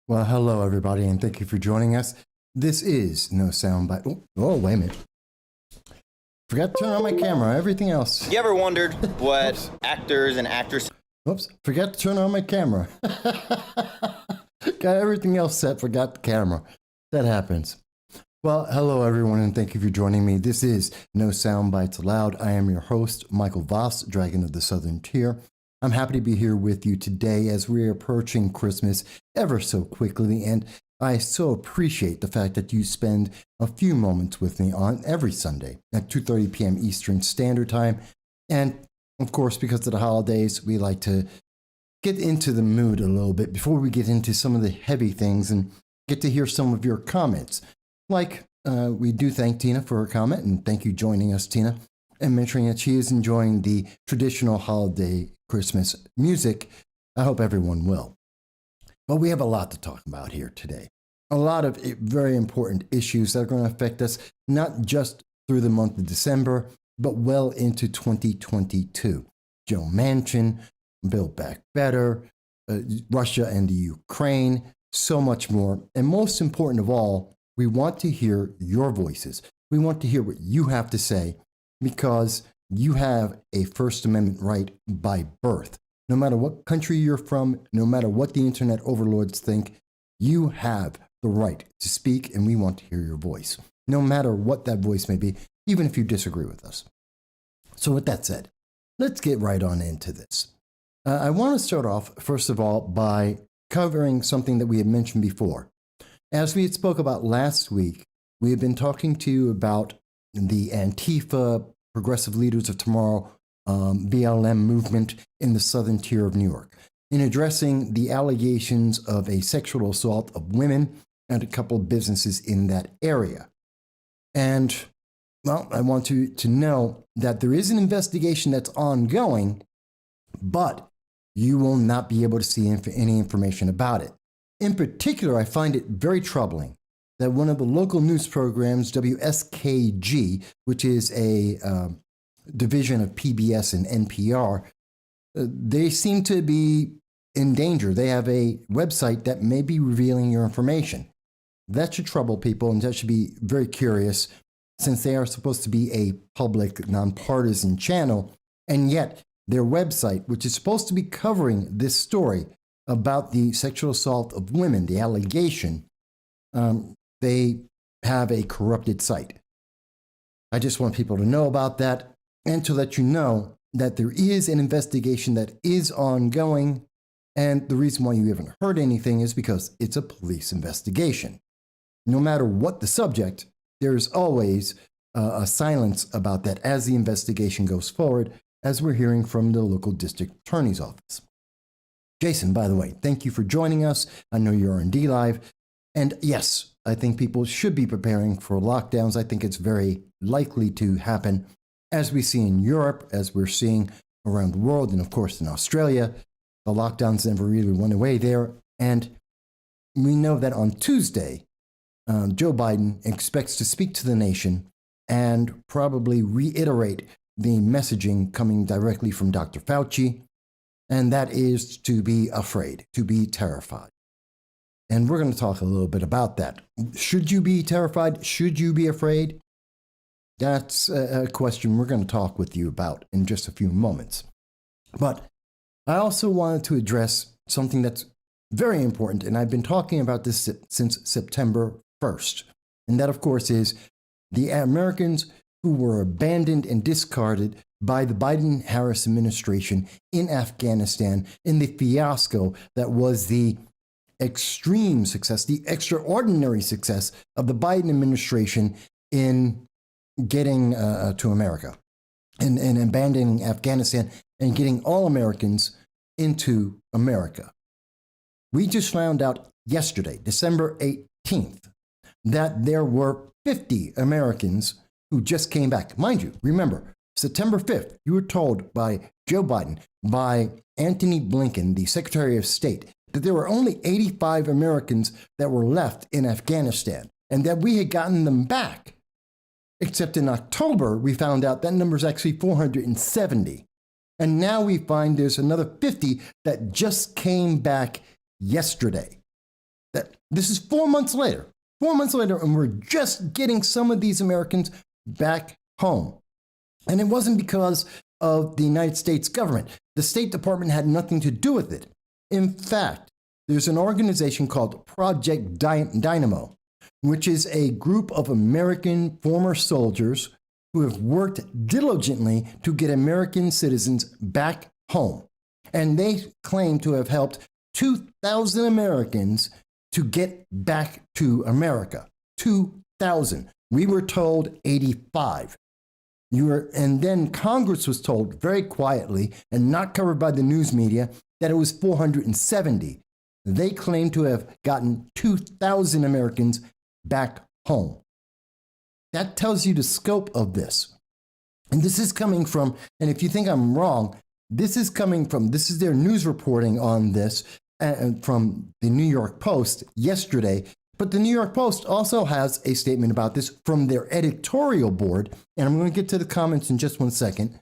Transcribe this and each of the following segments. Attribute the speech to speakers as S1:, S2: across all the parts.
S1: Well, hello, everybody, and thank you for joining us. This is No Soundbite. Oh, wait a minute. Forgot to turn on my camera. Everything else.
S2: You ever wondered what actors and actresses...
S1: Oops, forgot to turn on my camera. Got everything else set, forgot the camera. That happens. Well, hello, everyone, and thank you for joining me. This is No Soundbites Allowed. I am your host, Michael Voss, Dragon of the Southern Tier. I'm happy to be here with you today as we're approaching Christmas ever so quickly, and I so appreciate the fact that you spend a few moments with me on every Sunday at 2:30 p.m. Eastern Standard Time. And of course, because of the holidays, we like to get into the mood a little bit before we get into some of the heavy things and get to hear some of your comments. Like we do thank Tina for her comment, and thank you joining us, Tina, and mentioning that she is enjoying the traditional holiday Christmas music. I hope everyone will. But we have a lot to talk about here today. A lot of very important issues that are going to affect us, not just through the month of December, but well into 2022. Joe Manchin, Build Back Better, Russia and the Ukraine, so much more. And most important of all, we want to hear your voices. We want to hear what you have to say, because you have a First Amendment right by birth. No matter what country you're from, no matter what the internet overlords think, you have the right to speak, and we want to hear your voice, no matter what that voice may be, even if you disagree with us. So with that said, let's get right on into this. I want to start off, first of all, by covering something that we had mentioned before. As we had spoke about last week, we have been talking to you about the Antifa, Progressive Leaders of Tomorrow, BLM movement in the Southern Tier of New York, in addressing the allegations of a sexual assault of women and a couple of businesses in that area. And, well, I want you to know that there is an investigation that's ongoing, but you will not be able to see any information about it. In particular, I find it very troubling that one of the local news programs, WSKG, which is a division of PBS and NPR, they seem to be in danger. They have a website that may be revealing your information. That should trouble people, and that should be very curious, since they are supposed to be a public, nonpartisan channel, and yet their website, which is supposed to be covering this story about the sexual assault of women, the allegation, they have a corrupted site. I just want people to know about that, and to let you know that there is an investigation that is ongoing, and the reason why you haven't heard anything is because it's a police investigation. No matter what the subject, there's always a silence about that as the investigation goes forward, as we're hearing from the local district attorney's office. Jason, by the way, thank you for joining us. I know you're on D Live. And yes, I think people should be preparing for lockdowns. I think it's very likely to happen, as we see in Europe, as we're seeing around the world, and of course in Australia. The lockdowns never really went away there. And we know that on Tuesday, Joe Biden expects to speak to the nation and probably reiterate the messaging coming directly from Dr. Fauci, and that is to be afraid, to be terrified. And we're going to talk a little bit about that. Should you be terrified? Should you be afraid? That's a question we're going to talk with you about in just a few moments. But I also wanted to address something that's very important, and I've been talking about this since September 1st. And that, of course, is the Americans who were abandoned and discarded by the BidenHarris administration in Afghanistan in the fiasco that was the extreme success, the extraordinary success of the Biden administration in getting to America and abandoning Afghanistan and getting all Americans into America. We just found out yesterday, December 18th, that there were 50 Americans who just came back. Mind you, remember, September 5th, you were told by Joe Biden, by Antony Blinken, the Secretary of State, that there were only 85 Americans that were left in Afghanistan and that we had gotten them back. Except in October, we found out that number is actually 470. And now we find there's another 50 that just came back yesterday. This is 4 months later. 4 months later, and we're just getting some of these Americans back home. And it wasn't because of the United States government. The State Department had nothing to do with it. In fact, there's an organization called Project Dynamo, which is a group of American former soldiers who have worked diligently to get American citizens back home. And they claim to have helped 2,000 Americans to get back to America. 2,000. We were told 85. And then Congress was told very quietly and not covered by the news media that it was 470. They claim to have gotten 2,000 Americans back home. That tells you the scope of this. And this is coming from, and if you think I'm wrong, this is their news reporting on this from the New York Post yesterday. But the New York Post also has a statement about this from their editorial board, and I'm going to get to the comments in just 1 second.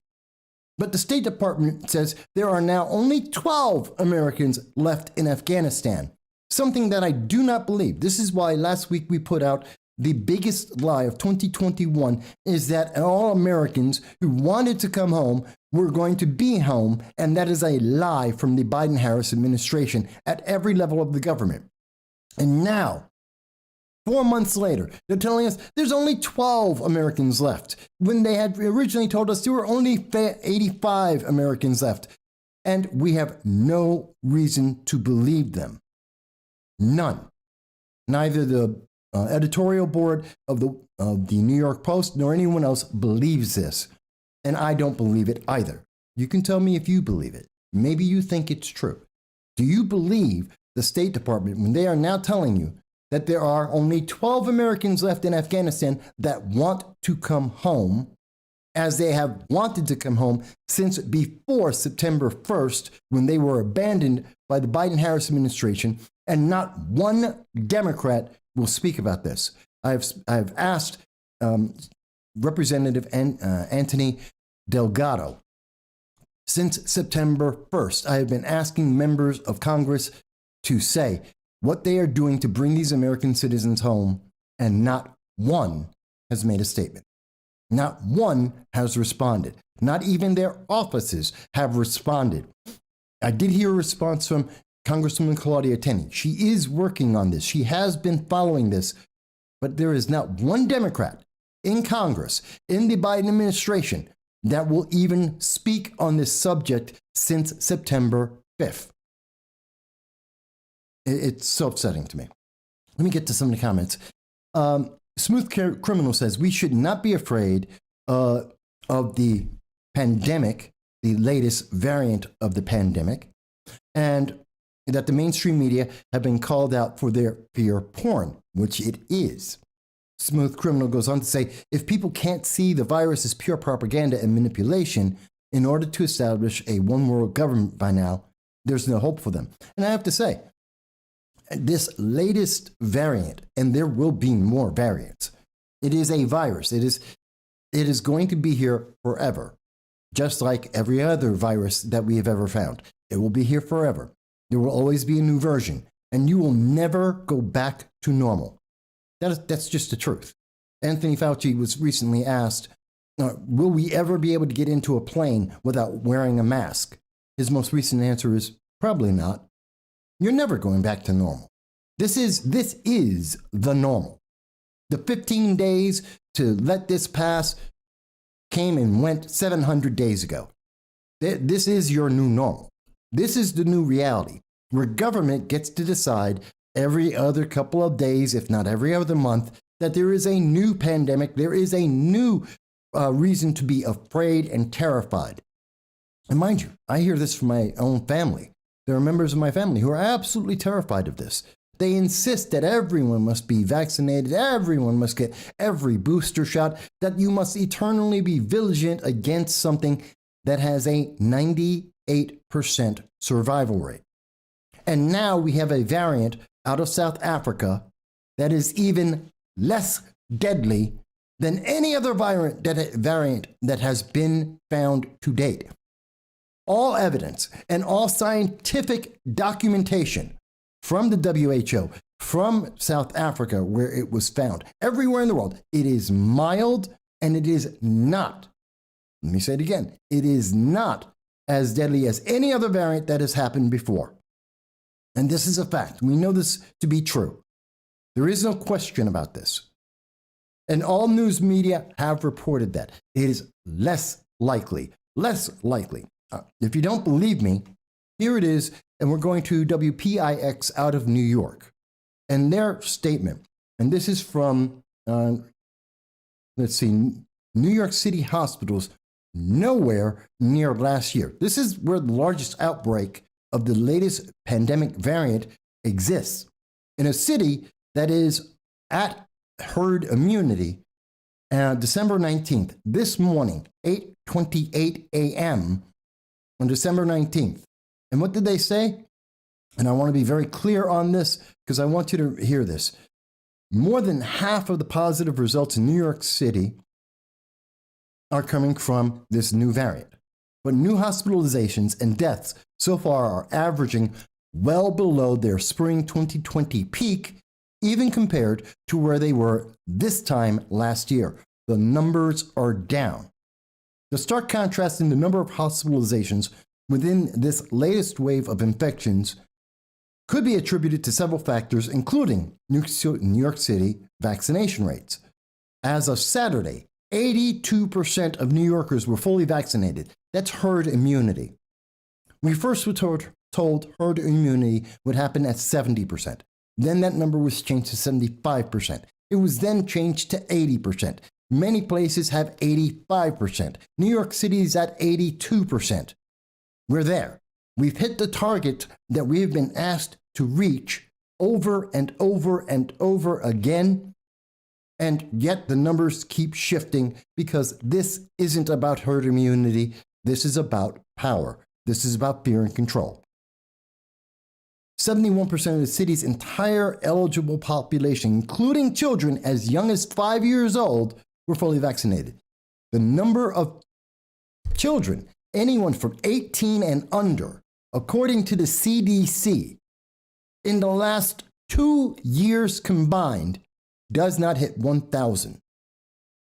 S1: But the State Department says there are now only 12 Americans left in Afghanistan, something that I do not believe. This is why last week we put out the biggest lie of 2021 is that all Americans who wanted to come home were going to be home, and that is a lie from the BidenHarris administration at every level of the government. And now, 4 months later, they're telling us there's only 12 Americans left, when they had originally told us there were only 85 Americans left. And we have no reason to believe them. None. Neither the editorial board of the New York Post nor anyone else believes this. And I don't believe it either. You can tell me if you believe it. Maybe you think it's true. Do you believe the State Department when they are now telling you that there are only 12 Americans left in Afghanistan that want to come home, as they have wanted to come home since before September 1st, when they were abandoned by the Biden-Harris administration, and not one Democrat will speak about this? I've asked Representative Anthony Delgado. Since September 1st, I have been asking members of Congress to say what they are doing to bring these American citizens home, and not one has made a statement. Not one has responded. Not even their offices have responded. I did hear a response from Congresswoman Claudia Tenney. She is working on this. She has been following this, but there is not one Democrat in Congress, in the Biden administration, that will even speak on this subject since September 5th. It's so upsetting to me. Let me get to some of the comments. Smooth Criminal says, we should not be afraid of the pandemic, the latest variant of the pandemic, and that the mainstream media have been called out for their fear porn, which it is. Smooth Criminal goes on to say, if people can't see the virus as pure propaganda and manipulation in order to establish a one world government by now, there's no hope for them. And I have to say, this latest variant, and there will be more variants, it is a virus. It is going to be here forever, just like every other virus that we have ever found. It will be here forever. There will always be a new version, and you will never go back to normal. That's just the truth. Anthony Fauci was recently asked, will we ever be able to get into a plane without wearing a mask? His most recent answer is probably not. You're never going back to normal. This is the normal. The 15 days to let this pass came and went 700 days ago. This is your new normal. This is the new reality, where government gets to decide every other couple of days, if not every other month, that there is a new pandemic, there is a new reason to be afraid and terrified. And mind you, I hear this from my own family. There are members of my family who are absolutely terrified of this. They insist that everyone must be vaccinated, everyone must get every booster shot, that you must eternally be vigilant against something that has a 98% survival rate. And now we have a variant out of South Africa that is even less deadly than any other variant that has been found to date. All evidence and all scientific documentation from the WHO, from South Africa, where it was found. Everywhere in the world, it is mild and it is not, let me say it again, it is not as deadly as any other variant that has happened before. And this is a fact. We know this to be true. There is no question about this. And all news media have reported that. It is less likely. If you don't believe me, here it is, and we're going to WPIX out of New York. And their statement, and this is from, New York City hospitals, nowhere near last year. This is where the largest outbreak of the latest pandemic variant exists. In a city that is at herd immunity, December 19th, this morning, 8:28 a.m. on December 19th. And what did they say? And I want to be very clear on this because I want you to hear this. More than half of the positive results in New York City are coming from this new variant. But new hospitalizations and deaths so far are averaging well below their spring 2020 peak, even compared to where they were this time last year. The numbers are down. The stark contrast in the number of hospitalizations within this latest wave of infections could be attributed to several factors, including New York City vaccination rates. As of Saturday, 82% of New Yorkers were fully vaccinated. That's herd immunity. We first were told herd immunity would happen at 70%. Then that number was changed to 75%. It was then changed to 80%. Many places have 85%. New York City is at 82%. We're there. We've hit the target that we have been asked to reach over and over and over again. And yet the numbers keep shifting because this isn't about herd immunity. This is about power. This is about fear and control. 71% of the city's entire eligible population, including children as young as 5 years old, were fully vaccinated. The number of children, anyone from 18 and under, according to the CDC, in the last 2 years combined, does not hit 1,000.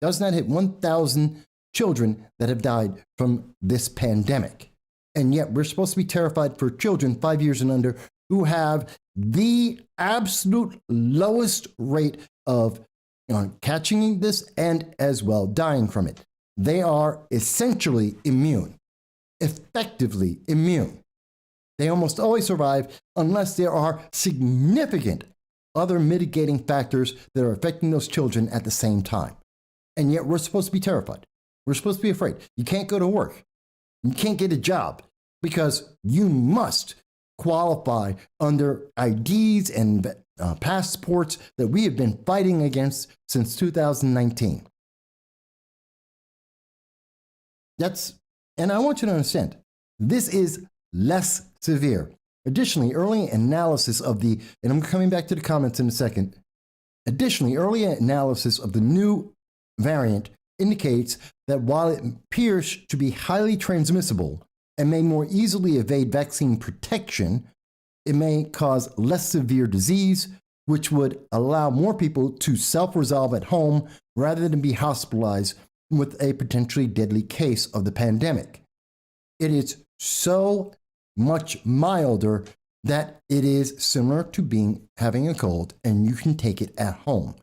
S1: Does not hit 1,000 children that have died from this pandemic. And yet we're supposed to be terrified for children 5 years and under who have the absolute lowest rate of catching this and as well dying from it. They are essentially immune, effectively immune. They almost always survive unless there are significant other mitigating factors that are affecting those children at the same time. And yet we're supposed to be terrified. We're supposed to be afraid. You can't go to work. You can't get a job because you must qualify under IDs and passports that we have been fighting against since 2019. And I want you to understand, this is less severe. Additionally, early analysis of and I'm coming back to the comments in a second. Additionally, early analysis of the new variant indicates that while it appears to be highly transmissible and may more easily evade vaccine protection, it may cause less severe disease, which would allow more people to self-resolve at home rather than be hospitalized with a potentially deadly case of the pandemic. It is so much milder that it is similar to having a cold, and you can take it at home.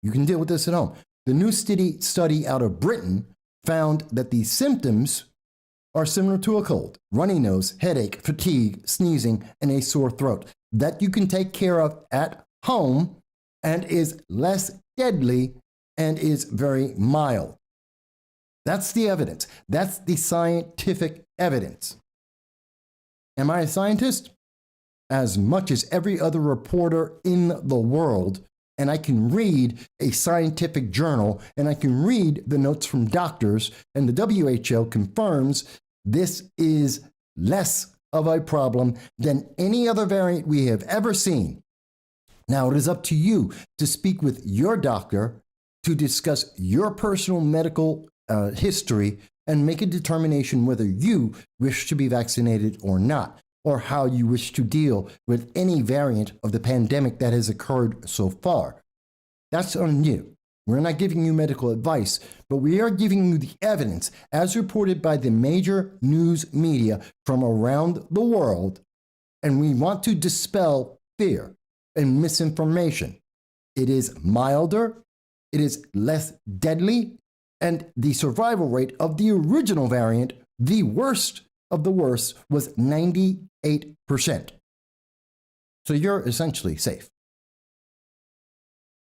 S1: You can deal with this at home. The new study out of Britain found that the symptoms are similar to a cold: runny nose, headache, fatigue, sneezing, and a sore throat that you can take care of at home and is less deadly and is very mild. That's the evidence. That's the scientific evidence. Am I a scientist? As much as every other reporter in the world, and I can read a scientific journal, and I can read the notes from doctors, and the WHO confirms this is less of a problem than any other variant we have ever seen. Now, it is up to you to speak with your doctor to discuss your personal medical history and make a determination whether you wish to be vaccinated or not. or how you wish to deal with any variant of the pandemic that has occurred so far. That's on you. We're not giving you medical advice, but we are giving you the evidence as reported by the major news media from around the world, and we want to dispel fear and misinformation. It is milder, it is less deadly, and the survival rate of the original variant, the worst of the worst, was 98%. So you're essentially safe.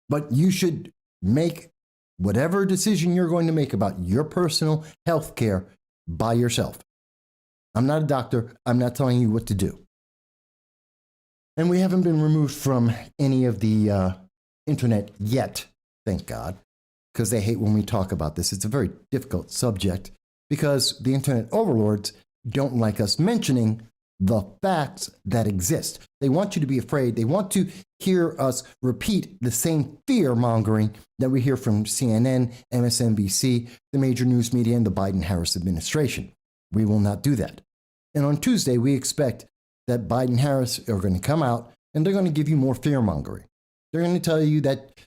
S1: But you should make whatever decision you're going to make about your personal health care by yourself. I'm not a doctor. I'm not telling you what to do. And we haven't been removed from any of the internet yet, thank God, because they hate when we talk about this. It's a very difficult subject because the internet overlords don't like us mentioning the facts that exist. They want you to be afraid. They want to hear us repeat the same fear mongering that we hear from CNN, MSNBC, the major news media, and the BidenHarris administration. We will not do that. And on Tuesday, we expect that BidenHarris are going to come out and they're going to give you more fear mongering. They're going to tell you that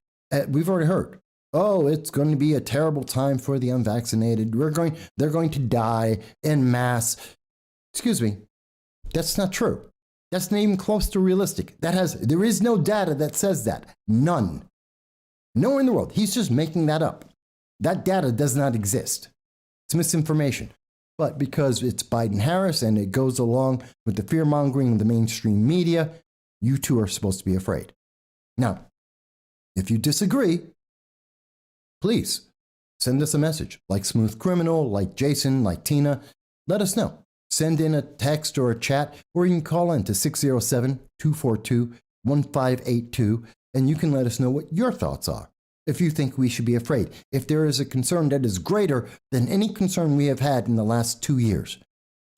S1: we've already heard, oh, it's going to be a terrible time for the unvaccinated. They're going to die en masse. Excuse me. That's not true. That's not even close to realistic. There is no data that says that. None. Nowhere in the world. He's just making that up. That data does not exist. It's misinformation. But because it's BidenHarris and it goes along with the fear-mongering of the mainstream media, you two are supposed to be afraid. Now, if you disagree, please send us a message. Like Smooth Criminal, like Jason, like Tina. Let us know. Send in a text or a chat, or you can call in to 607-242-1582, and you can let us know what your thoughts are. If you think we should be afraid, if there is a concern that is greater than any concern we have had in the last 2 years.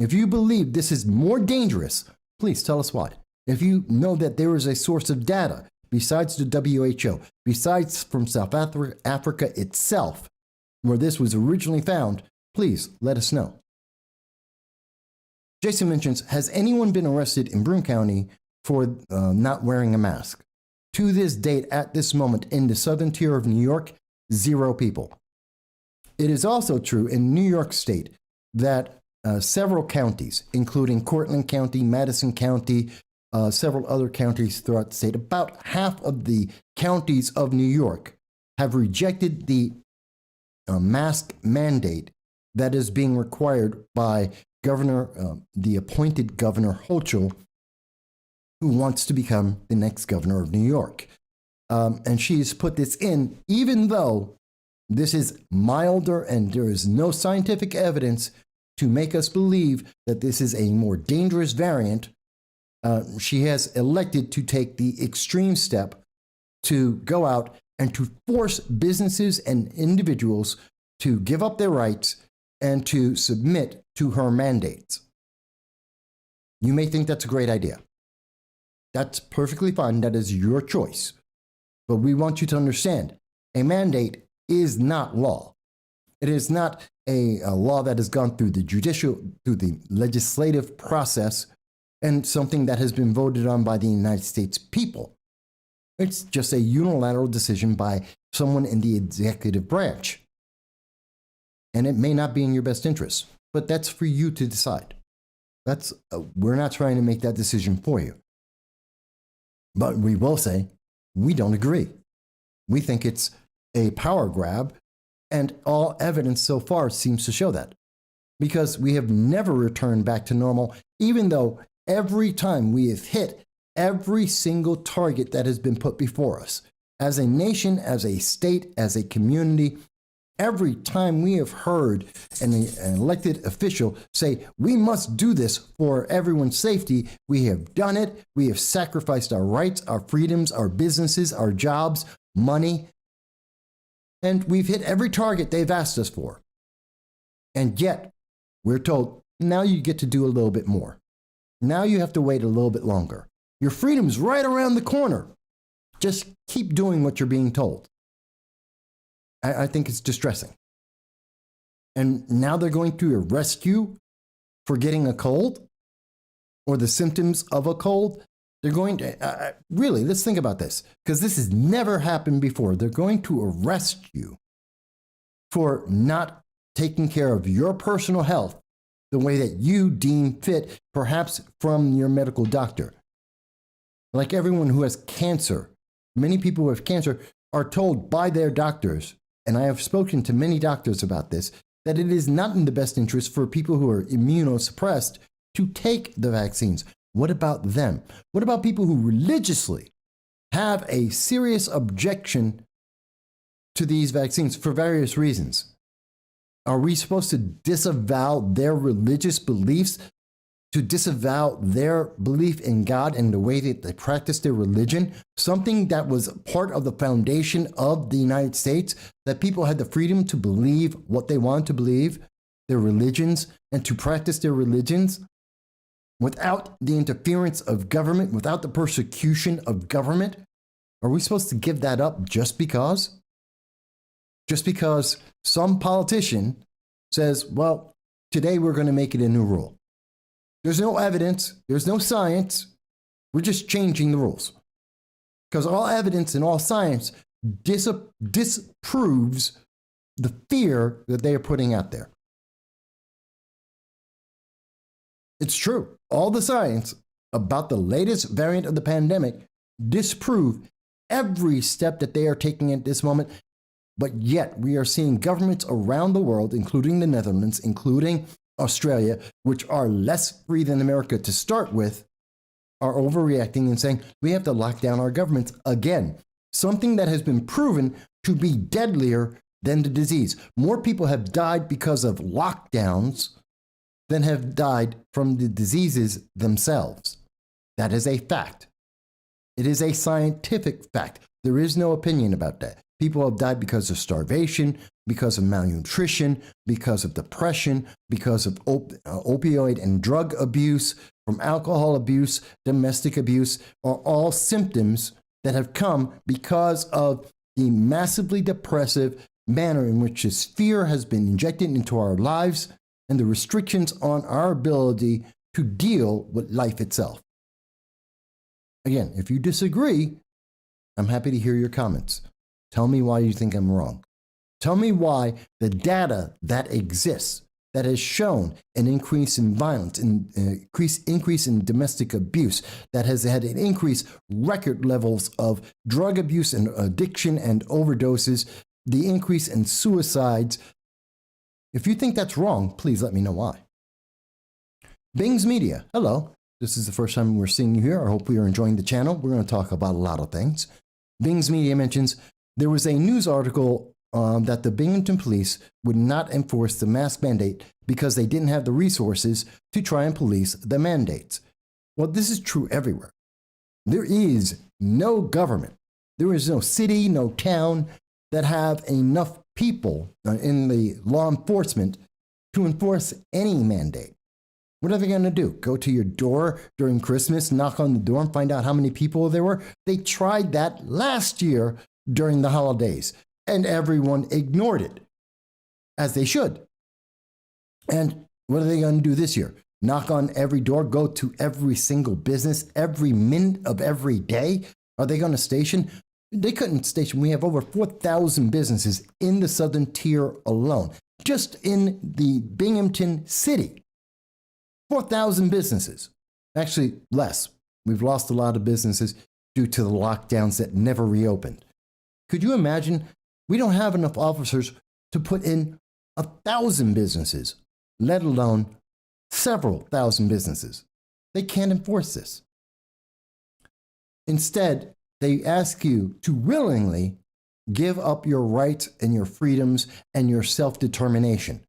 S1: If you believe this is more dangerous, please tell us what. If you know that there is a source of data besides the WHO, besides from South Africa itself, where this was originally found, please let us know. Jason mentions, has anyone been arrested in Broome County for not wearing a mask? To this date, at this moment, in the southern tier of New York, 0 people. It is also true in New York State that several counties, including Cortland County, Madison County, several other counties throughout the state, about half of the counties of New York have rejected the mask mandate that is being required by the appointed Governor Hochul, who wants to become the next governor of New York. And she's put this in, even though this is milder and there is no scientific evidence to make us believe that this is a more dangerous variant. She has elected to take the extreme step to go out and to force businesses and individuals to give up their rights and to submit to her mandates. You may think that's a great idea. That's perfectly fine. That is your choice. But we want you to understand, a mandate is not law. It is not a law that has gone through the legislative process and something that has been voted on by the United States people. It's just a unilateral decision by someone in the executive branch. And it may not be in your best interest, but that's for you to decide. We're not trying to make that decision for you. But we will say, we don't agree. We think it's a power grab, and all evidence so far seems to show that. Because we have never returned back to normal, even though every time we have hit every single target that has been put before us, as a nation, as a state, as a community, every time we have heard an elected official say, we must do this for everyone's safety, we have done it. We have sacrificed our rights, our freedoms, our businesses, our jobs, money, and we've hit every target they've asked us for. And yet, we're told, now you get to do a little bit more. Now you have to wait a little bit longer. Your freedom's right around the corner. Just keep doing what you're being told. I think it's distressing. And now they're going to arrest you for getting a cold? or the symptoms of a cold, they're going to, really, let's think about this, because this has never happened before. They're going to arrest you for not taking care of your personal health the way that you deem fit, perhaps from your medical doctor. Like everyone who has cancer, many people with cancer are told by their doctors, and I have spoken to many doctors about this, that it is not in the best interest for people who are immunosuppressed to take the vaccines. What about them? What about people who religiously have a serious objection to these vaccines for various reasons? Are we supposed to disavow their religious beliefs, to disavow their belief in God and the way that they practice their religion, something that was part of the foundation of the United States, that people had the freedom to believe what they wanted to believe, their religions, and to practice their religions without the interference of government, without the persecution of government? Are we supposed to give that up just because? Just because some politician says, well, today we're going to make it a new rule. There's no evidence, there's no science, we're just changing the rules. Because all evidence and all science disproves the fear that they are putting out there. It's true. All the science about the latest variant of the pandemic disprove every step that they are taking at this moment. But yet we are seeing governments around the world, including the Netherlands, including Australia, which are less free than America to start with, are overreacting and saying we have to lock down our governments again. Something that has been proven to be deadlier than the disease. More people have died because of lockdowns than have died from the diseases themselves. That is a fact. It is a scientific fact. There is no opinion about that. People have died because of starvation, because of malnutrition, because of depression, because of opioid and drug abuse, from alcohol abuse, domestic abuse, are all symptoms that have come because of the massively depressive manner in which this fear has been injected into our lives and the restrictions on our ability to deal with life itself. Again, if you disagree, I'm happy to hear your comments. Tell me why you think I'm wrong. Tell me why the data that exists, that has shown an increase in violence, an increase in domestic abuse, that has had an increase, record levels of drug abuse and addiction and overdoses, the increase in suicides. If you think that's wrong, please let me know why. Bing's Media, hello. This is the first time we're seeing you here. I hope you're enjoying the channel. We're going to talk about a lot of things. Bing's Media mentions there was a news article that the Binghamton police would not enforce the mask mandate because they didn't have the resources to try and police the mandates. Well, this is true everywhere. There is no government, there is no city, no town that have enough people in the law enforcement to enforce any mandate. What are they going to do? Go to your door during Christmas, knock on the door and find out how many people there were? They tried that last year during the holidays, and everyone ignored it, as they should. And what are they going to do this year? Knock on every door, go to every single business, every minute of every day? Are they going to station? They couldn't station. We have over 4,000 businesses in the southern tier alone, just in the Binghamton city. 4,000 businesses. Actually, less. We've lost a lot of businesses due to the lockdowns that never reopened. Could you imagine? We don't have enough officers to put in 1,000 businesses, let alone several thousand businesses. They can't enforce this. Instead, they ask you to willingly give up your rights and your freedoms and your self-determination.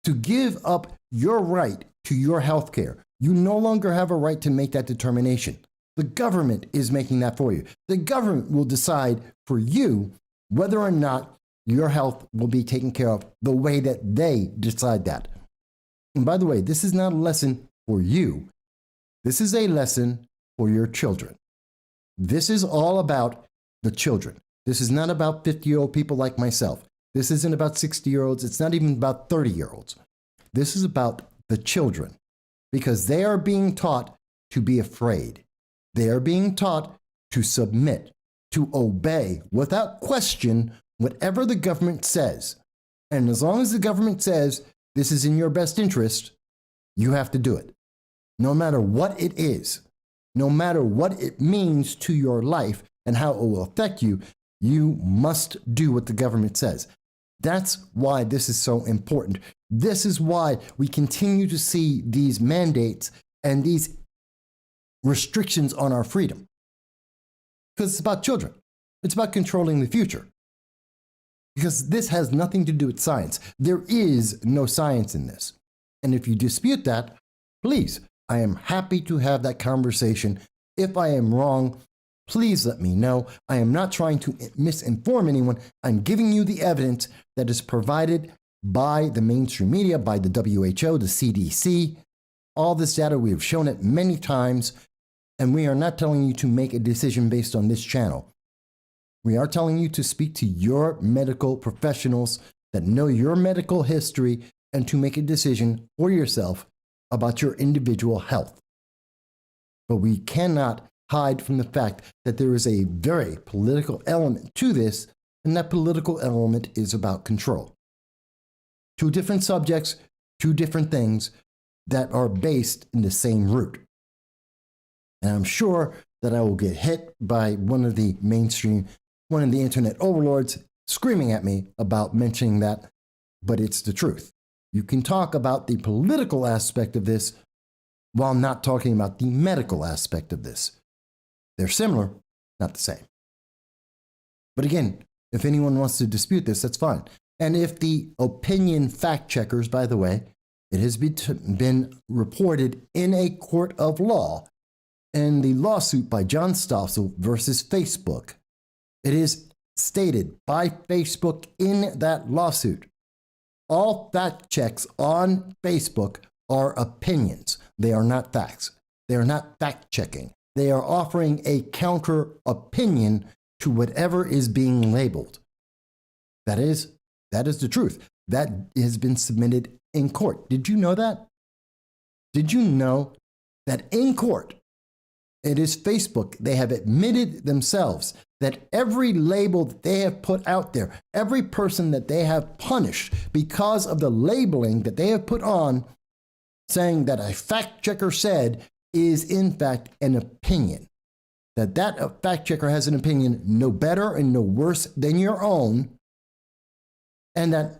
S1: To give up your right to your health care. You no longer have a right to make that determination. The government is making that for you. The government will decide for you whether or not your health will be taken care of the way that they decide that. And by the way, this is not a lesson for you. This is a lesson for your children. This is all about the children. This is not about 50-year-old people like myself. This isn't about 60-year-olds. It's not even about 30-year-olds. This is about the children, because they are being taught to be afraid. They are being taught to submit, to obey without question whatever the government says. And as long as the government says this is in your best interest, you have to do it. No matter what it is, no matter what it means to your life and how it will affect you, you must do what the government says. That's why this is so important. This is why we continue to see these mandates and these restrictions on our freedom. Because it's about children. It's about controlling the future. Because this has nothing to do with science. There is no science in this. And if you dispute that, please, I am happy to have that conversation. If I am wrong, please let me know. I am not trying to misinform anyone. I'm giving you the evidence that is provided by the mainstream media, by the WHO, the CDC. All this data, we have shown it many times, and we are not telling you to make a decision based on this channel. We are telling you to speak to your medical professionals that know your medical history and to make a decision for yourself about your individual health. But we cannot hide from the fact that there is a very political element to this, and that political element is about control. Two different subjects, two different things that are based in the same root. And I'm sure that I will get hit by one of the internet overlords screaming at me about mentioning that, but it's the truth. You can talk about the political aspect of this while not talking about the medical aspect of this. They're similar, not the same. But again, if anyone wants to dispute this, that's fine. And if the opinion fact checkers, by the way, it has been reported in a court of law in the lawsuit by John Stossel versus Facebook. It is stated by Facebook in that lawsuit. All fact checks on Facebook are opinions. They are not facts. They are not fact checking. They are offering a counter opinion to whatever is being labeled. That is the truth. That has been submitted in court. Did you know that? Did you know that in court, it is Facebook, they have admitted themselves that every label that they have put out there, every person that they have punished because of the labeling that they have put on, saying that a fact checker said is in fact an opinion. That fact checker has an opinion no better and no worse than your own. And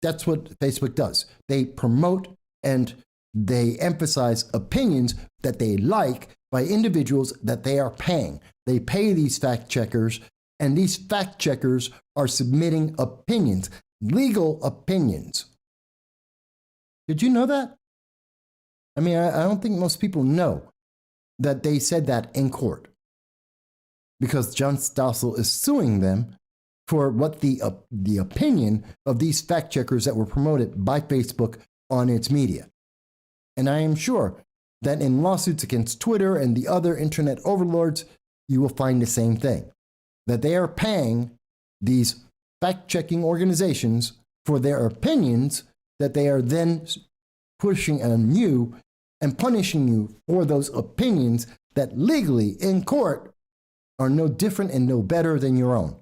S1: that's what Facebook does. They promote and they emphasize opinions that they like by individuals that they are paying. They pay these fact checkers, and these fact checkers are submitting opinions, legal opinions. Did you know that? I mean, I don't think most people know that they said that in court, because John Stossel is suing them for what the opinion of these fact checkers that were promoted by Facebook on its media. And I am sure that in lawsuits against Twitter and the other internet overlords, you will find the same thing, that they are paying these fact-checking organizations for their opinions that they are then pushing on you and punishing you for those opinions that legally in court are no different and no better than your own.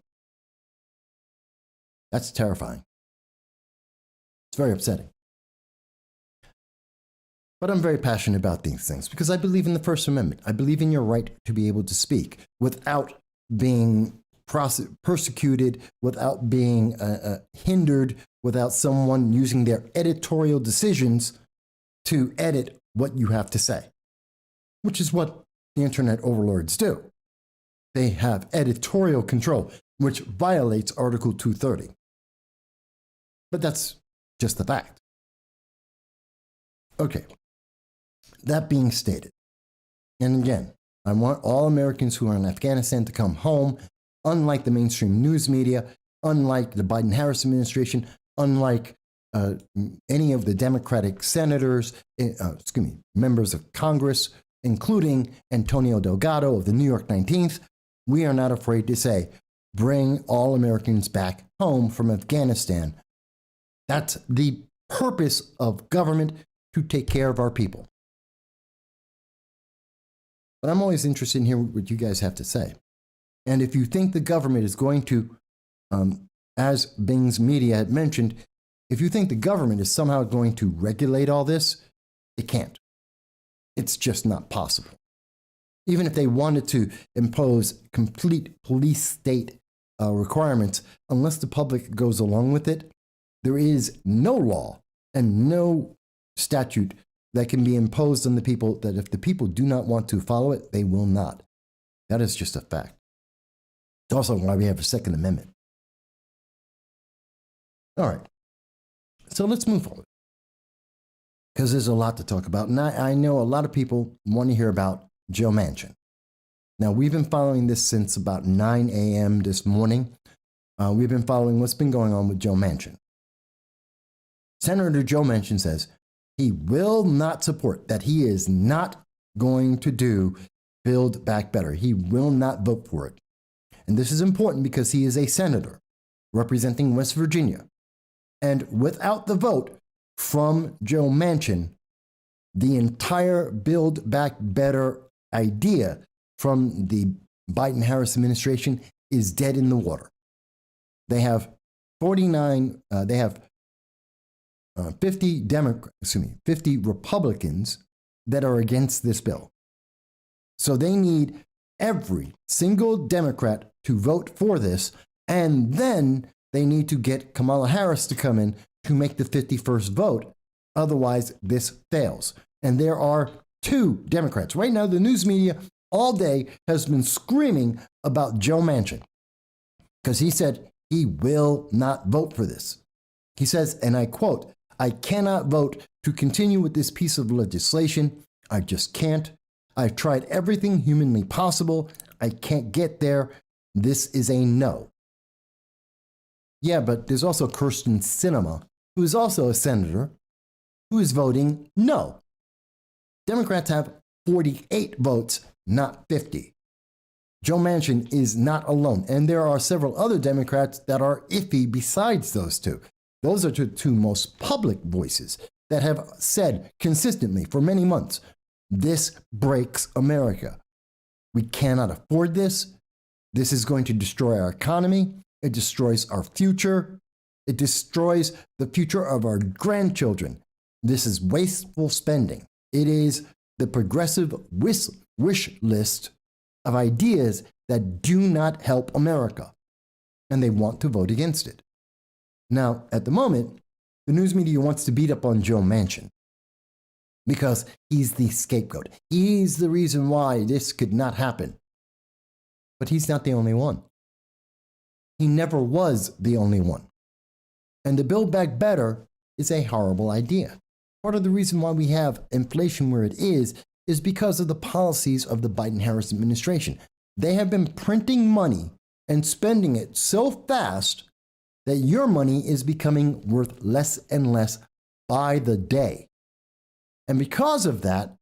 S1: That's terrifying. It's very upsetting. But I'm very passionate about these things because I believe in the First Amendment. I believe in your right to be able to speak without being persecuted, without being hindered, without someone using their editorial decisions to edit what you have to say, which is what the internet overlords do. They have editorial control, which violates Article 230. But that's just the fact. Okay. That being stated, and again, I want all Americans who are in Afghanistan to come home, unlike the mainstream news media, unlike the Biden-Harris administration, unlike any of the Democratic senators, members of Congress, including Antonio Delgado of the New York 19th, we are not afraid to say, bring all Americans back home from Afghanistan. That's the purpose of government, to take care of our people. but I'm always interested in hearing what you guys have to say. And if you think the government is going to, as Bing's media had mentioned, if you think the government is somehow going to regulate all this, it can't. It's just not possible. Even if they wanted to impose complete police state requirements, unless the public goes along with it, there is no law and no statute that can be imposed on the people that if the people do not want to follow it, they will not. That is just a fact. It's also why we have a Second Amendment. All right. So let's move forward, because there's a lot to talk about. And I know a lot of people want to hear about Joe Manchin. Now, we've been following this since about 9 a.m. this morning. We've been following what's been going on with Joe Manchin. Senator Joe Manchin says he will not support, that he is not going to do Build Back Better. He will not vote for it. And this is important because he is a senator representing West Virginia. And without the vote from Joe Manchin, the entire Build Back Better idea from the Biden-Harris administration is dead in the water. They have 50 Republicans that are against this bill. So they need every single Democrat to vote for this, and then they need to get Kamala Harris to come in to make the 51st vote. Otherwise, this fails. And there are 2 Democrats. Right now, the news media all day has been screaming about Joe Manchin because he said he will not vote for this. He says, and I quote, "I cannot vote to continue with this piece of legislation. I just can't. I've tried everything humanly possible. I can't get there. This is a no." Yeah, but there's also Kirsten Sinema, who is also a senator, who is voting no. Democrats have 48 votes, not 50. Joe Manchin is not alone, and there are several other Democrats that are iffy besides those 2. Those are the 2 most public voices that have said consistently for many months, this breaks America. We cannot afford this. This is going to destroy our economy. It destroys our future. It destroys the future of our grandchildren. This is wasteful spending. It is the progressive wish list of ideas that do not help America, and they want to vote against it. Now, at the moment, the news media wants to beat up on Joe Manchin because he's the scapegoat. He's the reason why this could not happen. But he's not the only one. He never was the only one. And the Build Back Better is a horrible idea. Part of the reason why we have inflation where it is because of the policies of the Biden-Harris administration. They have been printing money and spending it so fast that your money is becoming worth less and less by the day. And because of that,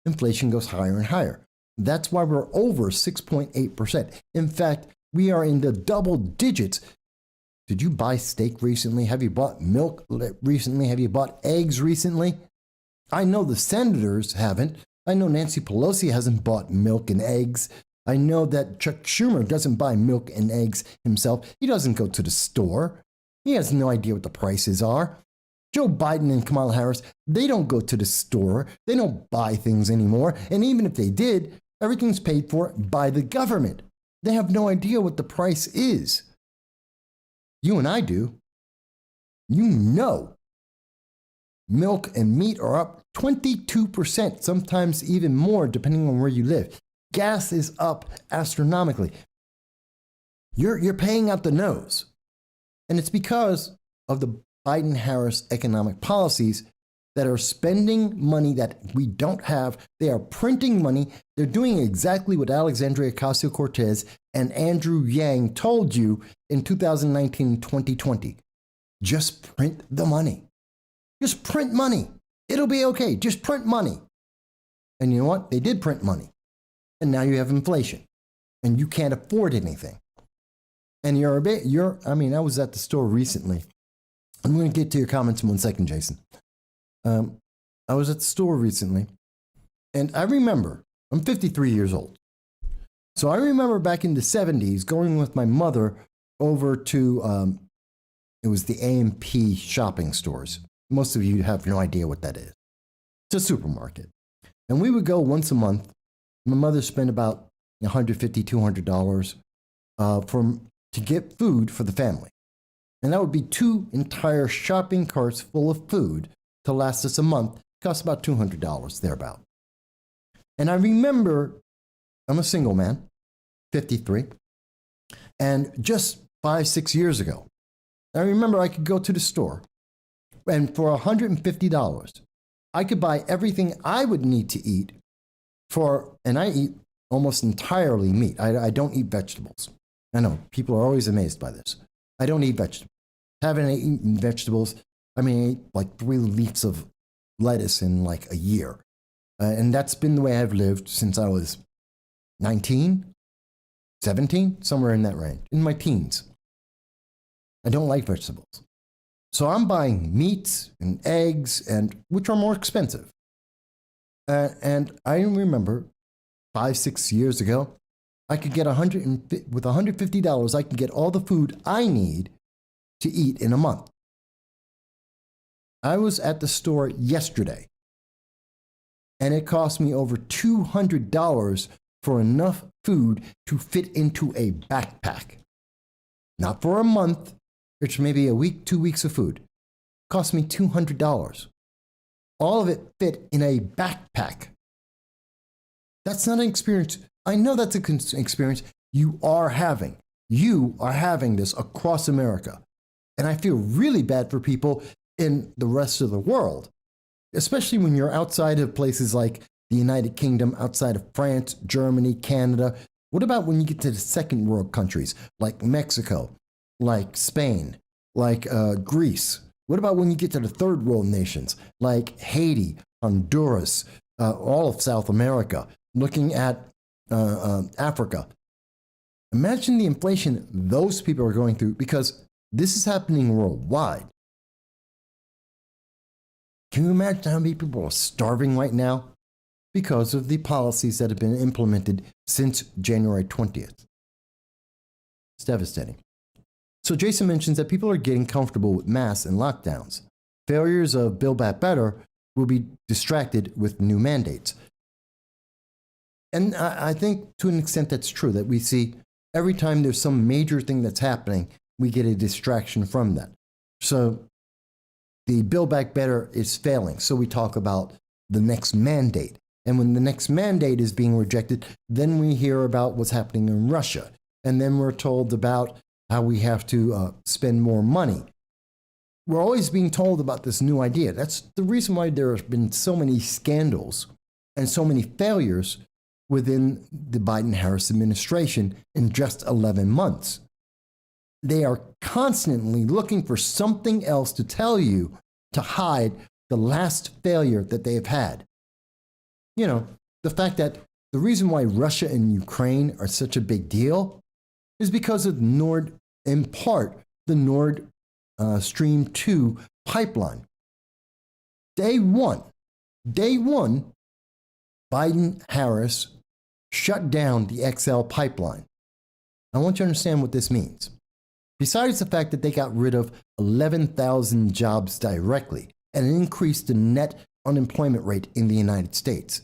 S1: inflation goes higher and higher. That's why we're over 6.8%. In fact, we are in the double digits. Did you buy steak recently? Have you bought milk recently? Have you bought eggs recently? I know the senators haven't. I know Nancy Pelosi hasn't bought milk and eggs. I know that Chuck Schumer doesn't buy milk and eggs himself. He doesn't go to the store. He has no idea what the prices are. Joe Biden and Kamala Harris, they don't go to the store. They don't buy things anymore. And even if they did, everything's paid for by the government. They have no idea what the price is. You and I do. You know, milk and meat are up 22%, sometimes even more, depending on where you live. Gas is up astronomically. You're paying out the nose. And it's because of the Biden-Harris economic policies that are spending money that we don't have. They are printing money. They're doing exactly what Alexandria Ocasio-Cortez and Andrew Yang told you in 2019 and 2020. Just print the money. Just print money. It'll be okay. Just print money. And you know what? They did print money. And now you have inflation. And you can't afford anything. And I was at the store recently. I'm going to get to your comments in 1 second, Jason. I was at the store recently, and I remember I'm 53 years old. So I remember back in the 70s going with my mother over to, it was the A&P shopping stores. Most of you have no idea what that is. It's a supermarket. And we would go once a month. My mother spent about $150, $200 to get food for the family. And that would be 2 entire shopping carts full of food to last us a month. It cost about $200 thereabout. And I remember, I'm a single man, 53, and just 5-6 years ago, I remember I could go to the store and for $150, I could buy everything I would need to eat and I eat almost entirely meat. I don't eat vegetables. I know people are always amazed by this. I don't eat vegetables. Haven't eaten vegetables. I mean, I ate like 3 leaves of lettuce in like a year. And that's been the way I've lived since I was 19, 17, somewhere in that range, in my teens. I don't like vegetables. So I'm buying meats and eggs, which are more expensive. And I remember 5-6 years ago, I could get with $150, I can get all the food I need to eat in a month. I was at the store yesterday, and it cost me over $200 for enough food to fit into a backpack. Not for a month, which may be a week, 2 weeks of food. It cost me $200. All of it fit in a backpack. That's not an experience. I know that's an experience you are having. You are having this across America. And I feel really bad for people in the rest of the world, especially when you're outside of places like the United Kingdom, outside of France, Germany, Canada. What about when you get to the second world countries like Mexico, like Spain, like Greece? What about when you get to the third world nations like Haiti, Honduras, all of South America, looking at Africa? Imagine the inflation those people are going through, because this is happening worldwide. Can you imagine how many people are starving right now because of the policies that have been implemented since January 20th? It's devastating. So Jason mentions that people are getting comfortable with masks and lockdowns. Failures of Build Back Better will be distracted with new mandates. And I think to an extent that's true, that we see every time there's some major thing that's happening, we get a distraction from that. So the Build Back Better is failing. So we talk about the next mandate. And when the next mandate is being rejected, then we hear about what's happening in Russia. And then we're told about how we have to spend more money. We're always being told about this new idea. That's the reason why there have been so many scandals and so many failures within the BidenHarris administration in just 11 months. They are constantly looking for something else to tell you to hide the last failure that they have had. You know, the fact that the reason why Russia and Ukraine are such a big deal is because of in part, the Nord Stream 2 pipeline. Day one, Biden-Harris shut down the XL pipeline. I want you to understand what this means. Besides the fact that they got rid of 11,000 jobs directly and increased the net unemployment rate in the United States,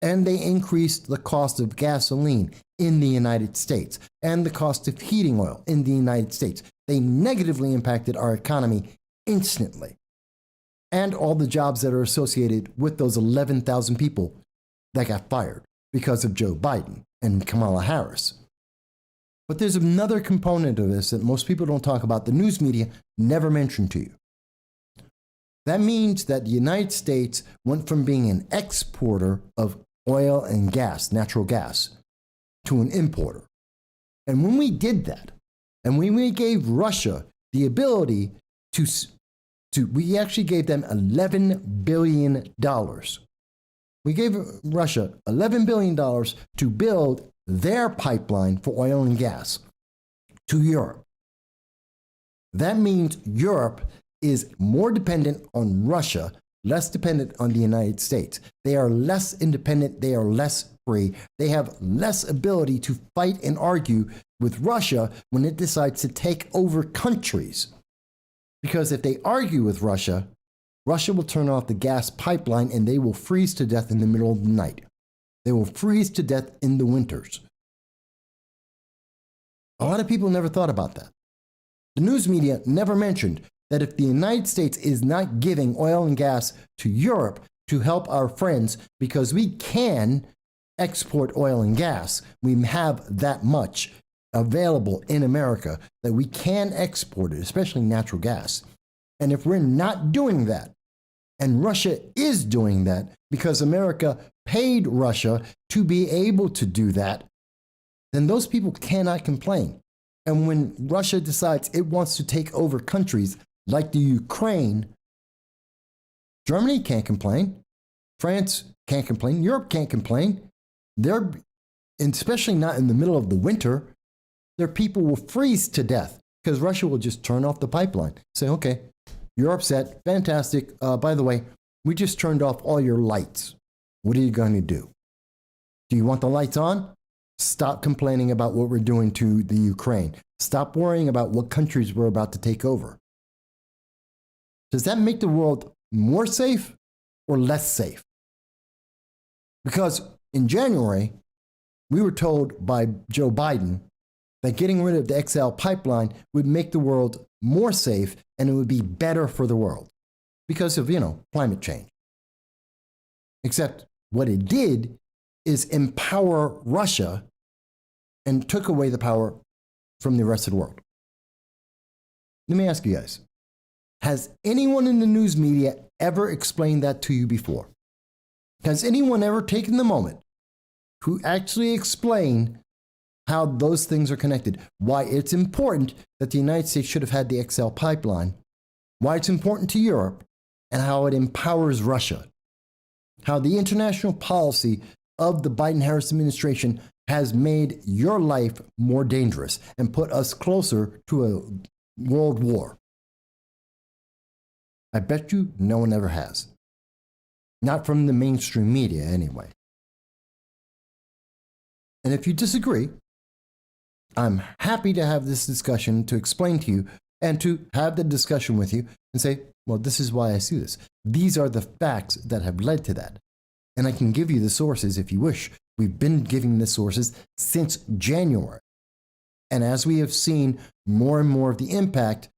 S1: and they increased the cost of gasoline in the United States and the cost of heating oil in the United States, they negatively impacted our economy instantly. And all the jobs that are associated with those 11,000 people that got fired because of Joe Biden and Kamala Harris. But there's another component of this that most people don't talk about, the news media never mentioned to you. That means that the United States went from being an exporter of oil and gas, natural gas, to an importer. And when we did that, and when we gave Russia the ability we actually gave them $11 billion. We gave Russia $11 billion to build their pipeline for oil and gas to Europe. That means Europe is more dependent on Russia less dependent on the United States. They are less independent. They are less free. They have less ability to fight and argue with Russia when it decides to take over countries. Because if they argue with Russia, Russia will turn off the gas pipeline and they will freeze to death in the middle of the night. They will freeze to death in the winters. A lot of people never thought about that. The news media never mentioned that if the United States is not giving oil and gas to Europe to help our friends, because we can export oil and gas, we have that much available in America that we can export it, especially natural gas. And if we're not doing that, and Russia is doing that because America paid Russia to be able to do that, then those people cannot complain. And when Russia decides it wants to take over countries like the Ukraine, Germany can't complain. France can't complain. Europe can't complain. Especially not in the middle of the winter, their people will freeze to death because Russia will just turn off the pipeline. Say, okay, you're upset. Fantastic. By the way, we just turned off all your lights. What are you going to do? Do you want the lights on? Stop complaining about what we're doing to the Ukraine. Stop worrying about what countries we're about to take over. Does that make the world more safe or less safe? Because in January, we were told by Joe Biden that getting rid of the XL pipeline would make the world more safe and it would be better for the world because of, climate change. Except what it did is empower Russia and took away the power from the rest of the world. Let me ask you guys, has anyone in the news media ever explained that to you before? Has anyone ever taken the moment who actually explained how those things are connected? Why it's important that the United States should have had the XL pipeline, why it's important to Europe, and how it empowers Russia. How the international policy of the Biden-Harris administration has made your life more dangerous and put us closer to a world war. I bet you no one ever has. Not from the mainstream media, anyway. And if you disagree, I'm happy to have this discussion to explain to you and to have the discussion with you and say, well, this is why I see this. These are the facts that have led to that. And I can give you the sources if you wish. We've been giving the sources since January. And as we have seen more and more of the impact,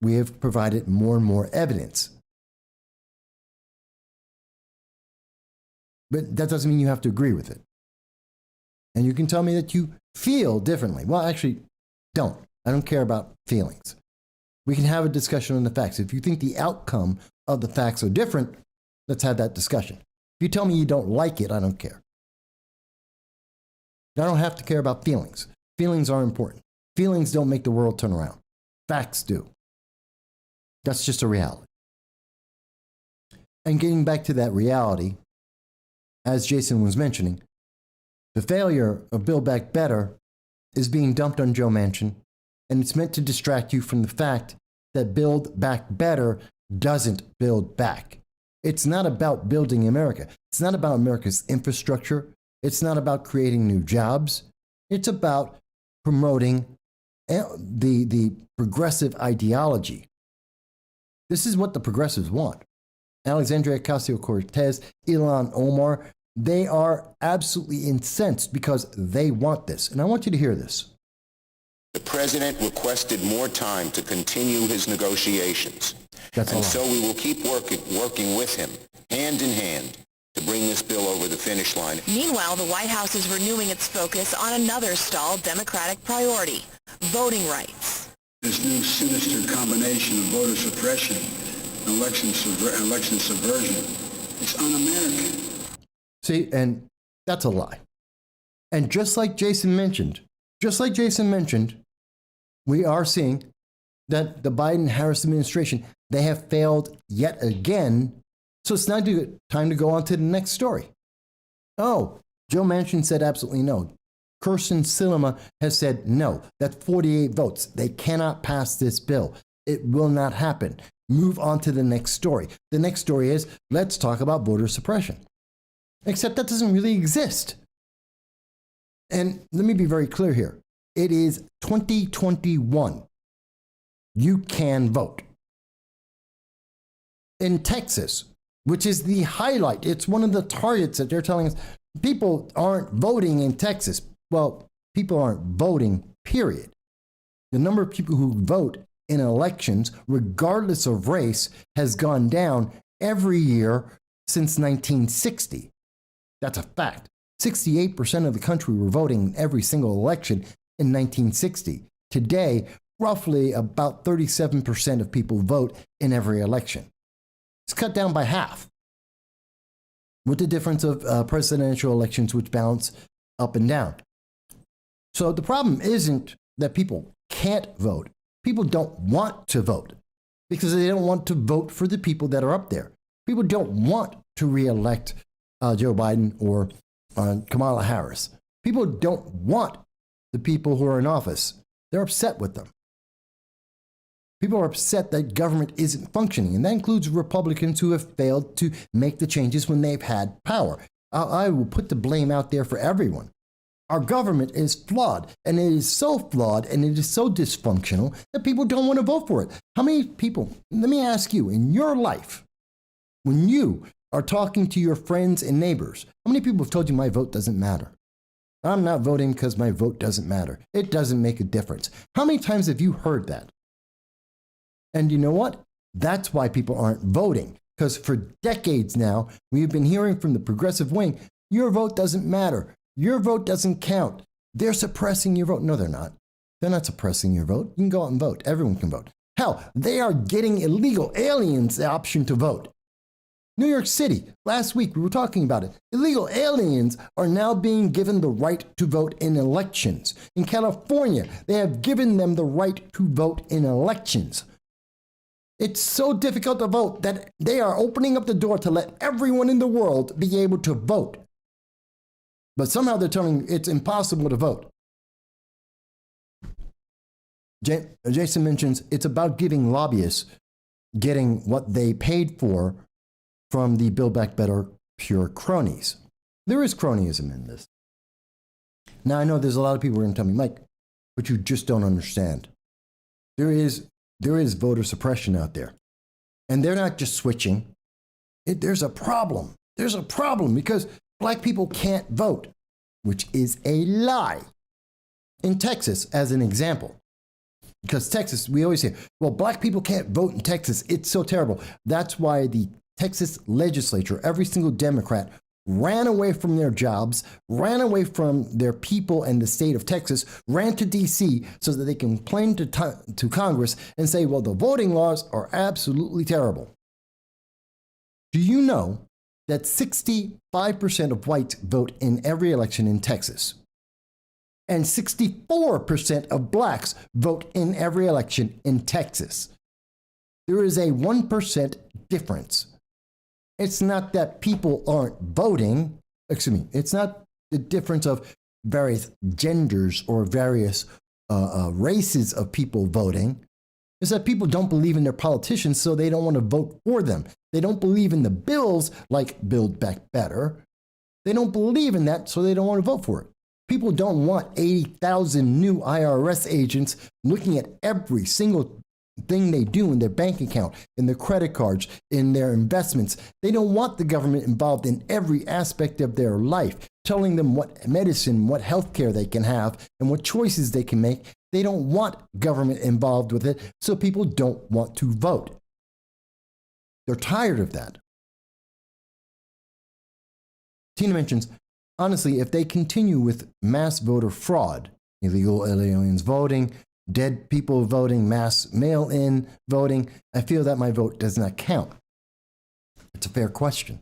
S1: we have provided more and more evidence. But that doesn't mean you have to agree with it. And you can tell me that you feel differently. Well, actually, don't. I don't care about feelings. We can have a discussion on the facts. If you think the outcome of the facts are different, let's have that discussion. If you tell me you don't like it, I don't care. I don't have to care about feelings. Feelings are important. Feelings don't make the world turn around. Facts do. That's just a reality. And getting back to that reality, as Jason was mentioning, the failure of Build Back Better is being dumped on Joe Manchin, and it's meant to distract you from the fact that Build Back Better doesn't build back. It's not about building America. It's not about America's infrastructure. It's not about creating new jobs. It's about promoting the progressive ideology. This is what the progressives want. Alexandria Ocasio-Cortez, Ilhan Omar, they are absolutely incensed because they want this. And I want you to hear this.
S3: The president requested more time to continue his negotiations. And so we will keep working with him, hand in hand, to bring this bill over the finish line.
S4: Meanwhile, the White House is renewing its focus on another stalled Democratic priority, voting rights.
S5: This new sinister combination of voter suppression and election subversion is un-American.
S1: See, and that's a lie. And just like Jason mentioned, we are seeing that the Biden-Harris administration, they have failed yet again. So it's now time to go on to the next story. Oh, Joe Manchin said absolutely no. Kirsten Gillibrand has said no. That's 48 votes. They cannot pass this bill. It will not happen. move on to the next story. The next story is, let's talk about voter suppression. Except that doesn't really exist. And let me be very clear here. It is 2021. You can vote. In Texas, which is the highlight, it's one of the targets that they're telling us, people aren't voting in Texas. Well, people aren't voting, period. The number of people who vote in elections, regardless of race, has gone down every year since 1960. That's a fact. 68% of the country were voting in every single election in 1960. Today, roughly about 37% of people vote in every election. It's cut down by half, with the difference of presidential elections, which bounce up and down. So the problem isn't that people can't vote. People don't want to vote because they don't want to vote for the people that are up there. People don't want to re-elect Joe Biden or Kamala Harris. People don't want the people who are in office. They're upset with them. People are upset that government isn't functioning, and that includes Republicans who have failed to make the changes when they've had power. I will put the blame out there for everyone. Our government is flawed, and it is so flawed and it is so dysfunctional that people don't want to vote for it. How many people, let me ask you, in your life, when you are talking to your friends and neighbors, how many people have told you my vote doesn't matter? I'm not voting because my vote doesn't matter. It doesn't make a difference. How many times have you heard that? And you know what? That's why people aren't voting. Because for decades now, we've been hearing from the progressive wing, your vote doesn't matter. Your vote doesn't count. They're suppressing your vote. No, they're not. They're not suppressing your vote. You can go out and vote. Everyone can vote. Hell, they are getting illegal aliens the option to vote. New York City, last week we were talking about it. Illegal aliens are now being given the right to vote in elections. In California, they have given them the right to vote in elections. It's so difficult to vote that they are opening up the door to let everyone in the world be able to vote. But somehow they're telling you it's impossible to vote. Jason mentions it's about giving lobbyists getting what they paid for from the Build Back Better pure cronies. There is cronyism in this. Now, I know there's a lot of people who are going to tell me, Mike, but you just don't understand. There is voter suppression out there. And they're not just switching. There's a problem. There's a problem because black people can't vote, which is a lie. In Texas, as an example, because Texas, we always say, well, black people can't vote in Texas. It's so terrible. That's why the Texas legislature, every single Democrat, ran away from their jobs, ran away from their people and the state of Texas, ran to D.C. so that they can complain to Congress and say, well, the voting laws are absolutely terrible. Do you know that 65% of whites vote in every election in Texas? And 64% of blacks vote in every election in Texas. There is a 1% difference. It's not that people aren't voting. It's not the difference of various genders or various races of people voting. It's that people don't believe in their politicians, so they don't want to vote for them. They don't believe in the bills like Build Back Better. They don't believe in that, so they don't want to vote for it. People don't want 80,000 new IRS agents looking at every single thing they do in their bank account, in their credit cards, in their investments. They don't want the government involved in every aspect of their life, telling them what medicine, what health care they can have, and what choices they can make. They don't want government involved with it, so people don't want to vote. They're tired of that. Tina mentions, honestly, if they continue with mass voter fraud, illegal aliens voting, dead people voting, mass mail-in voting, I feel that my vote does not count. It's a fair question.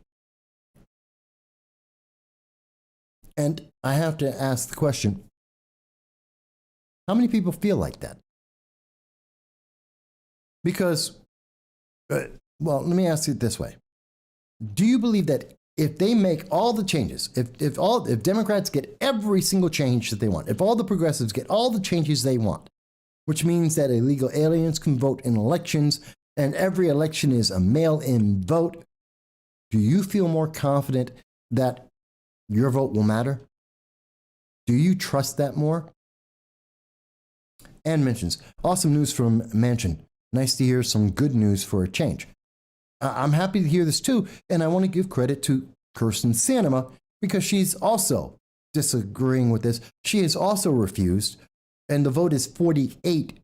S1: And I have to ask the question, how many people feel like that? Because, well, let me ask it this way. Do you believe that if they make all the changes, if Democrats get every single change that they want, if all the progressives get all the changes they want, which means that illegal aliens can vote in elections and every election is a mail-in vote, do you feel more confident that your vote will matter? Do you trust that more? And mentions, awesome news from Manchin. Nice to hear some good news for a change. I'm happy to hear this too, and I want to give credit to Kirsten Sinema because she's also disagreeing with this. She has also refused, and the vote is 48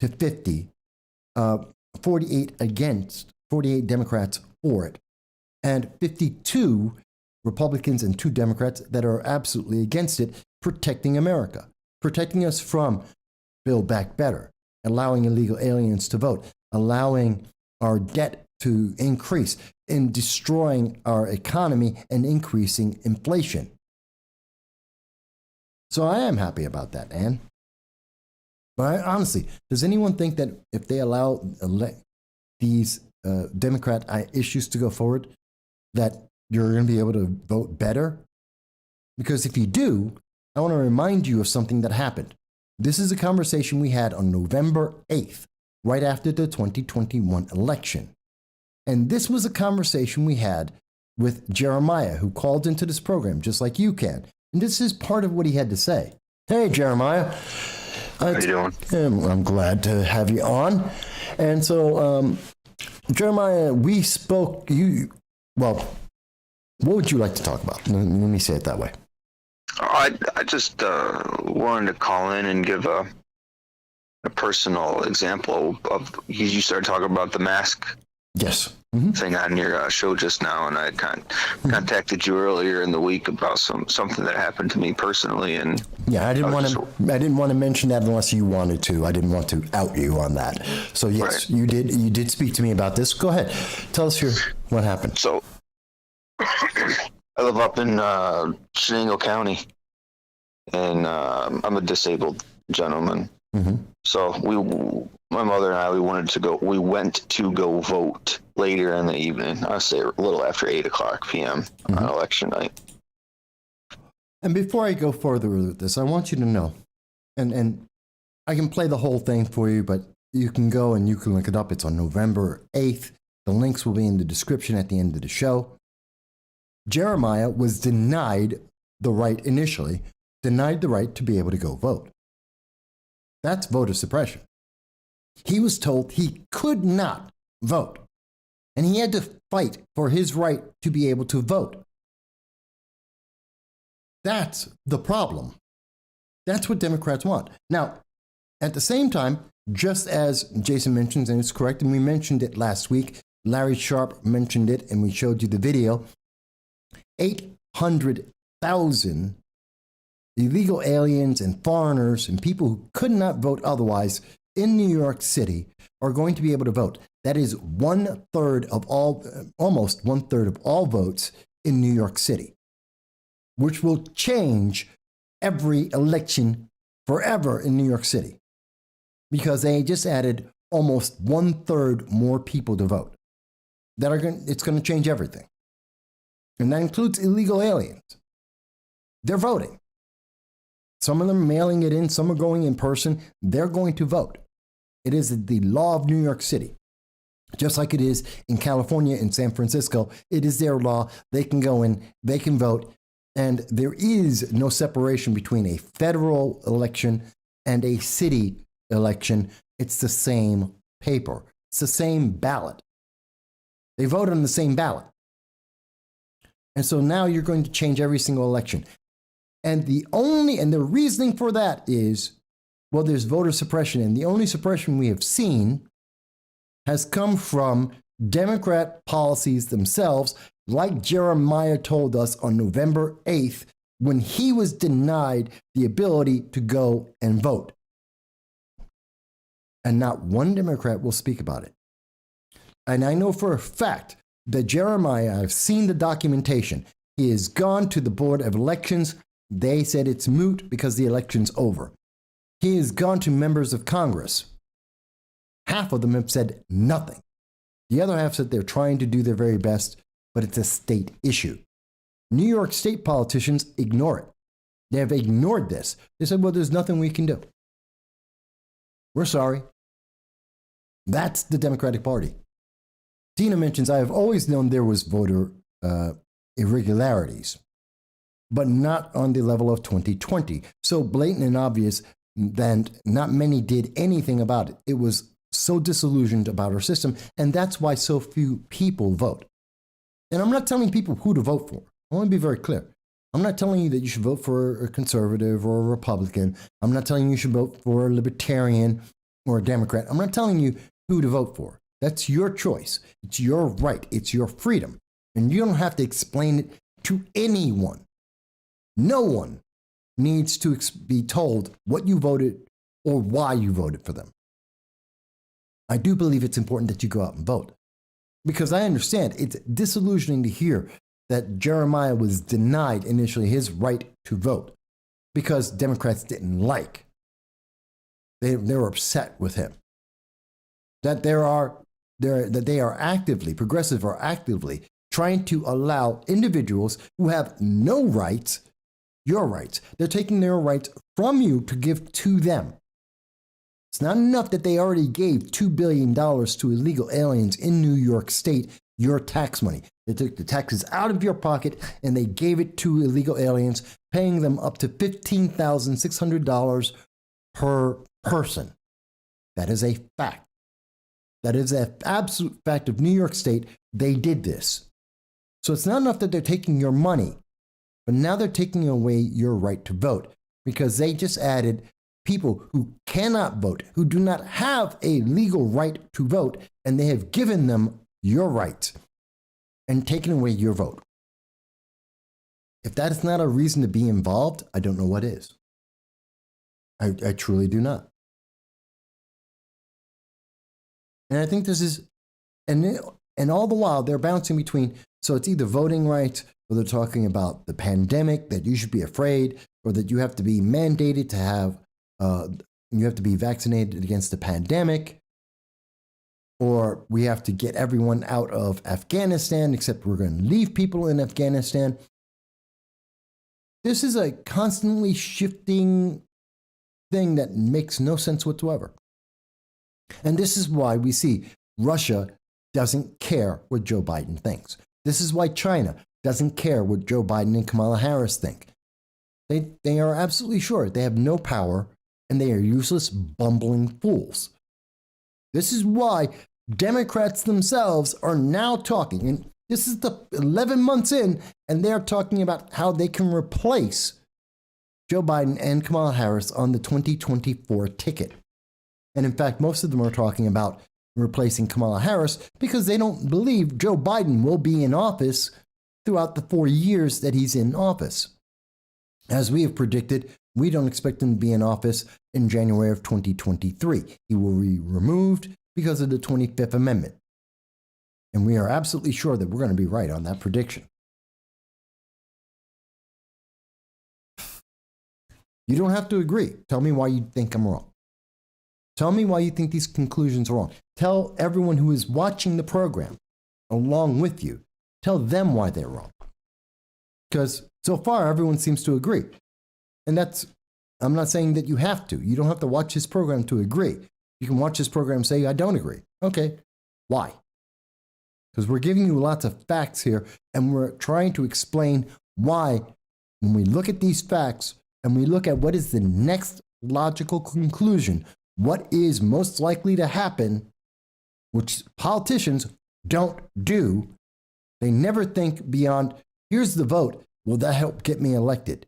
S1: to 50, 48 against, 48 Democrats for it, and 52 Republicans and 2 Democrats that are absolutely against it, protecting America, protecting us from Build Back Better, allowing illegal aliens to vote, allowing our debt to increase, and destroying our economy and increasing inflation. So I am happy about that, Ann. But honestly, does anyone think that if they allow these Democrat issues to go forward, that you're going to be able to vote better? Because if you do, I want to remind you of something that happened. This is a conversation we had on November 8th, right after the 2021 election. And this was a conversation we had with Jeremiah, who called into this program, just like you can. And this is part of what he had to say. Hey, Jeremiah.
S6: How you doing?
S1: I'm glad to have you on. And so, Jeremiah, we spoke, what would you like to talk about? Let me say it that way.
S6: I just wanted to call in and give a personal example of, you started talking about the mask thing on your show just now, and I contacted you earlier in the week about something that happened to me personally, and
S1: I didn't want to mention that unless you wanted to. I didn't want to out you on that. So yes, right. You did speak to me about this. Go ahead, tell us what happened.
S6: So I live up in Shenango County, and I'm a disabled gentleman. Mm-hmm. So my mother and I, we went to go vote later in the evening. I'd say a little after 8:00 p.m. on election night.
S1: And before I go further with this, I want you to know, and I can play the whole thing for you, but you can go and you can look it up. It's on November 8th. The links will be in the description at the end of the show. Jeremiah was denied the right to be able to go vote. That's voter suppression. He was told he could not vote, and he had to fight for his right to be able to vote. That's the problem. That's what Democrats want. Now, at the same time, just as Jason mentions, and it's correct, and we mentioned it last week, Larry Sharp mentioned it, and we showed you the video, 800,000 illegal aliens and foreigners and people who could not vote otherwise in New York City are going to be able to vote. That is almost 1/3 of all votes in New York City, which will change every election forever in New York City because they just added almost 1/3 more people to vote. It's going to change everything. And that includes illegal aliens. They're voting. Some of them are mailing it in, some are going in person. They're going to vote. It is the law of New York City. Just like it is in California and San Francisco, it is their law. They can go in, they can vote, and there is no separation between a federal election and a city election. It's the same paper. It's the same ballot. They vote on the same ballot. And so now you're going to change every single election. And the reasoning for that is, well, there's voter suppression. And the only suppression we have seen has come from Democrat policies themselves, like Jeremiah told us on November 8th, when he was denied the ability to go and vote. And not one Democrat will speak about it. And I know for a fact that Jeremiah, I've seen the documentation, he has gone to the Board of Elections. They said it's moot because the election's over. He has gone to members of Congress. Half of them have said nothing. The other half said they're trying to do their very best, but it's a state issue. New York State politicians ignore it. They have ignored this. They said, well, there's nothing we can do. We're sorry. That's the Democratic Party. Tina mentions, I have always known there was voter irregularities, but not on the level of 2020. So blatant and obvious that not many did anything about it. It was so disillusioned about our system, and that's why so few people vote. And I'm not telling people who to vote for. I want to be very clear. I'm not telling you that you should vote for a conservative or a Republican. I'm not telling you you should vote for a libertarian or a Democrat. I'm not telling you who to vote for. That's your choice. It's your right. It's your freedom. And you don't have to explain it to anyone. No one needs to be told what you voted or why you voted for them. I do believe it's important that you go out and vote, because I understand it's disillusioning to hear that Jeremiah was denied initially his right to vote because Democrats didn't like. They were upset with him. That they are actively, progressive are actively trying to allow individuals who have no rights, your rights. They're taking their rights from you to give to them. It's not enough that they already gave $2 billion to illegal aliens in New York State, your tax money. They took the taxes out of your pocket and they gave it to illegal aliens, paying them up to $15,600 per person. That is a fact. That is an absolute fact of New York State. They did this. So it's not enough that they're taking your money, but now they're taking away your right to vote, because they just added people who cannot vote, who do not have a legal right to vote, and they have given them your rights and taken away your vote. If that is not a reason to be involved, I don't know what is. I truly do not. And I think this is, and all the while they're bouncing between, so it's either voting rights, or they're talking about the pandemic, that you should be afraid, or that you have to be mandated to have, you have to be vaccinated against the pandemic, or we have to get everyone out of Afghanistan, except we're going to leave people in Afghanistan. This is a constantly shifting thing that makes no sense whatsoever. And this is why we see Russia doesn't care what Joe Biden thinks. This is why China doesn't care what Joe Biden and Kamala Harris think. They are absolutely sure they have no power and they are useless, bumbling fools. This is why Democrats themselves are now talking, and this is the 11 months in, and they're talking about how they can replace Joe Biden and Kamala Harris on the 2024 ticket. And in fact, most of them are talking about replacing Kamala Harris because they don't believe Joe Biden will be in office throughout the 4 years that he's in office. As we have predicted, we don't expect him to be in office in January of 2023. He will be removed because of the 25th Amendment. And we are absolutely sure that we're going to be right on that prediction. You don't have to agree. Tell me why you think I'm wrong. Tell me why you think these conclusions are wrong. Tell everyone who is watching the program along with you, tell them why they're wrong. Because so far, everyone seems to agree. And I'm not saying that you have to. You don't have to watch this program to agree. You can watch this program and say, I don't agree. Okay, why? Because we're giving you lots of facts here, and we're trying to explain why, when we look at these facts and we look at what is the next logical conclusion, what is most likely to happen, which politicians don't do. They never think beyond, here's the vote. Will that help get me elected?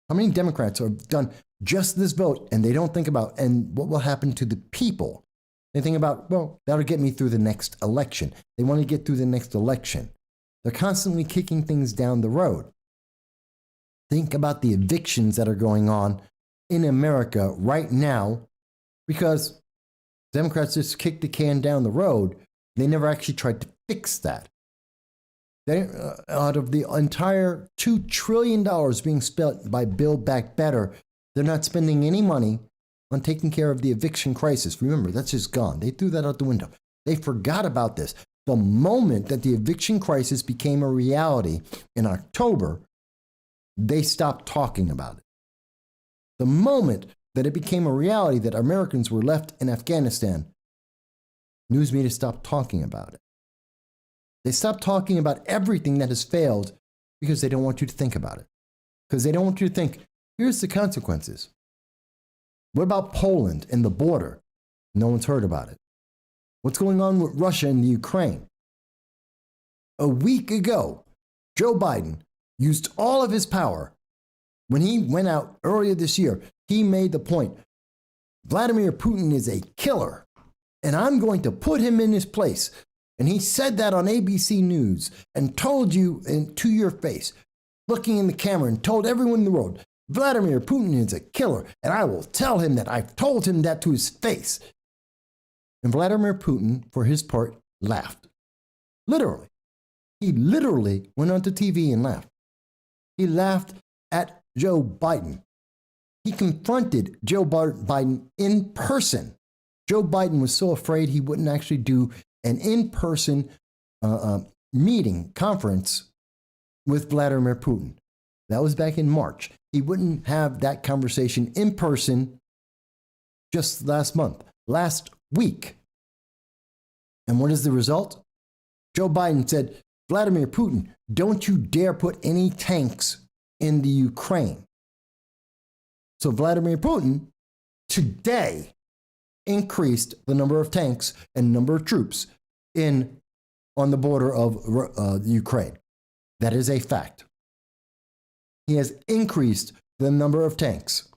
S1: How many Democrats have done just this vote and they don't think about, and what will happen to the people? They think about, well, that'll get me through the next election. They want to get through the next election. They're constantly kicking things down the road. Think about the evictions that are going on in America right now, because Democrats just kicked the can down the road. They never actually tried to fix that. Out of the entire $2 trillion being spent by Build Back Better, they're not spending any money on taking care of the eviction crisis. Remember, that's just gone. They threw that out the window. They forgot about this. The moment that the eviction crisis became a reality in October, they stopped talking about it. The moment that it became a reality that Americans were left in Afghanistan, news media stopped talking about it. They stopped talking about everything that has failed because they don't want you to think about it. Because they don't want you to think, here's the consequences. What about Poland and the border? No one's heard about it. What's going on with Russia and the Ukraine? A week ago, Joe Biden used all of his power. When he went out earlier this year, he made the point, Vladimir Putin is a killer, and I'm going to put him in his place. And he said that on ABC News and told you to your face, looking in the camera, and told everyone in the world, Vladimir Putin is a killer, and I will tell him that I've told him that to his face. And Vladimir Putin, for his part, laughed. Literally. He literally went onto TV and laughed. He laughed at Joe Biden. He confronted Joe Biden in person. Joe Biden was so afraid he wouldn't actually do an in-person meeting, conference with Vladimir Putin. That was back in March. He wouldn't have that conversation in person just last week. And what is the result? Joe Biden said, Vladimir Putin, don't you dare put any tanks in the Ukraine. So Vladimir Putin today increased the number of tanks and number of troops on the border of Ukraine. That is a fact. He has increased the number of tanks.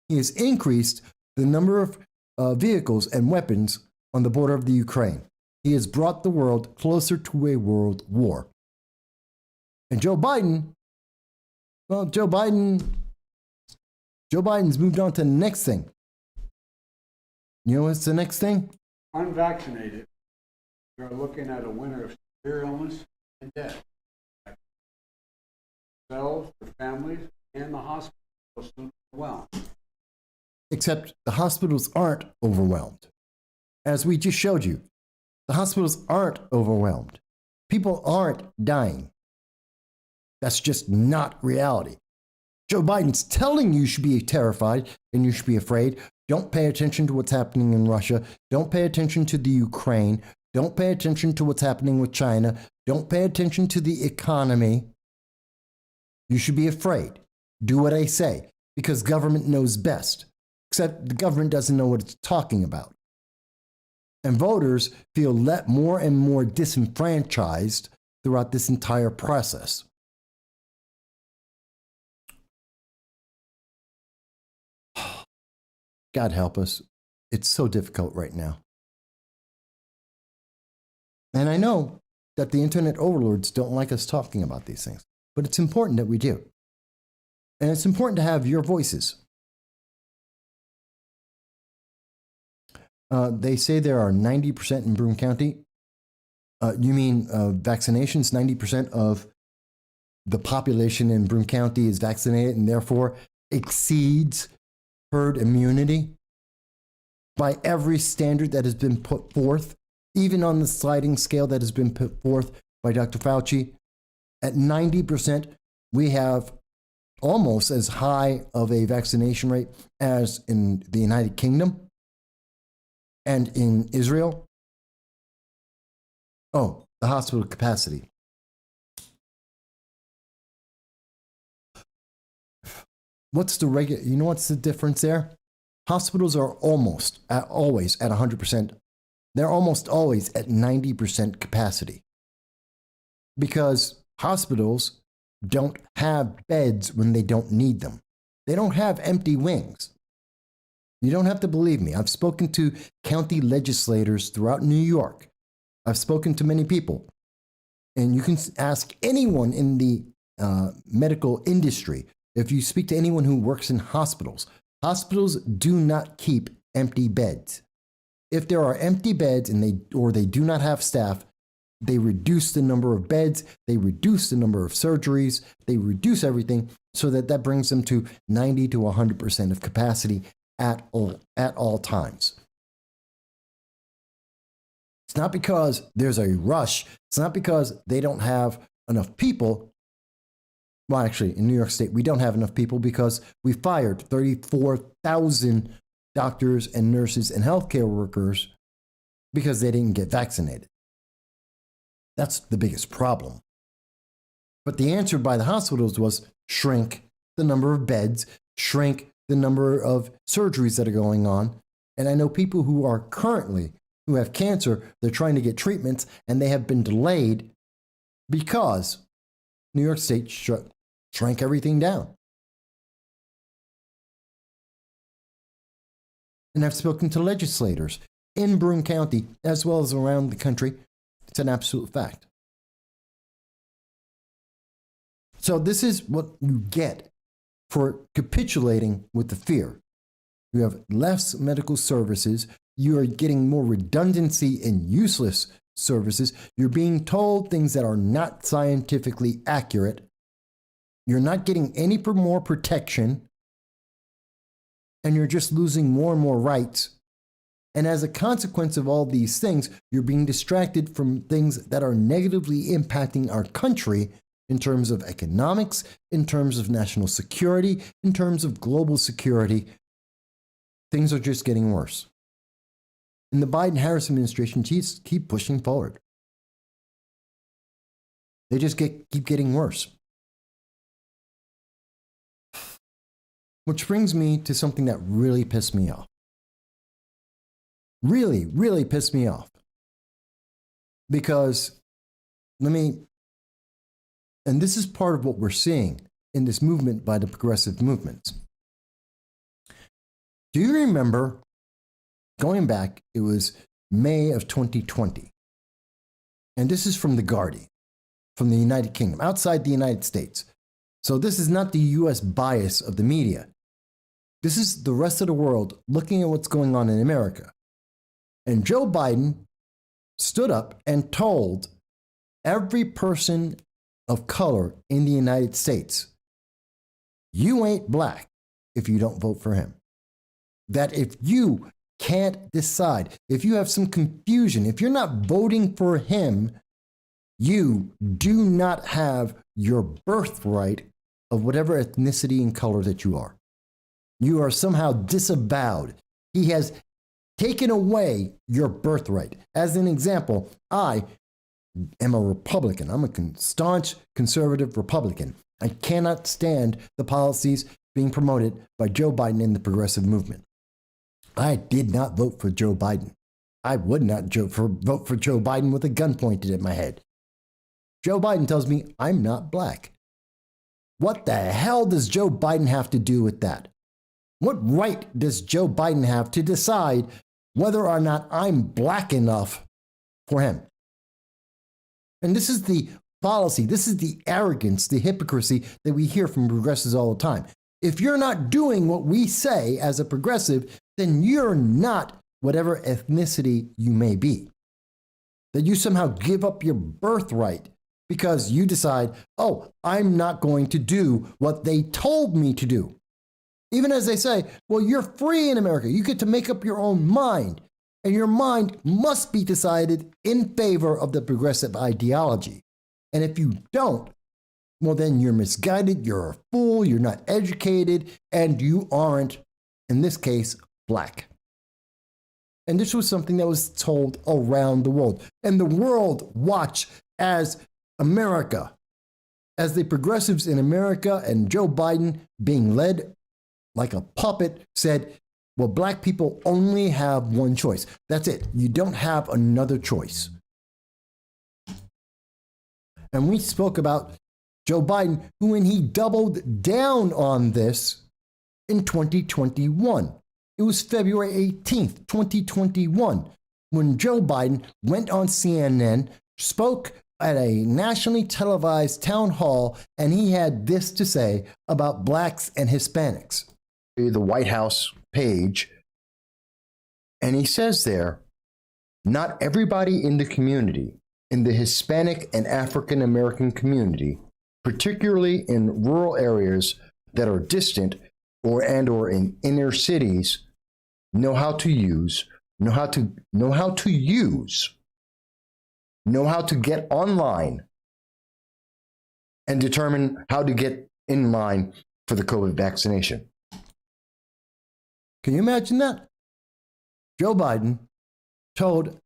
S1: He has increased the number of vehicles and weapons on the border of the Ukraine. He has brought the world closer to a world war. And Joe Biden's moved on to the next thing. You know what's the next thing?
S5: Unvaccinated, we are looking at a winter of severe illness and death. Themselves, their families, and the hospital are soon overwhelmed.
S1: Except the hospitals aren't overwhelmed. As we just showed you, the hospitals aren't overwhelmed. People aren't dying. That's just not reality. Joe Biden's telling you should be terrified and you should be afraid. Don't pay attention to what's happening in Russia. Don't pay attention to the Ukraine. Don't pay attention to what's happening with China. Don't pay attention to the economy. You should be afraid. Do what I say, because government knows best. Except the government doesn't know what it's talking about. And voters feel more and more disenfranchised throughout this entire process. God help us. It's so difficult right now. And I know that the internet overlords don't like us talking about these things, but it's important that we do. And it's important to have your voices. They say there are 90% in Broome County. You mean vaccinations? 90% of the population in Broome County is vaccinated and therefore exceeds herd immunity by every standard that has been put forth, even on the sliding scale that has been put forth by Dr. Fauci. At 90%, we have almost as high of a vaccination rate as in the United Kingdom and in Israel. Oh, the hospital capacity. What's the you know what's the difference there? Hospitals are always at 100%. They're almost always at 90% capacity. Because hospitals don't have beds when they don't need them. They don't have empty wings. You don't have to believe me. I've spoken to county legislators throughout New York. I've spoken to many people. And you can ask anyone in the medical industry. If you speak to anyone who works in hospitals, hospitals do not keep empty beds. If there are empty beds and they do not have staff, they reduce the number of beds, they reduce the number of surgeries, they reduce everything so that brings them to 90 to 100% of capacity at all times. It's not because there's a rush. It's not because they don't have enough people. Well, actually, in New York State, we don't have enough people because we fired 34,000 doctors and nurses and healthcare workers because they didn't get vaccinated. That's the biggest problem. But the answer by the hospitals was shrink the number of beds, shrink the number of surgeries that are going on. And I know people who have cancer, they're trying to get treatments and they have been delayed because New York State shrank everything down. And I've spoken to legislators in Broome County as well as around the country. It's an absolute fact. So this is what you get for capitulating with the fear. You have less medical services. You are getting more redundancy and useless services. You're being told things that are not scientifically accurate. You're not getting any more protection. And you're just losing more and more rights. And as a consequence of all these things, you're being distracted from things that are negatively impacting our country in terms of economics, in terms of national security, in terms of global security. Things are just getting worse. And the Biden-Harris administration keep pushing forward. They just keep getting worse. Which brings me to something that really pissed me off. Really, really pissed me off. Because, and this is part of what we're seeing in this movement by the progressive movements. Do you remember, going back, it was May of 2020. And this is from The Guardian, from the United Kingdom, outside the United States. So this is not the US bias of the media. This is the rest of the world looking at what's going on in America. And Joe Biden stood up and told every person of color in the United States, you ain't black if you don't vote for him. That if you can't decide, if you have some confusion, if you're not voting for him, you do not have your birthright of whatever ethnicity and color that you are. You are somehow disavowed. He has taken away your birthright. As an example, I am a Republican. I'm a staunch conservative Republican. I cannot stand the policies being promoted by Joe Biden and the progressive movement. I did not vote for Joe Biden. I would not vote for Joe Biden with a gun pointed at my head. Joe Biden tells me I'm not black. What the hell does Joe Biden have to do with that? What right does Joe Biden have to decide whether or not I'm black enough for him? And this is the fallacy, this is the arrogance, the hypocrisy that we hear from progressives all the time. If you're not doing what we say as a progressive, then you're not whatever ethnicity you may be. That you somehow give up your birthright because you decide, oh, I'm not going to do what they told me to do. Even as they say, well, you're free in America. You get to make up your own mind. And your mind must be decided in favor of the progressive ideology. And if you don't, well, then you're misguided, you're a fool, you're not educated, and you aren't, in this case, black. And this was something that was told around the world. And the world watched as America, as the progressives in America and Joe Biden being led like a puppet said, well, black people only have one choice. That's it. You don't have another choice. And we spoke about Joe Biden, who, when he doubled down on this in 2021, it was February 18th, 2021, when Joe Biden went on CNN, spoke at a nationally televised town hall, and he had this to say about blacks and Hispanics. The White House page, and he says there, not everybody in the community, in the Hispanic and African American community, particularly in rural areas that are distant or in inner cities, know how to get online and determine how to get in line for the COVID vaccination. Can you imagine that? Joe Biden told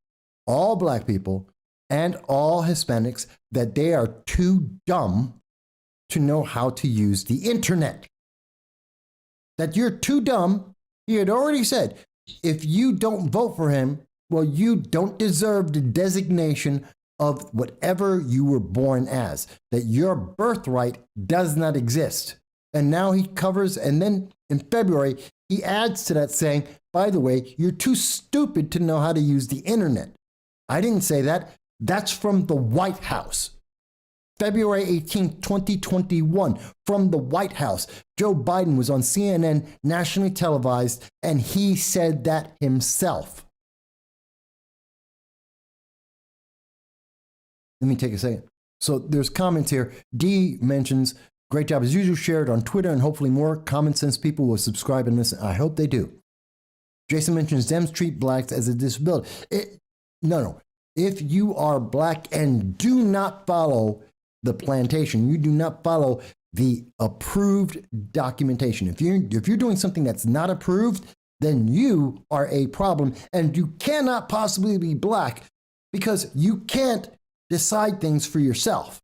S1: all black people and all Hispanics that they are too dumb to know how to use the internet. That you're too dumb. He had already said, if you don't vote for him, well, you don't deserve the designation of whatever you were born as, that your birthright does not exist. And now he covers, and then in February, he adds to that saying, by the way, you're too stupid to know how to use the internet. I didn't say that. That's from the White House. February 18, 2021, from the White House. Joe Biden was on CNN, nationally televised, and he said that himself. Let me take a second. So there's comments here. D mentions, great job as usual, shared on Twitter, and hopefully more common sense people will subscribe and listen. I hope they do. Jason mentions Dems treat blacks as a disability. No. If you are black and do not follow the plantation, you do not follow the approved documentation. If you're doing something that's not approved, then you are a problem, and you cannot possibly be black because you can't decide things for yourself.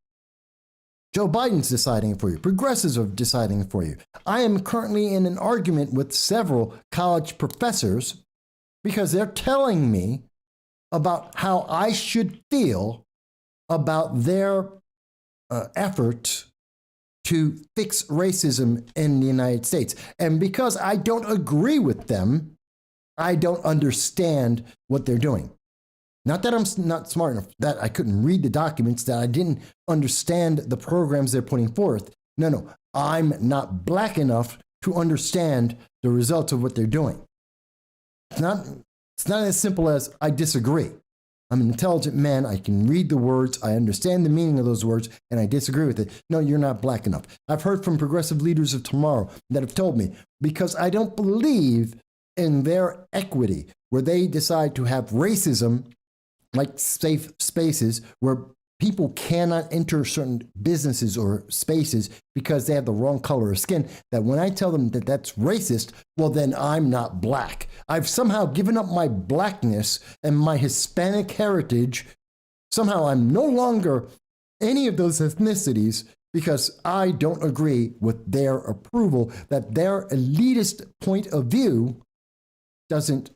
S1: Joe Biden's deciding it for you. Progressives are deciding it for you. I am currently in an argument with several college professors because they're telling me about how I should feel about their efforts to fix racism in the United States. And because I don't agree with them, I don't understand what they're doing. Not that I'm not smart enough, that I couldn't read the documents, that I didn't understand the programs they're putting forth. No, I'm not black enough to understand the results of what they're doing. It's not as simple as I disagree. I'm an intelligent man. I can read the words. I understand the meaning of those words, and I disagree with it. No, you're not black enough. I've heard from progressive leaders of tomorrow that have told me, because I don't believe in their equity, where they decide to have racism like safe spaces where people cannot enter certain businesses or spaces because they have the wrong color of skin, that when I tell them that that's racist, well, then I'm not black. I've somehow given up my blackness and my Hispanic heritage. Somehow I'm no longer any of those ethnicities because I don't agree with their approval, that their elitist point of view isn't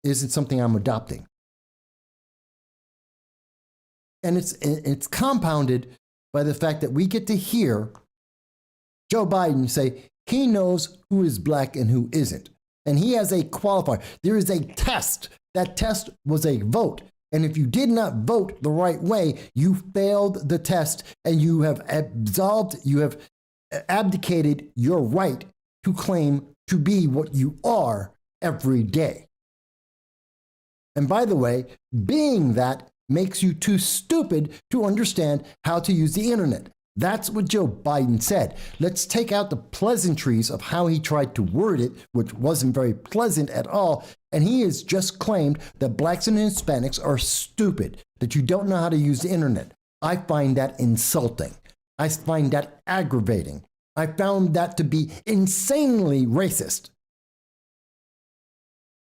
S1: something I'm adopting. And it's compounded by the fact that we get to hear Joe Biden say he knows who is black and who isn't. And he has a qualifier. There is a test. That test was a vote. And if you did not vote the right way, you failed the test and you have abdicated your right to claim to be what you are every day. And by the way, being that makes you too stupid to understand how to use the internet. That's what Joe Biden said. Let's take out the pleasantries of how he tried to word it, which wasn't very pleasant at all. And he has just claimed that blacks and Hispanics are stupid, that you don't know how to use the internet. I find that insulting. I find that aggravating. I found that to be insanely racist.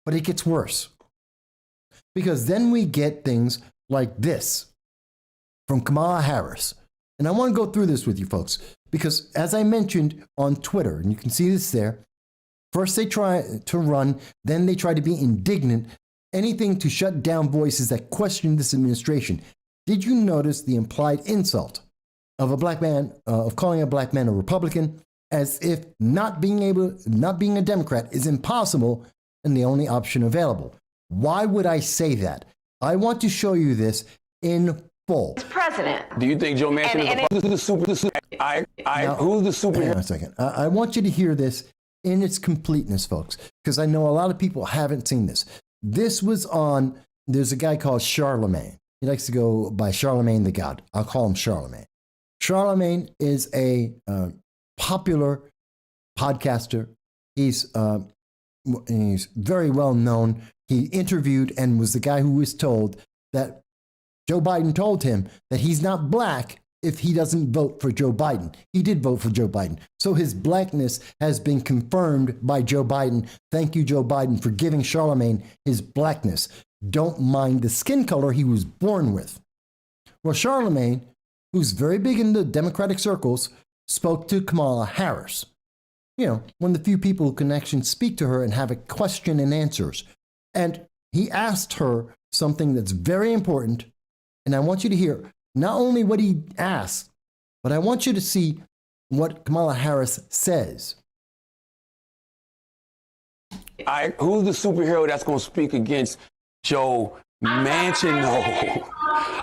S1: But it gets worse. Because then we get things like this from Kamala Harris. And I want to go through this with you folks, because as I mentioned on Twitter, and you can see this there, first they try to run, then they try to be indignant, anything to shut down voices that question this administration. Did you notice the implied insult of a black man, of calling a black man a Republican, as if not being a Democrat is impossible and the only option available? Why would I say that? I want to show you this in full.
S7: President.
S8: Do you think Joe Manchin is the super? Who's the super?
S1: Hang on a second. I want you to hear this in its completeness, folks, because I know a lot of people haven't seen this. This was on, there's a guy called Charlamagne. He likes to go by Charlamagne the God. I'll call him Charlamagne. Charlamagne is a popular podcaster. He's very well known. He interviewed and was the guy who was told that Joe Biden told him that he's not black if he doesn't vote for Joe Biden. He did vote for Joe Biden. So his blackness has been confirmed by Joe Biden. Thank you, Joe Biden, for giving Charlamagne his blackness. don't mind the skin color he was born with. Well, Charlamagne, who's very big in the Democratic circles, spoke to Kamala Harris. You know, one of the few people who can actually speak to her and have a question and answers. And he asked her something that's very important. And I want you to hear not only what he asked, but I want you to see what Kamala Harris says.
S8: Who's the superhero that's going to speak against Joe Manchin? No.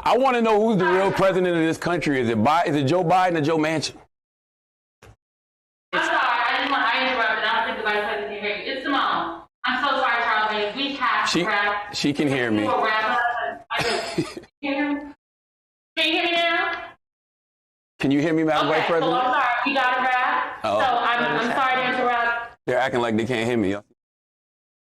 S8: I want to know who's the real president of this country. Is it Joe Biden or Joe Manchin?
S7: I'm sorry, I interrupted. I don't think the vice president can hear you. It's Simone. I'm so sorry, Charlamagne. We have to wrap.
S8: She can hear me.
S7: Can you hear me? Can you hear me now?
S8: Can you hear me, Madam Vice President?
S7: Well, I'm sorry. We got to wrap.
S8: Oh.
S7: So I'm sorry to interrupt.
S8: They're acting like they can't hear me.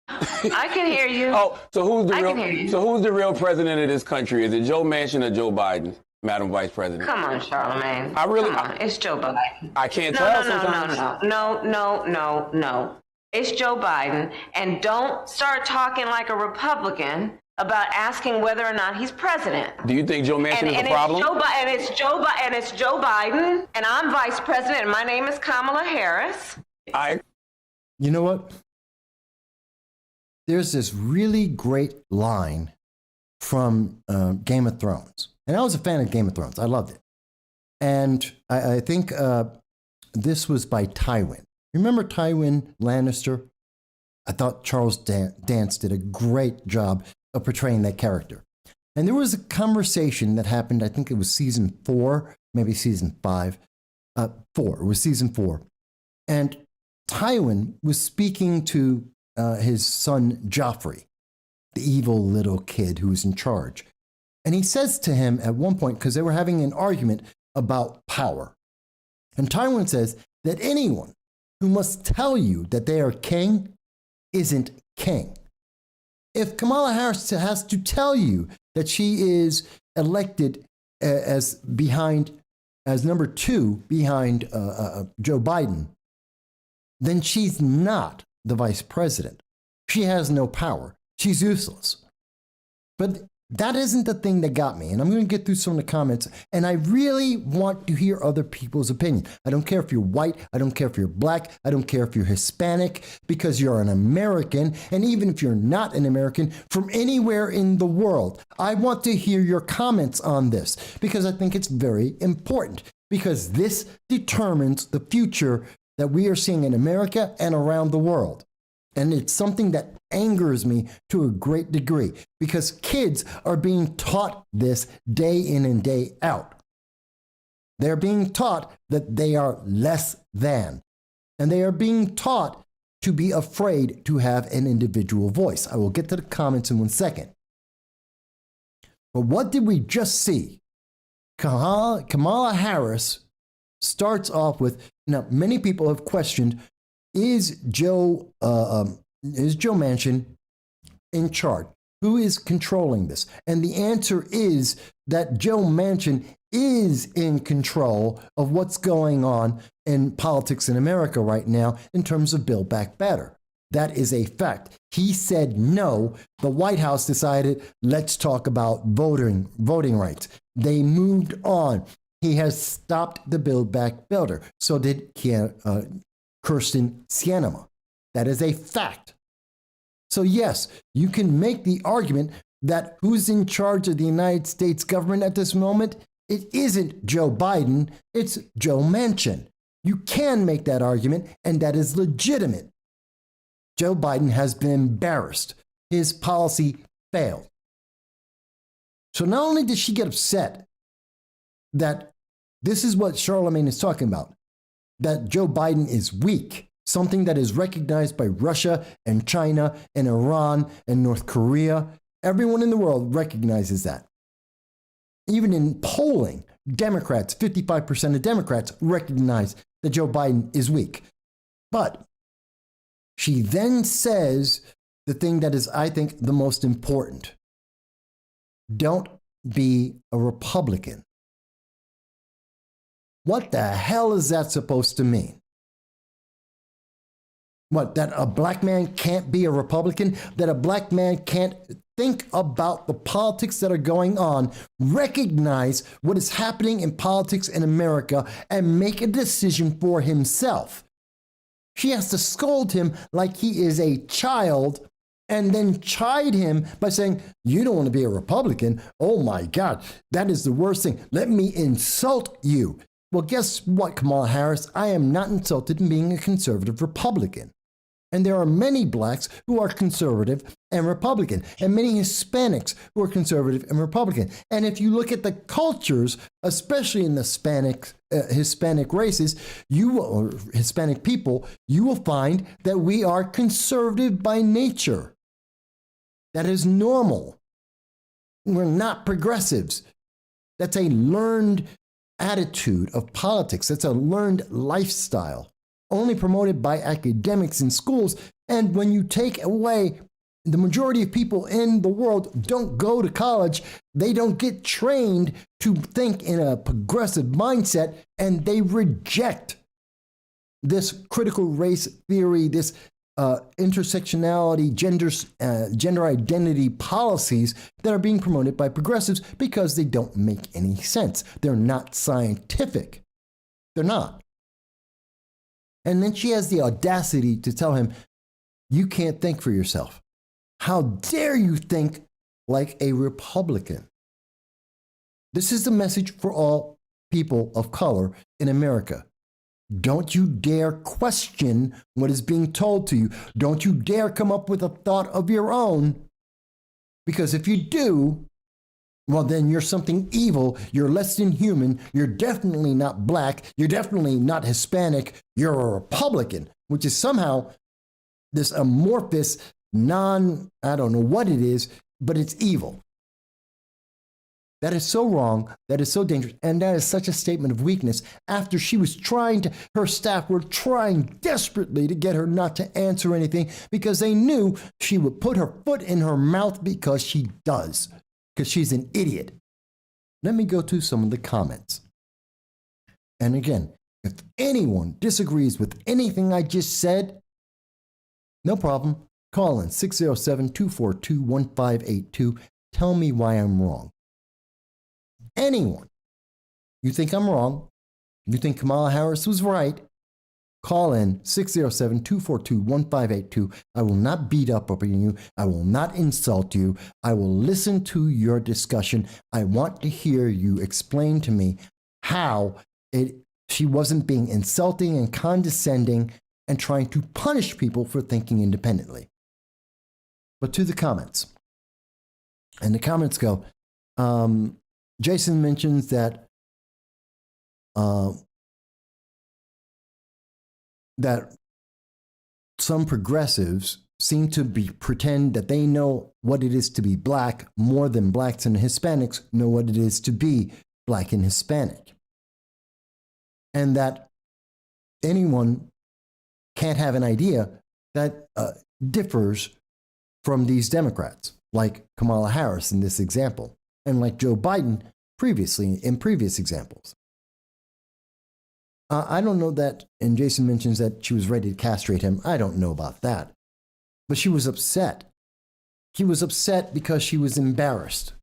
S9: I can hear you.
S8: Oh, so who's the real president of this country? Is it Joe Manchin or Joe Biden, Madam Vice President?
S9: Come on, Charlamagne. It's Joe Biden.
S8: I can't tell sometimes.
S9: No. It's Joe Biden. And don't start talking like a Republican about asking whether or not he's president.
S8: Do you think Joe Manchin is a problem?
S9: It's Joe Biden, and I'm vice president, and my name is Kamala Harris.
S1: You know what? There's this really great line from Game of Thrones. And I was a fan of Game of Thrones. I loved it. And I think this was by Tywin. Remember Tywin Lannister? I thought Charles Dance did a great job of portraying that character. And there was a conversation that happened, I think it was season 4, maybe season 5. 4, it was season 4. And Tywin was speaking to his son Joffrey, the evil little kid who was in charge. And he says to him at one point, because they were having an argument about power. And Tywin says that anyone who must tell you that they are king isn't king. If Kamala Harris has to tell you that she is elected as number 2 behind Joe Biden, then she's not the vice president. She has no power. She's useless. But that isn't the thing that got me. And I'm going to get through some of the comments. And I really want to hear other people's opinion. I don't care if you're white. I don't care if you're black. I don't care if you're Hispanic, because you're an American. And even if you're not an American, from anywhere in the world, I want to hear your comments on this, because I think it's very important, because this determines the future that we are seeing in America and around the world. And it's something that angers me to a great degree, because kids are being taught this day in and day out. They're being taught that they are less than, and they are being taught to be afraid to have an individual voice. I will get to the comments in 1 second. But what did we just see? Kamala Harris starts off with, now many people have questioned, is Joe Manchin in charge? Who is controlling this? And the answer is that Joe Manchin is in control of what's going on in politics in America right now in terms of Build Back Better. That is a fact. He said no. The White House decided, let's talk about voting rights. They moved on. He has stopped the Build Back Better. So did Kirsten Gillibrand. That is a fact. So yes, you can make the argument that who's in charge of the United States government at this moment? It isn't Joe Biden, it's Joe Manchin. You can make that argument, and that is legitimate. Joe Biden has been embarrassed. His policy failed. So not only did she get upset that this is what Charlamagne is talking about, that Joe Biden is weak, something that is recognized by Russia and China and Iran and North Korea. Everyone in the world recognizes that. Even in polling, Democrats, 55% of Democrats recognize that Joe Biden is weak. But she then says the thing that is, I think, the most important. Don't be a Republican. What the hell is that supposed to mean? What, that a black man can't be a Republican? That a black man can't think about the politics that are going on, recognize what is happening in politics in America, and make a decision for himself? She has to scold him like he is a child and then chide him by saying, you don't want to be a Republican? Oh my God, that is the worst thing. Let me insult you. Well, guess what, Kamala Harris? I am not insulted in being a conservative Republican. And there are many blacks who are conservative and Republican, and many Hispanics who are conservative and Republican. And if you look at the cultures, especially in the Hispanic races, or Hispanic people, you will find that we are conservative by nature. That is normal. We're not progressives. That's a learned attitude of politics. That's a learned lifestyle, only promoted by academics in schools. And when you take away, the majority of people in the world don't go to college, they don't get trained to think in a progressive mindset, and they reject this critical race theory, this intersectionality, gender identity policies that are being promoted by progressives because they don't make any sense. They're not scientific. They're not. And then she has the audacity to tell him, you can't think for yourself. How dare you think like a Republican? This is the message for all people of color in America. Don't you dare question what is being told to you. Don't you dare come up with a thought of your own. Because if you do, well, then you're something evil. You're less than human. You're definitely not black. You're definitely not Hispanic. You're a Republican, which is somehow this amorphous, I don't know what it is, but it's evil. That is so wrong. That is so dangerous. And that is such a statement of weakness after she was her staff were trying desperately to get her not to answer anything because they knew she would put her foot in her mouth because she does, because she's an idiot. Let me go to some of the comments. And again, if anyone disagrees with anything I just said, no problem. Call in 607-242-1582. Tell me why I'm wrong. Anyone. You think I'm wrong? You think Kamala Harris was right? Call in 607-242-1582. I will not beat up on you. I will not insult you. I will listen to your discussion. I want to hear you explain to me how she wasn't being insulting and condescending and trying to punish people for thinking independently. But to the comments. And the comments go, Jason mentions that that some progressives seem to pretend that they know what it is to be black more than blacks and Hispanics know what it is to be black and Hispanic. And that anyone can't have an idea that differs from these Democrats, like Kamala Harris in this example, and like Joe Biden previously in previous examples. I don't know that, and Jason mentions that she was ready to castrate him. I don't know about that. But she was upset. She was upset because she was embarrassed,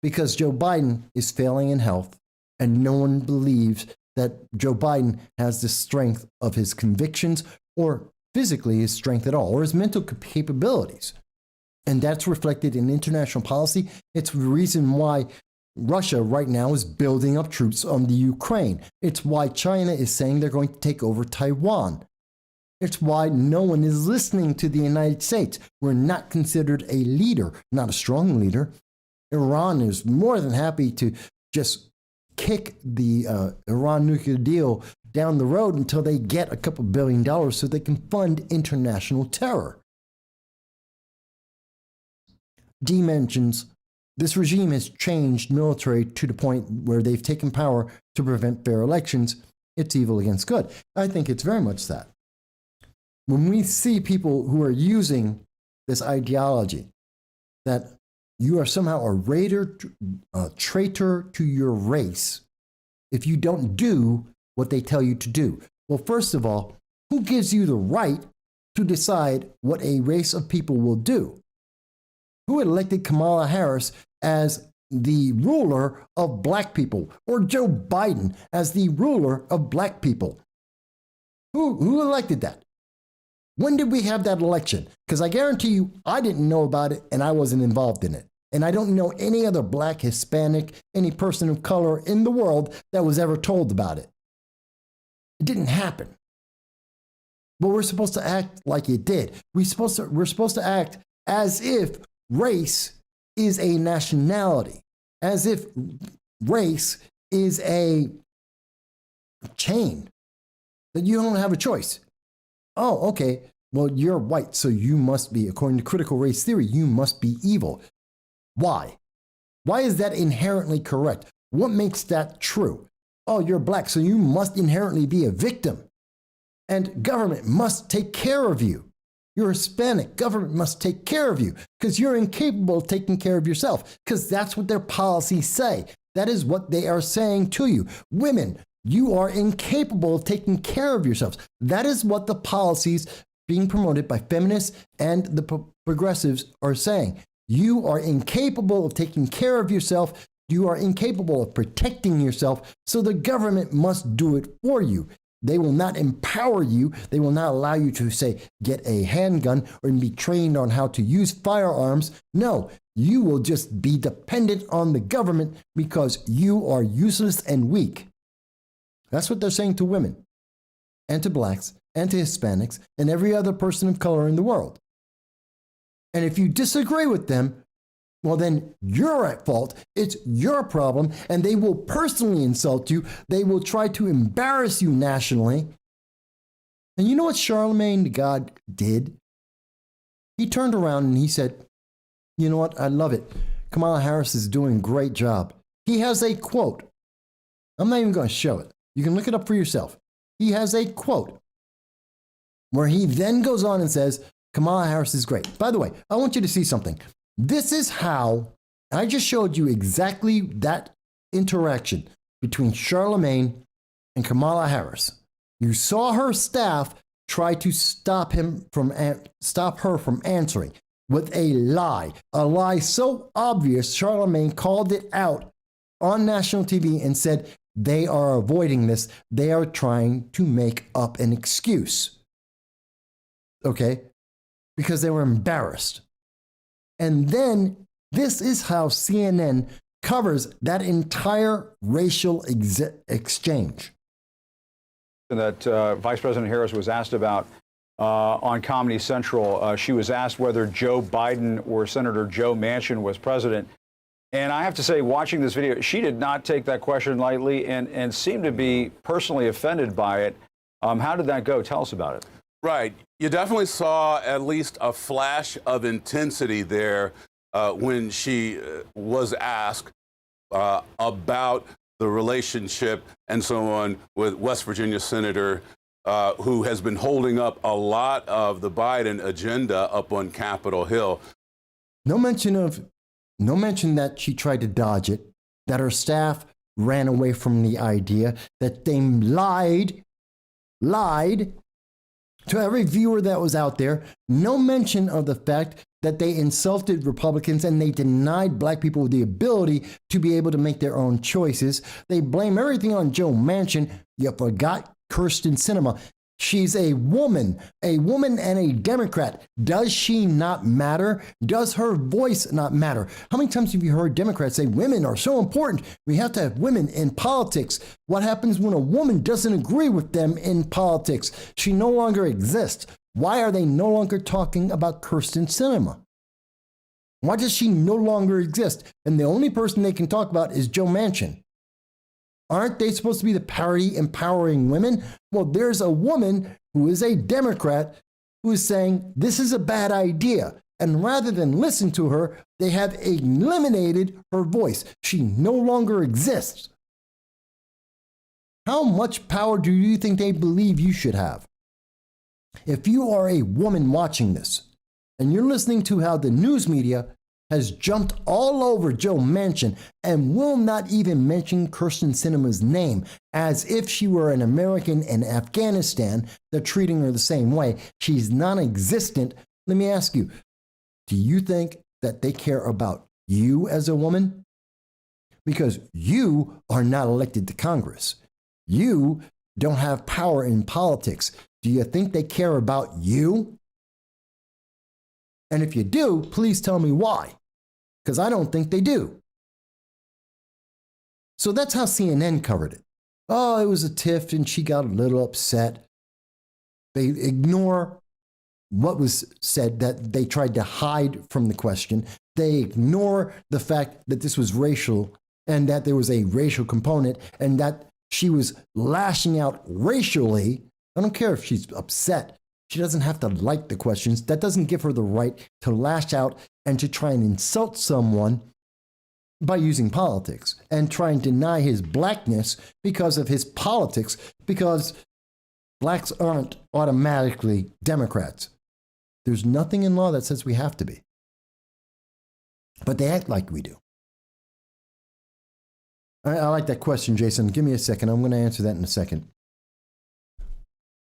S1: because Joe Biden is failing in health, and no one believes that Joe Biden has the strength of his convictions or physically his strength at all, or his mental capabilities. And that's reflected in international policy. It's the reason why Russia right now is building up troops on the Ukraine. It's why China is saying they're going to take over Taiwan. It's why no one is listening to the United States. We're not considered a leader, not a strong leader. Iran is more than happy to just kick the Iran nuclear deal down the road until they get a couple $2 billion so they can fund international terror. D mentions, this regime has changed military to the point where they've taken power to prevent fair elections. It's evil against good. I think it's very much that. When we see people who are using this ideology that you are somehow a traitor to your race if you don't do what they tell you to do. Well, first of all, who gives you the right to decide what a race of people will do? Who elected Kamala Harris as the ruler of black people, or Joe Biden as the ruler of black people? Who elected that? When did we have that election? Because I guarantee you, I didn't know about it and I wasn't involved in it. And I don't know any other black, Hispanic, any person of color in the world that was ever told about it. It didn't happen. But we're supposed to act like it did. We're supposed to act as if race is a nationality, as if race is a chain, that you don't have a choice. Oh, okay, well, you're white, so you must be, according to critical race theory, you must be evil. Why? Why is that inherently correct? What makes that true? Oh, you're black, so you must inherently be a victim. And government must take care of you. You're Hispanic, government must take care of you because you're incapable of taking care of yourself, because that's what their policies say. That is what they are saying to you. Women, you are incapable of taking care of yourselves. That is what the policies being promoted by feminists and the progressives are saying. You are incapable of taking care of yourself. You are incapable of protecting yourself. So the government must do it for you. They will not empower you. They will not allow you to, say, get a handgun or be trained on how to use firearms. No, you will just be dependent on the government because you are useless and weak. That's what they're saying to women and to blacks and to Hispanics and every other person of color in the world. And if you disagree with them, well, then you're at fault. It's your problem. And they will personally insult you. They will try to embarrass you nationally. And you know what Charlamagne the God did? He turned around and he said, you know what? I love it. Kamala Harris is doing a great job. He has a quote. I'm not even going to show it. You can look it up for yourself. He has a quote where he then goes on and says, Kamala Harris is great. By the way, I want you to see something. This is how I just showed you exactly that interaction between Charlamagne and Kamala Harris. You saw her staff try to stop her from answering with a lie so obvious. Charlamagne called it out on national TV and said, they are avoiding this. They are trying to make up an excuse. Okay? Because they were embarrassed. And then this is how CNN covers that entire racial exchange.
S10: That Vice President Harris was asked about on Comedy Central. She was asked whether Joe Biden or Senator Joe Manchin was president. And I have to say, watching this video, she did not take that question lightly and seemed to be personally offended by it. How did that go? Tell us about it.
S11: Right. You definitely saw at least a flash of intensity there when she was asked about the relationship and so on with West Virginia Senator who has been holding up a lot of the Biden agenda up on Capitol Hill.
S1: No mention that she tried to dodge it, that her staff ran away from the idea, that they lied to every viewer that was out there. No mention of the fact that they insulted Republicans and they denied black people the ability to be able to make their own choices. They blame everything on Joe Manchin. You forgot Kirsten Sinema. She's a woman and a Democrat. Does she not matter? Does her voice not matter? How many times have you heard Democrats say women are so important? We have to have women in politics. What happens when a woman doesn't agree with them in politics? She no longer exists. Why are they no longer talking about Kirsten Sinema? Why does she no longer exist? And the only person they can talk about is Joe Manchin. Aren't they supposed to be the party empowering women? Well, there's a woman who is a Democrat who is saying this is a bad idea. And rather than listen to her, they have eliminated her voice. She no longer exists. How much power do you think they believe you should have? If you are a woman watching this and you're listening to how the news media has jumped all over Joe Manchin and will not even mention Kirsten Sinema's name as if she were an American in Afghanistan. They're treating her the same way. She's non-existent. Let me ask you, do you think that they care about you as a woman? Because you are not elected to Congress. You don't have power in politics. Do you think they care about you? And if you do, please tell me why, because I don't think they do. So that's how CNN covered it. Oh, it was a tiff and she got a little upset. They ignore what was said, that they tried to hide from the question. They ignore the fact that this was racial and that there was a racial component and that she was lashing out racially. I don't care if she's upset. She doesn't have to like the questions. That doesn't give her the right to lash out and to try and insult someone by using politics and try and deny his blackness because of his politics, because blacks aren't automatically Democrats. There's nothing in law that says we have to be. But they act like we do. I like that question, Jason. Give me a second. I'm going to answer that in a second.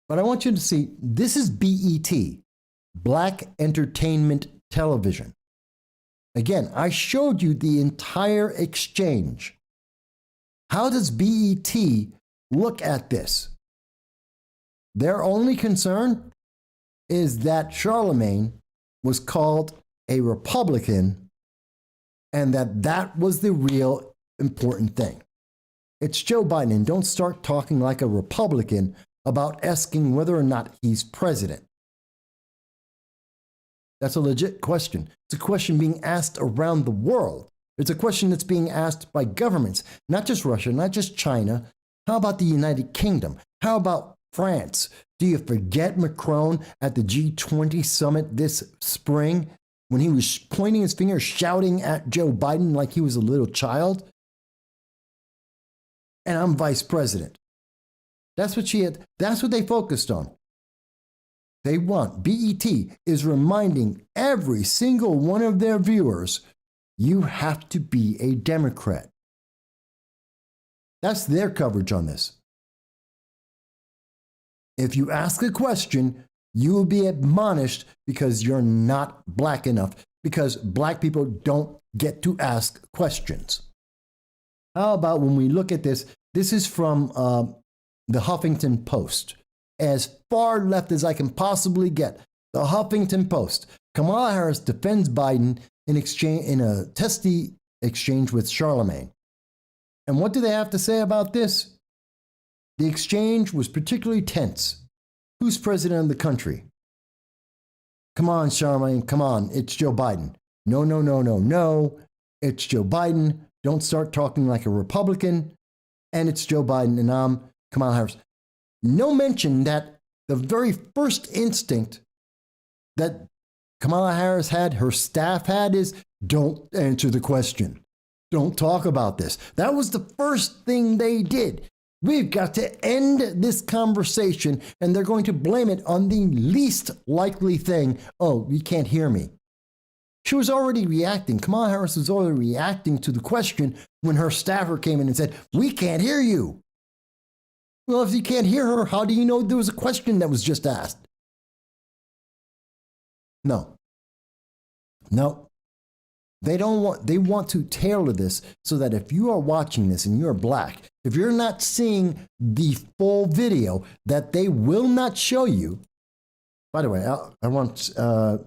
S1: But I want you to see, this is BET, Black Entertainment Television. Again, I showed you the entire exchange. How does BET look at this? Their only concern is that Charlamagne was called a Republican and that was the real important thing. It's Joe Biden, and don't start talking like a Republican about asking whether or not he's president. That's a legit question. It's a question being asked around the world. It's a question that's being asked by governments, not just Russia, not just China. How about the United Kingdom? How about France? Do you forget Macron at the G20 summit this spring when he was pointing his finger, shouting at Joe Biden like he was a little child? And I'm vice president. That's what they focused on. They want, BET is reminding every single one of their viewers, you have to be a Democrat. That's their coverage on this. If you ask a question, you will be admonished because you're not black enough, because black people don't get to ask questions. How about when we look at this? This is from the Huffington Post. As far left as I can possibly get. The Huffington Post. Kamala Harris defends Biden in a testy exchange with Charlamagne. And what do they have to say about this? The exchange was particularly tense. Who's president of the country? Come on, Charlamagne, come on. It's Joe Biden. No, no, no, no, no. It's Joe Biden. Don't start talking like a Republican. And it's Joe Biden, and I'm Kamala Harris. No mention that the very first instinct that Kamala Harris had, her staff had, is don't answer the question. Don't talk about this. That was the first thing they did. We've got to end this conversation, and they're going to blame it on the least likely thing. Oh, you can't hear me. She was already reacting. Kamala Harris was already reacting to the question when her staffer came in and said, we can't hear you. Well, if you can't hear her, how do you know there was a question that was just asked? No. They want to tailor this so that if you are watching this and you're black, if you're not seeing the full video, that they will not show you. By the way, I want to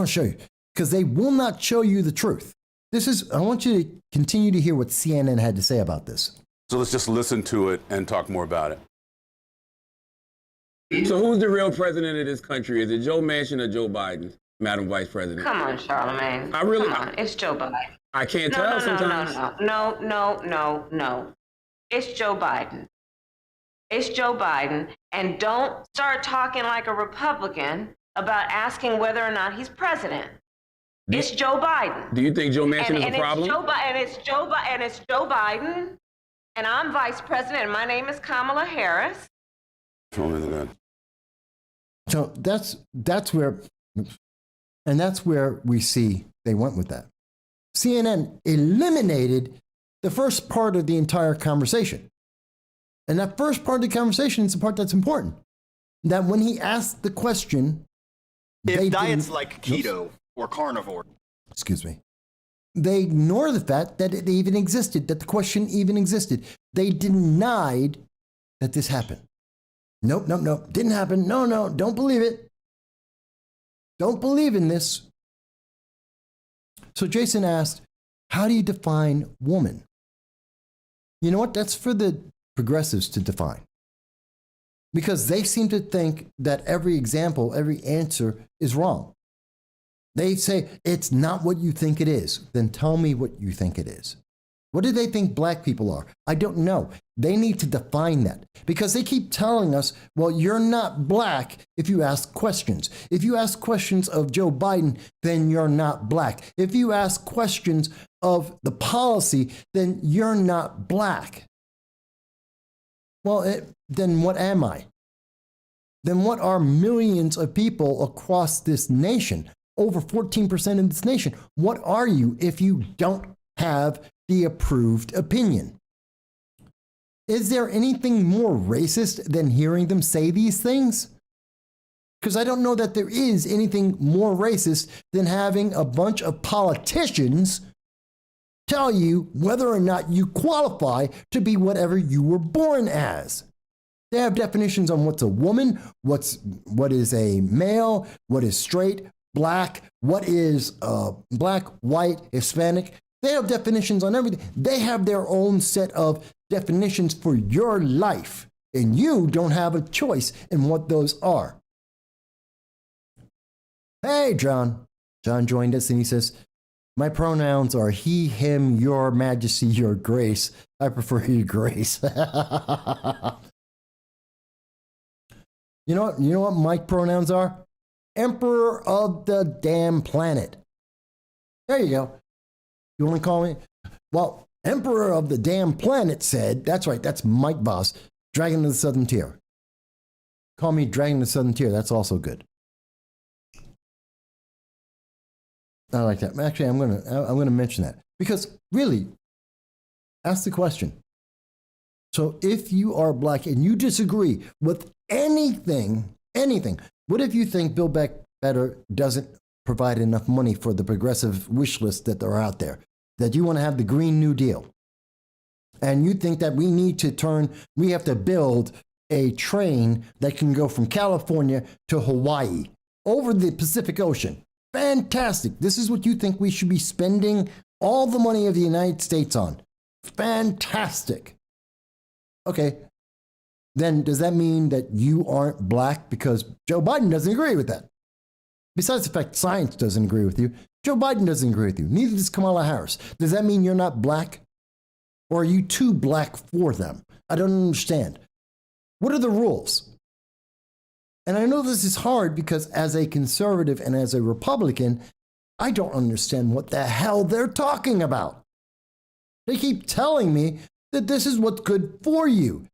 S1: show you, because they will not show you the truth. I want you to continue to hear what CNN had to say about this.
S11: So let's just listen to it and talk more about
S8: it. So who's the real president of this country? Is it Joe Manchin or Joe Biden, Madam Vice President?
S9: Come on, Charlamagne.
S8: Come
S9: on. It's Joe Biden.
S8: I can't tell sometimes.
S9: No. It's Joe Biden. It's Joe Biden. And don't start talking like a Republican about asking whether or not he's president. It's Joe Biden.
S8: Do you think Joe Manchin is a problem?
S9: It's Joe Biden. And I'm vice president, and my name is Kamala Harris.
S1: So that's where we see they went with that. CNN eliminated the first part of the entire conversation. And that first part of the conversation is the part that's important. That when he asked the question,
S12: if diets like keto or carnivore,
S1: excuse me, they ignore the fact that it even existed, that the question even existed. They denied that this happened. Nope, didn't happen. No, don't believe it. Don't believe in this. So Jason asked, how do you define woman? You know what? That's for the progressives to define. Because they seem to think that every example, every answer is wrong. They say, it's not what you think it is. Then tell me what you think it is. What do they think black people are? I don't know. They need to define that because they keep telling us, well, you're not black if you ask questions. If you ask questions of Joe Biden, then you're not black. If you ask questions of the policy, then you're not black. Well, then what am I? Then what are millions of people across this nation? Over 14% of this nation. What are you if you don't have the approved opinion? Is there anything more racist than hearing them say these things? Because I don't know that there is anything more racist than having a bunch of politicians tell you whether or not you qualify to be whatever you were born as. They have definitions on what's a woman, what is a male, what is straight, black, what is black, white, Hispanic. They have definitions on everything. They have their own set of definitions for your life, and you don't have a choice in what those are. Hey, John. John joined us and he says, my pronouns are he, him, your majesty, your grace. I prefer your grace. You know what my pronouns are? Emperor of the damn planet. There you go. You want to call me? Well, Emperor of the damn planet said, that's right, that's Mike Voss, Dragon of the Southern Tier. Call me Dragon of the Southern Tier, that's also good. I like that. Actually, I'm gonna mention that because really, ask the question. So if you are black and you disagree with anything, what if you think Build Back Better doesn't provide enough money for the progressive wish list that are out there? That you want to have the Green New Deal. And you think that we have to build a train that can go from California to Hawaii over the Pacific Ocean. Fantastic. This is what you think we should be spending all the money of the United States on. Fantastic. Okay. Then does that mean that you aren't black because Joe Biden doesn't agree with that? Besides the fact science doesn't agree with you, Joe Biden doesn't agree with you. Neither does Kamala Harris. Does that mean you're not black? Or are you too black for them? I don't understand. What are the rules? And I know this is hard because as a conservative and as a Republican, I don't understand what the hell they're talking about. They keep telling me that this is what's good for you.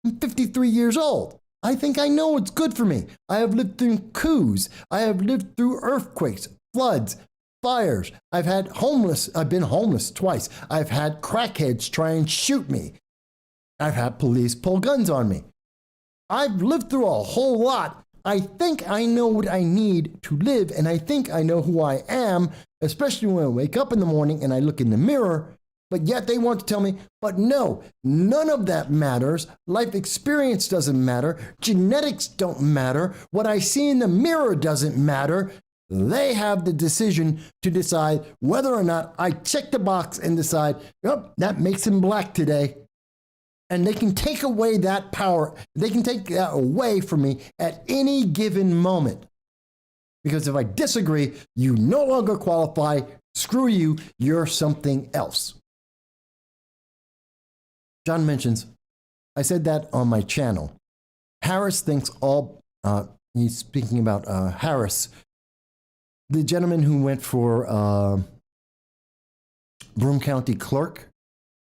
S1: I'm 53 years old. I think I know what's good for me. I have lived through coups. I have lived through earthquakes, floods, fires. I've been homeless twice. I've had crackheads try and shoot me. I've had police pull guns on me. I've lived through a whole lot. I think I know what I need to live, and I think I know who I am, especially when I wake up in the morning and I look in the mirror. But yet they want to tell me, but no, none of that matters. Life experience doesn't matter. Genetics don't matter. What I see in the mirror doesn't matter. They have the decision to decide whether or not I check the box and decide, yep, that makes him black today. And they can take away that power. They can take that away from me at any given moment. Because if I disagree, you no longer qualify. Screw you. You're something else. John mentions, I said that on my channel. Harris thinks he's speaking about Harris, the gentleman who went for Broome County clerk.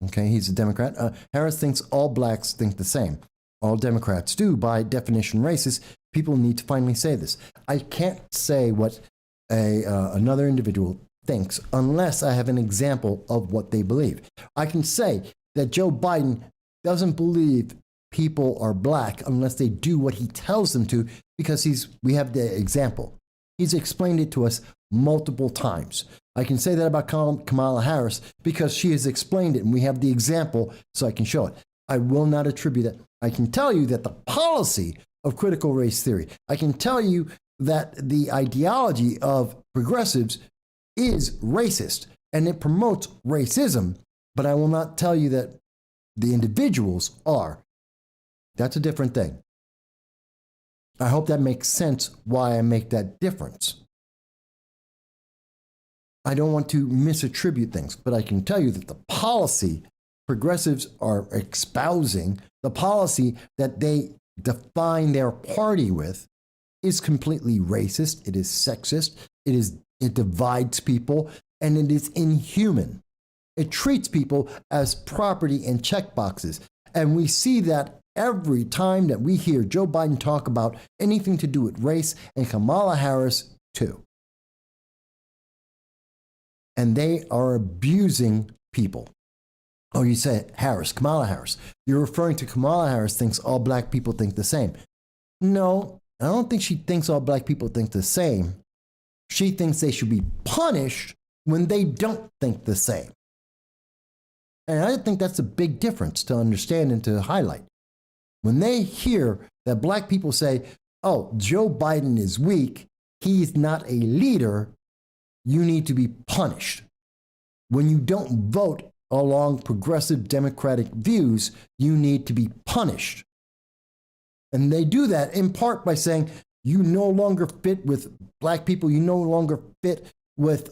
S1: Okay, he's a Democrat. Harris thinks all blacks think the same. All Democrats do, by definition racist. People need to finally say this. I can't say what another individual thinks unless I have an example of what they believe. I can say that Joe Biden doesn't believe people are black unless they do what he tells them to, because we have the example. He's explained it to us multiple times. I can say that about Kamala Harris because she has explained it and we have the example so I can show it. I will not attribute it. I can tell you that the policy of critical race theory, I can tell you that the ideology of progressives is racist and it promotes racism, but I will not tell you that the individuals are. That's a different thing. I hope that makes sense why I make that difference. I don't want to misattribute things, but I can tell you that the policy progressives are espousing, the policy that they define their party with, is completely racist. It is sexist. It divides people, and it is inhuman. It treats people as property and checkboxes. And we see that every time that we hear Joe Biden talk about anything to do with race, and Kamala Harris too. And they are abusing people. Oh, you say Harris, Kamala Harris. You're referring to Kamala Harris thinks all black people think the same. No, I don't think she thinks all black people think the same. She thinks they should be punished when they don't think the same. And I think that's a big difference to understand and to highlight. When they hear that black people say, oh, Joe Biden is weak, he's not a leader, you need to be punished. When you don't vote along progressive democratic views, you need to be punished. And they do that in part by saying, you no longer fit with black people, you no longer fit with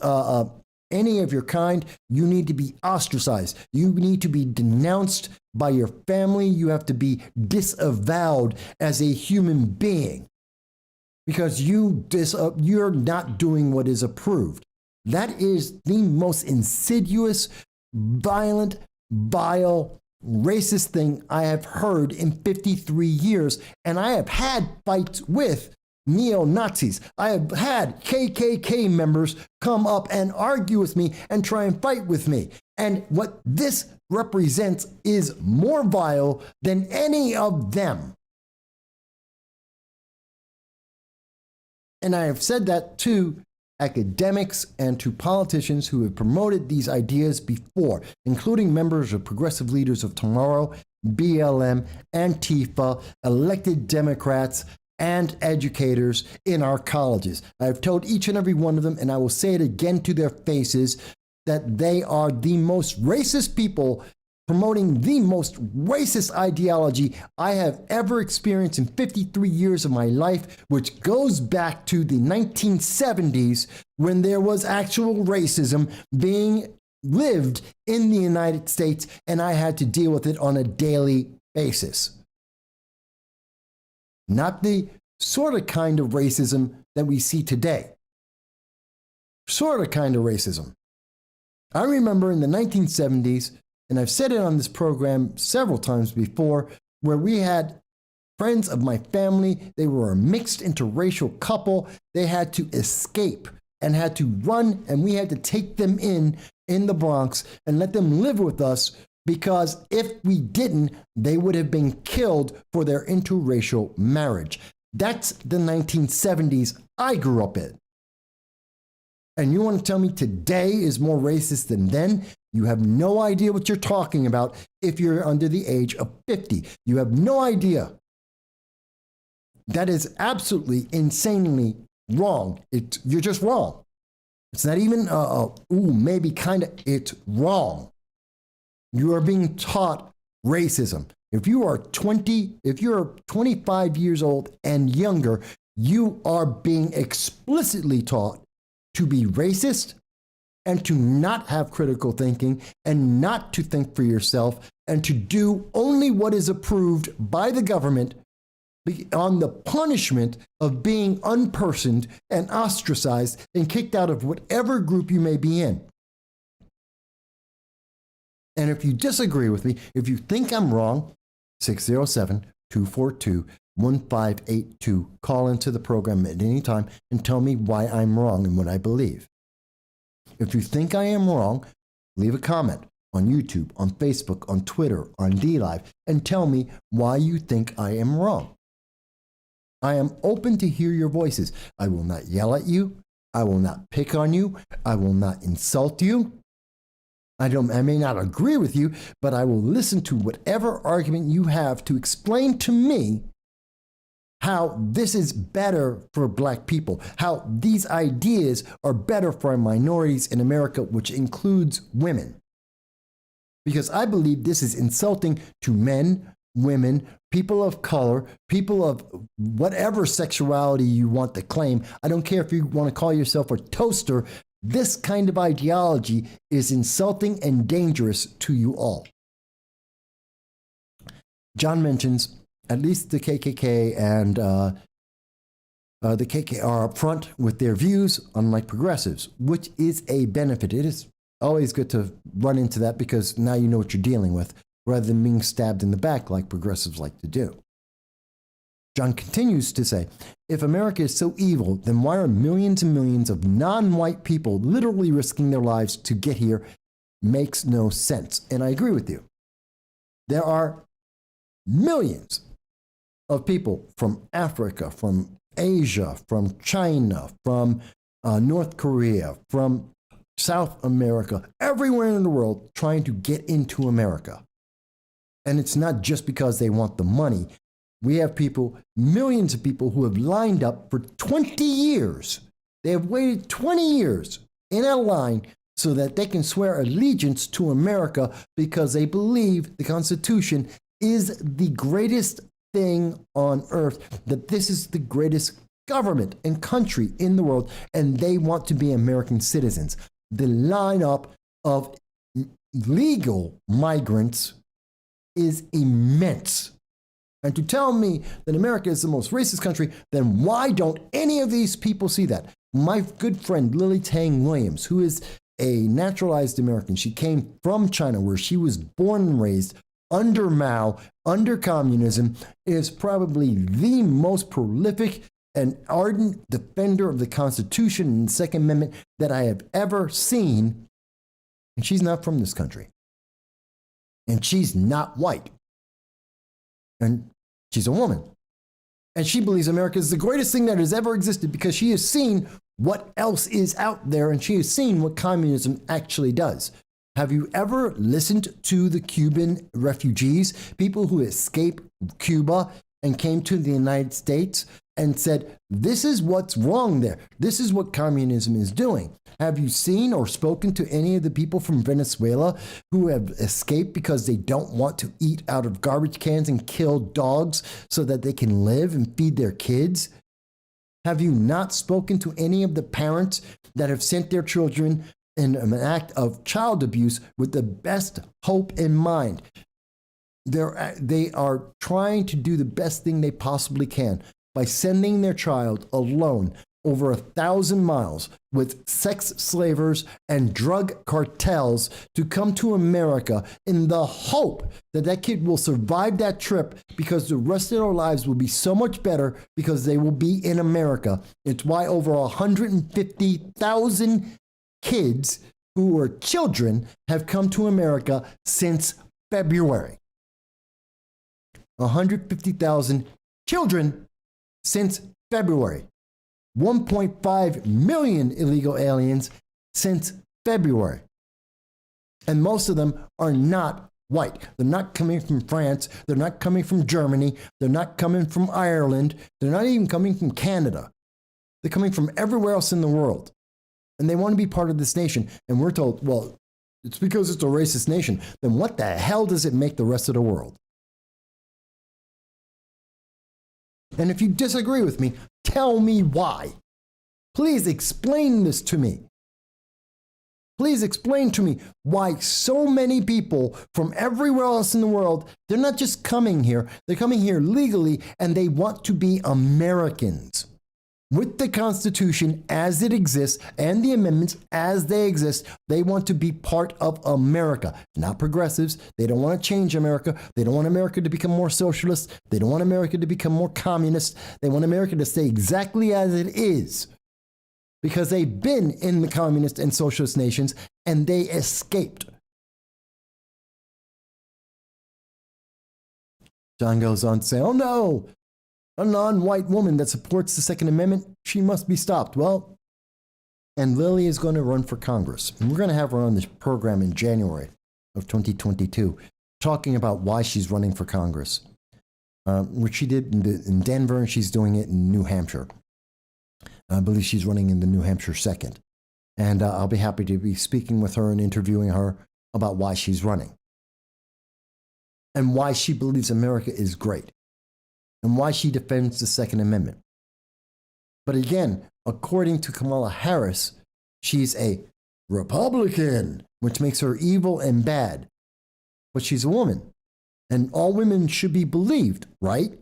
S1: any of your kind, you need to be ostracized. You need to be denounced by your family. You have to be disavowed as a human being because you're not doing what is approved. That is the most insidious, violent, vile, racist thing I have heard in 53 years. And I have had fights with neo-Nazis. I have had KKK members come up and argue with me and try and fight with me. And what this represents is more vile than any of them. And I have said that to academics and to politicians who have promoted these ideas before, including members of Progressive Leaders of Tomorrow, BLM, Antifa, elected Democrats, and educators in our colleges. I've told each and every one of them, and I will say it again to their faces, that they are the most racist people promoting the most racist ideology I have ever experienced in 53 years of my life, which goes back to the 1970s when there was actual racism being lived in the United States, and I had to deal with it on a daily basis. Not the sort of kind of racism that we see today. Sort of kind of racism. I remember in the 1970s, and I've said it on this program several times before, where we had friends of my family, they were a mixed interracial couple. They had to escape and had to run, and we had to take them in the Bronx and let them live with us, because if we didn't, they would have been killed for their interracial marriage. That's the 1970s I grew up in. And you want to tell me today is more racist than then? You have no idea what you're talking about if you're under the age of 50. You have no idea. That is absolutely insanely wrong. You're just wrong. It's not even, maybe kind of, it's wrong. You are being taught racism. If you're 25 years old and younger, you are being explicitly taught to be racist and to not have critical thinking and not to think for yourself and to do only what is approved by the government on the punishment of being unpersoned and ostracized and kicked out of whatever group you may be in. And if you disagree with me, if you think I'm wrong, 607-242-1582. Call into the program at any time and tell me why I'm wrong and what I believe. If you think I am wrong, leave a comment on YouTube, on Facebook, on Twitter, on DLive, and tell me why you think I am wrong. I am open to hear your voices. I will not yell at you. I will not pick on you. I will not insult you. I may not agree with you, but I will listen to whatever argument you have to explain to me how this is better for black people, how these ideas are better for minorities in America, which includes women. Because I believe this is insulting to men, women, people of color, people of whatever sexuality you want to claim. I don't care if you want to call yourself a toaster. This kind of ideology is insulting and dangerous to you all. John mentions at least the KKK and the KKK are upfront with their views, unlike progressives, which is a benefit. It is always good to run into that because now you know what you're dealing with, rather than being stabbed in the back like progressives like to do. John continues to say, if America is so evil, then why are millions and millions of non-white people literally risking their lives to get here? Makes no sense. And I agree with you. There are millions of people from Africa, from Asia, from China, from North Korea, from South America, everywhere in the world trying to get into America. And it's not just because they want the money. We have people, millions of people who have lined up for 20 years. They have waited 20 years in a line so that they can swear allegiance to America because they believe the Constitution is the greatest thing on earth, that this is the greatest government and country in the world, and they want to be American citizens. The lineup of legal migrants is immense. And to tell me that America is the most racist country, then why don't any of these people see that? My good friend Lily Tang Williams, who is a naturalized American, she came from China where she was born and raised under Mao, under communism, is probably the most prolific and ardent defender of the Constitution and the Second Amendment that I have ever seen. And she's not from this country. And she's not white. And she's a woman. And she believes America is the greatest thing that has ever existed because she has seen what else is out there and she has seen what communism actually does. Have you ever listened to the Cuban refugees, people who escaped Cuba and came to the United States and said, this is what's wrong there. This is what communism is doing. Have you seen or spoken to any of the people from Venezuela who have escaped because they don't want to eat out of garbage cans and kill dogs so that they can live and feed their kids? Have you not spoken to any of the parents that have sent their children in an act of child abuse with the best hope in mind? They are trying to do the best thing they possibly can by sending their child alone over 1,000 miles with sex slavers and drug cartels to come to America in the hope that that kid will survive that trip because the rest of their lives will be so much better because they will be in America. It's why over 150,000 kids who are children have come to America since February. 150,000 children since February. 1.5 million illegal aliens since February. And most of them are not white. They're not coming from France. They're not coming from Germany. They're not coming from Ireland. They're not even coming from Canada. They're coming from everywhere else in the world. And they want to be part of this nation. And we're told, well, it's because it's a racist nation. Then what the hell does it make the rest of the world? And if you disagree with me, tell me why. Please explain this to me. Please explain to me why so many people from everywhere else in the world, they're not just coming here, they're coming here legally and they want to be Americans. With the Constitution as it exists and the amendments as they exist, they want to be part of America, not progressives. They don't want to change America. They don't want America to become more socialist. They don't want America to become more communist. They want America to stay exactly as it is because they've been in the communist and socialist nations and they escaped. John goes on to say, oh no, a non-white woman that supports the Second Amendment, she must be stopped. Well, and Lily is going to run for Congress. And we're going to have her on this program in January of 2022, talking about why she's running for Congress, which she did in Denver, and she's doing it in New Hampshire. I believe she's running in the New Hampshire 2nd. And I'll be happy to be speaking with her and interviewing her about why she's running and why she believes America is great and why she defends the Second Amendment. But again, according to Kamala Harris, she's a Republican, which makes her evil and bad. But she's a woman, and all women should be believed, right?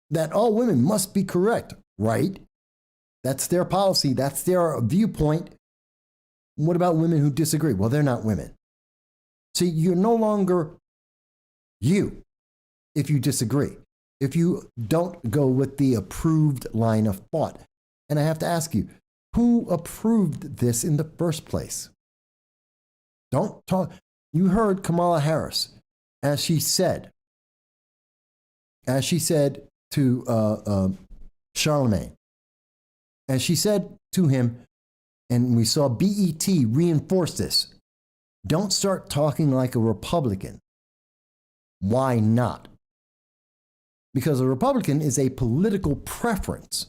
S1: That all women must be correct, right? That's their policy. That's their viewpoint. What about women who disagree? Well, they're not women. See, you're no longer you if you disagree, if you don't go with the approved line of thought. And I have to ask you, who approved this in the first place? Don't talk. You heard Kamala Harris, as she said to Charlamagne, and she said to him, and we saw BET reinforce this, don't start talking like a Republican. Why not? Because a Republican is a political preference.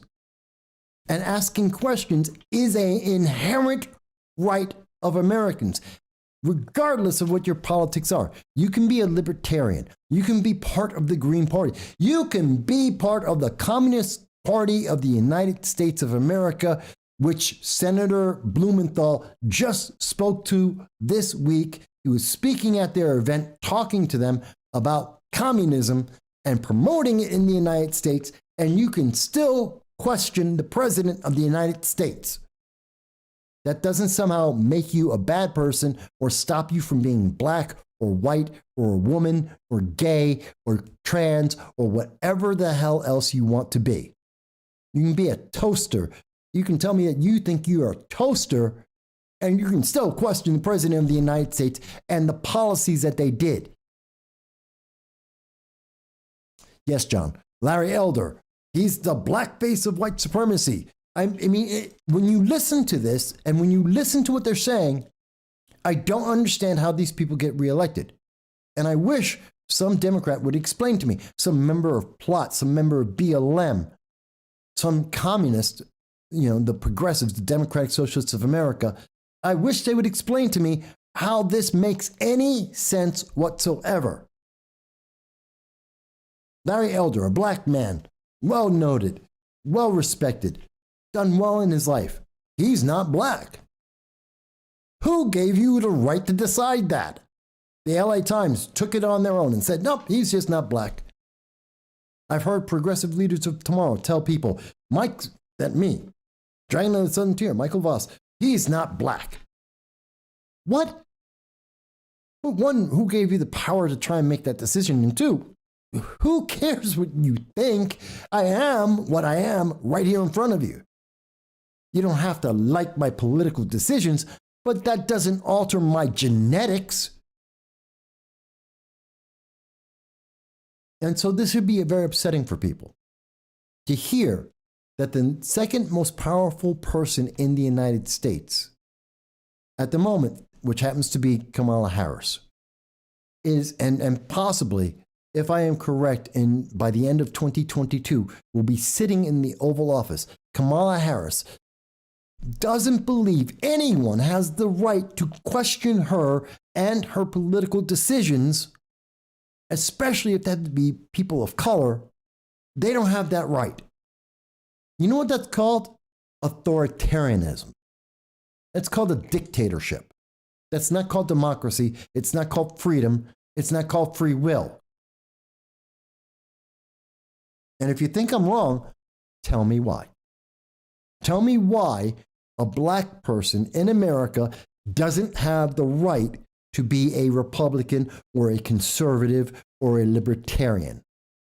S1: And asking questions is an inherent right of Americans, regardless of what your politics are. You can be a libertarian. You can be part of the Green Party. You can be part of the Communist Party of the United States of America, which Senator Blumenthal just spoke to this week. He was speaking at their event, talking to them about communism and promoting it in the United States, and you can still question the President of the United States. That doesn't somehow make you a bad person or stop you from being black or white or a woman or gay or trans or whatever the hell else you want to be. You can be a toaster. You can tell me that you think you are a toaster, and you can still question the President of the United States and the policies that they did. Yes, John. Larry Elder, he's the blackface of white supremacy. When you listen to this and when you listen to what they're saying, I don't understand how these people get reelected. And I wish some Democrat would explain to me, some member of Plot, some member of BLM, some communist, the progressives, the Democratic Socialists of America. I wish they would explain to me how this makes any sense whatsoever. Larry Elder, a black man, well noted, well respected, done well in his life. He's not black. Who gave you the right to decide that? The LA Times took it on their own and said, nope, he's just not black. I've heard progressive leaders of tomorrow tell people, Dragon of the Southern Tier, Michael Voss, he's not black. What? One, who gave you the power to try and make that decision? And two, who cares what you think? I am what I am right here in front of you. You don't have to like my political decisions, but that doesn't alter my genetics. And so this would be very upsetting for people to hear that the second most powerful person in the United States at the moment, which happens to be Kamala Harris, is, and possibly, if I am correct, by the end of 2022, will be sitting in the Oval Office. Kamala Harris doesn't believe anyone has the right to question her and her political decisions, especially if they have to be people of color. They don't have that right. You know what that's called? Authoritarianism. It's called a dictatorship. That's not called democracy. It's not called freedom. It's not called free will. And if you think I'm wrong, tell me why. Tell me why a black person in America doesn't have the right to be a Republican or a conservative or a libertarian.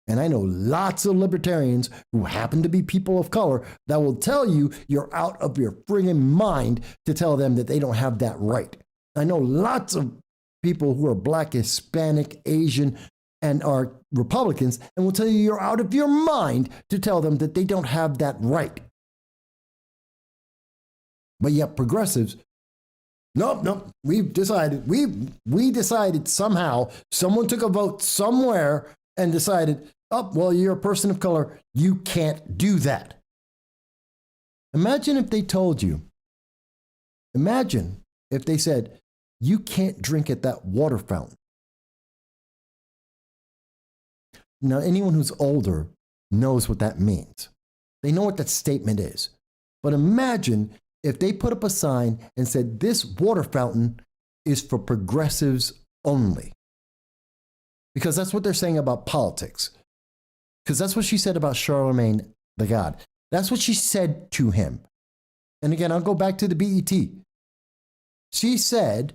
S1: And I know lots of libertarians who happen to be people of color that will tell you you're out of your friggin' mind to tell them that they don't have that right. I know lots of people who are Black, Hispanic, Asian, and are Republicans and will tell you you're out of your mind to tell them that they don't have that right. But yet progressives, nope, we've decided, we decided somehow, someone took a vote somewhere and decided, oh, well, you're a person of color, you can't do that. Imagine if they told you, imagine if they said, you can't drink at that water fountain. Now, anyone who's older knows what that means. They know what that statement is. But imagine if they put up a sign and said, this water fountain is for progressives only. Because that's what they're saying about politics. Because that's what she said about Charlamagne the God. That's what she said to him. And again, I'll go back to the BET. She said,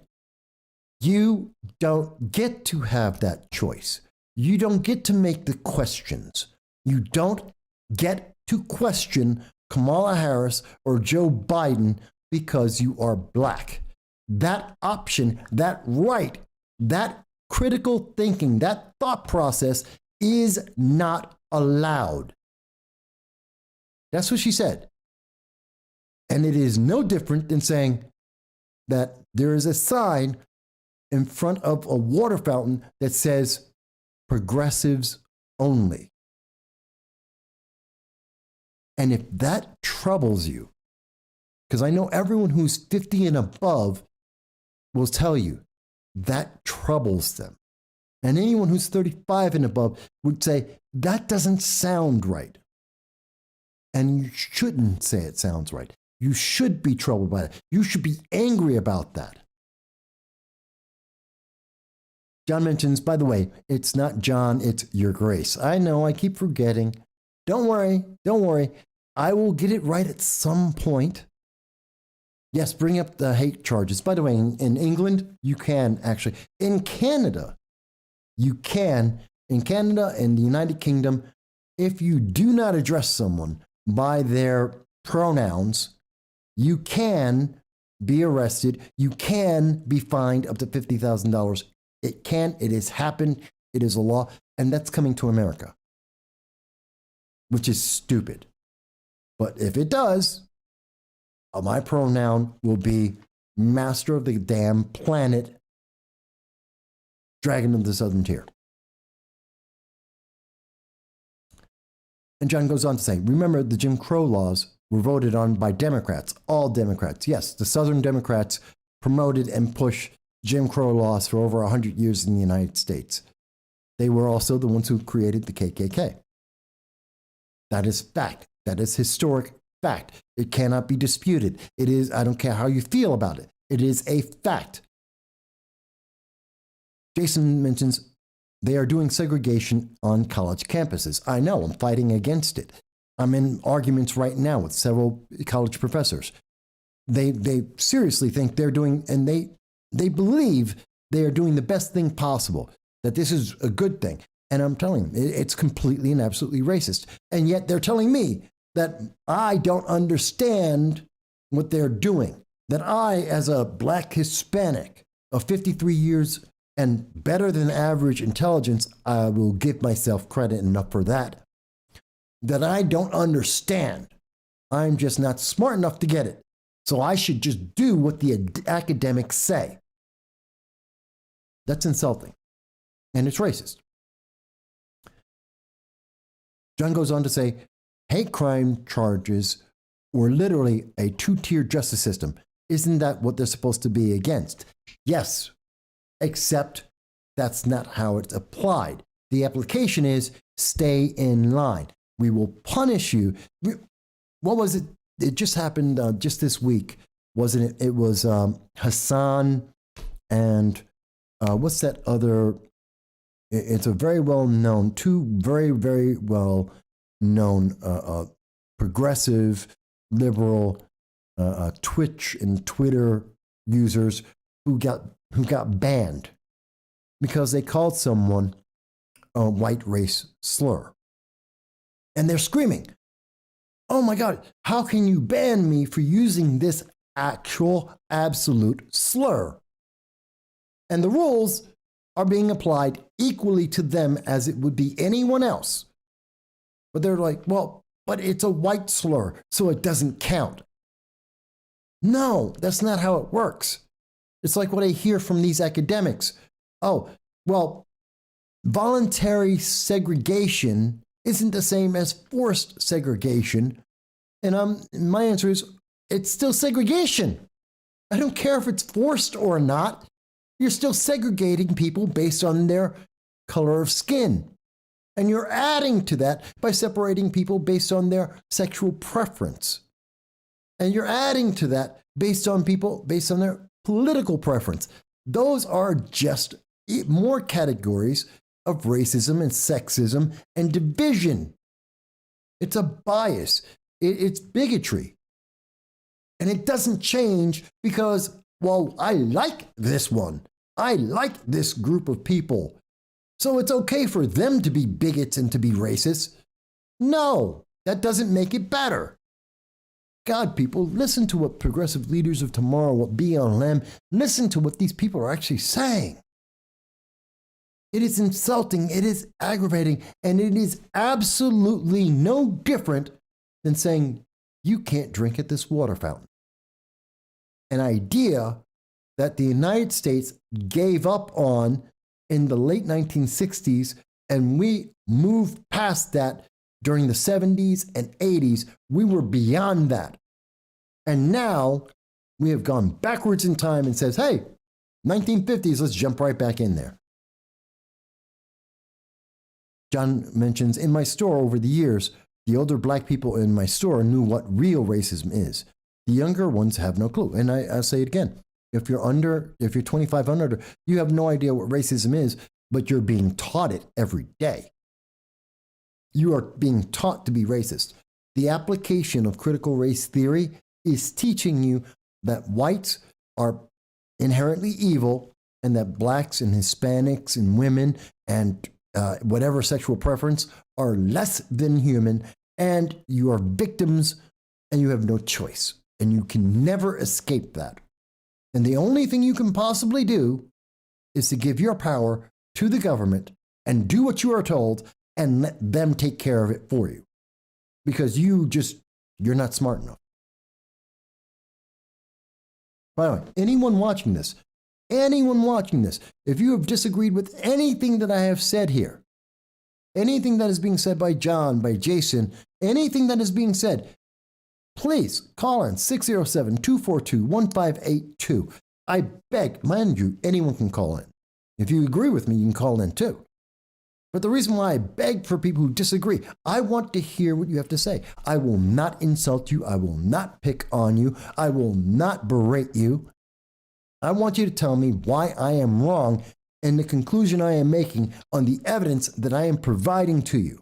S1: you don't get to have that choice. You don't get to make the questions. You don't get to question Kamala Harris or Joe Biden because you are Black. That option, that right, that critical thinking, that thought process is not allowed. That's what she said. And it is no different than saying that there is a sign in front of a water fountain that says progressives only. And if that troubles you, because I know everyone who's 50 and above will tell you that troubles them. And anyone who's 35 and above would say, that doesn't sound right. And you shouldn't say it sounds right. You should be troubled by that. You should be angry about that. John mentions, by the way, it's not John, it's Your Grace. I know, I keep forgetting. Don't worry. I will get it right at some point. Yes, bring up the hate charges. By the way, in England, you can actually. In Canada, you can. In Canada and the United Kingdom, if you do not address someone by their pronouns, you can be arrested. You can be fined up to $50,000. It has happened, it is a law, and that's coming to America, which is stupid. But if it does, my pronoun will be master of the damn planet, dragon of the southern tier. And John goes on to say, remember the Jim Crow laws were voted on by Democrats, all Democrats. Yes, the Southern Democrats promoted and pushed Jim Crow laws for over 100 years in the United States. They were also the ones who created the KKK. That is fact. That is historic fact. It cannot be disputed. It is, I don't care how you feel about it. It is a fact. Jason mentions they are doing segregation on college campuses. I know, I'm fighting against it. I'm in arguments right now with several college professors. They seriously think they're doing, and they believe they are doing the best thing possible, that this is a good thing. And I'm telling them, it's completely and absolutely racist. And yet they're telling me that I don't understand what they're doing, that I, as a Black Hispanic of 53 years and better than average intelligence, I will give myself credit enough for that, that I don't understand. I'm just not smart enough to get it. So I should just do what the academics say. That's insulting. And it's racist. John goes on to say, hate crime charges were literally a two-tier justice system. Isn't that what they're supposed to be against? Yes, except that's not how it's applied. The application is stay in line. We will punish you. What was it? It just happened just this week, wasn't it? It was Hassan and what's that other? It's a very well-known, two very, very well-known progressive, liberal Twitch and Twitter users who got banned because they called someone a white race slur. And they're screaming, oh my God, how can you ban me for using this actual absolute slur? And the rules are being applied equally to them as it would be anyone else. But they're like, well, but it's a white slur, so it doesn't count. No, that's not how it works. It's like what I hear from these academics. Oh, well, voluntary segregation isn't the same as forced segregation. And my answer is, it's still segregation. I don't care if it's forced or not. You're still segregating people based on their color of skin. And you're adding to that by separating people based on their sexual preference. And you're adding to that based on people based on their political preference. Those are just more categories of racism and sexism and division. It's a bias. It's bigotry. And it doesn't change because, well, I like this one. I like this group of people. So it's okay for them to be bigots and to be racist. No, that doesn't make it better. God, people, listen to what progressive leaders of tomorrow, what BLM, listen to what these people are actually saying. It is insulting, it is aggravating, and it is absolutely no different than saying, you can't drink at this water fountain. An idea that the United States gave up on in the late 1960s, and we moved past that during the 70s and 80s. We were beyond that. And now we have gone backwards in time and says, hey, 1950s, let's jump right back in there. John mentions, in my store over the years, the older black people in my store knew what real racism is. The younger ones have no clue. And I'll say it again. If you're 25 and under, you have no idea what racism is, but you're being taught it every day. You are being taught to be racist. The application of critical race theory is teaching you that whites are inherently evil and that blacks and Hispanics and women and whatever sexual preference are less than human, and you are victims and you have no choice. And you can never escape that. And the only thing you can possibly do is to give your power to the government and do what you are told and let them take care of it for you. Because you're not smart enough. By the way, anyone watching this, if you have disagreed with anything that I have said here, anything that is being said by John, by Jason, anything that is being said, please call in 607-242-1582. I beg, mind you, anyone can call in. If you agree with me, you can call in too. But the reason why I beg for people who disagree, I want to hear what you have to say. I will not insult you. I will not pick on you. I will not berate you. I want you to tell me why I am wrong and the conclusion I am making on the evidence that I am providing to you.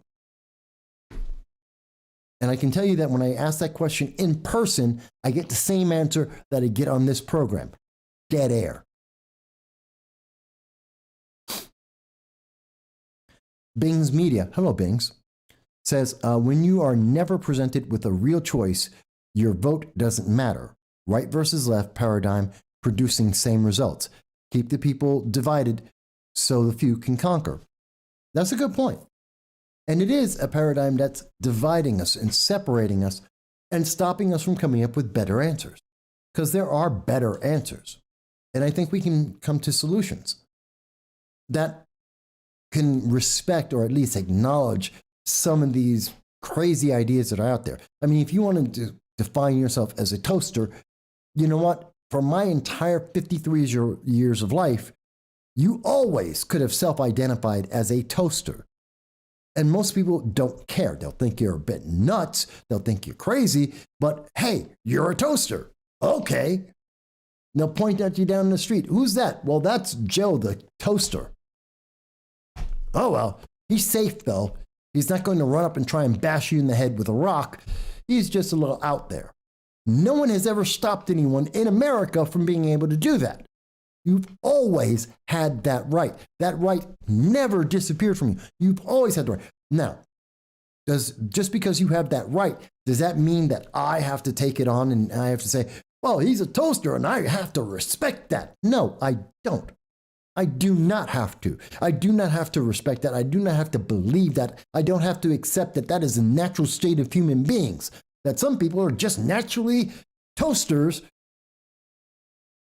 S1: And I can tell you that when I ask that question in person, I get the same answer that I get on this program. Dead air. Bing's Media, hello Bings, says, when you are never presented with a real choice, your vote doesn't matter. Right versus left paradigm producing same results. Keep the people divided so the few can conquer. That's a good point. And it is a paradigm that's dividing us and separating us and stopping us from coming up with better answers. Because there are better answers. And I think we can come to solutions that can respect or at least acknowledge some of these crazy ideas that are out there. I mean, if you wanted to define yourself as a toaster, you know what? For my entire 53 years of life, you always could have self-identified as a toaster. And most people don't care. They'll think you're a bit nuts. They'll think you're crazy. But hey, you're a toaster. Okay. They'll point at you down the street. Who's that? Well, that's Joe, the toaster. Oh, well, he's safe, though. He's not going to run up and try and bash you in the head with a rock. He's just a little out there. No one has ever stopped anyone in America from being able to do that. You've always had that right. That right never disappeared from you. You've always had the right. Now, just because you have that right, does that mean that I have to take it on and I have to say, well, he's a toaster and I have to respect that? No, I don't. I do not have to. I do not have to respect that. I do not have to believe that. I don't have to accept that that is a natural state of human beings, that some people are just naturally toasters.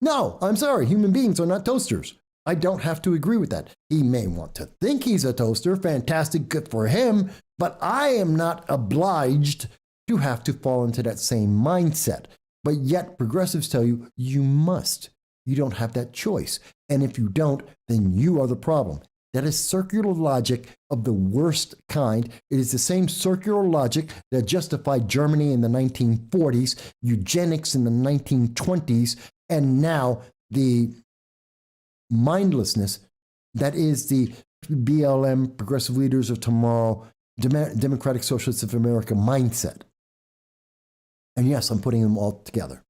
S1: No, I'm sorry. Human beings are not toasters. I don't have to agree with that. He may want to think he's a toaster. Fantastic. Good for him. But I am not obliged to have to fall into that same mindset. But yet progressives tell you, you must. You don't have that choice. And if you don't, then you are the problem. That is circular logic of the worst kind. It is the same circular logic that justified Germany in the 1940s, eugenics in the 1920s, and now the mindlessness that is the BLM, Progressive Leaders of Tomorrow, Democratic Socialists of America mindset. And yes, I'm putting them all together.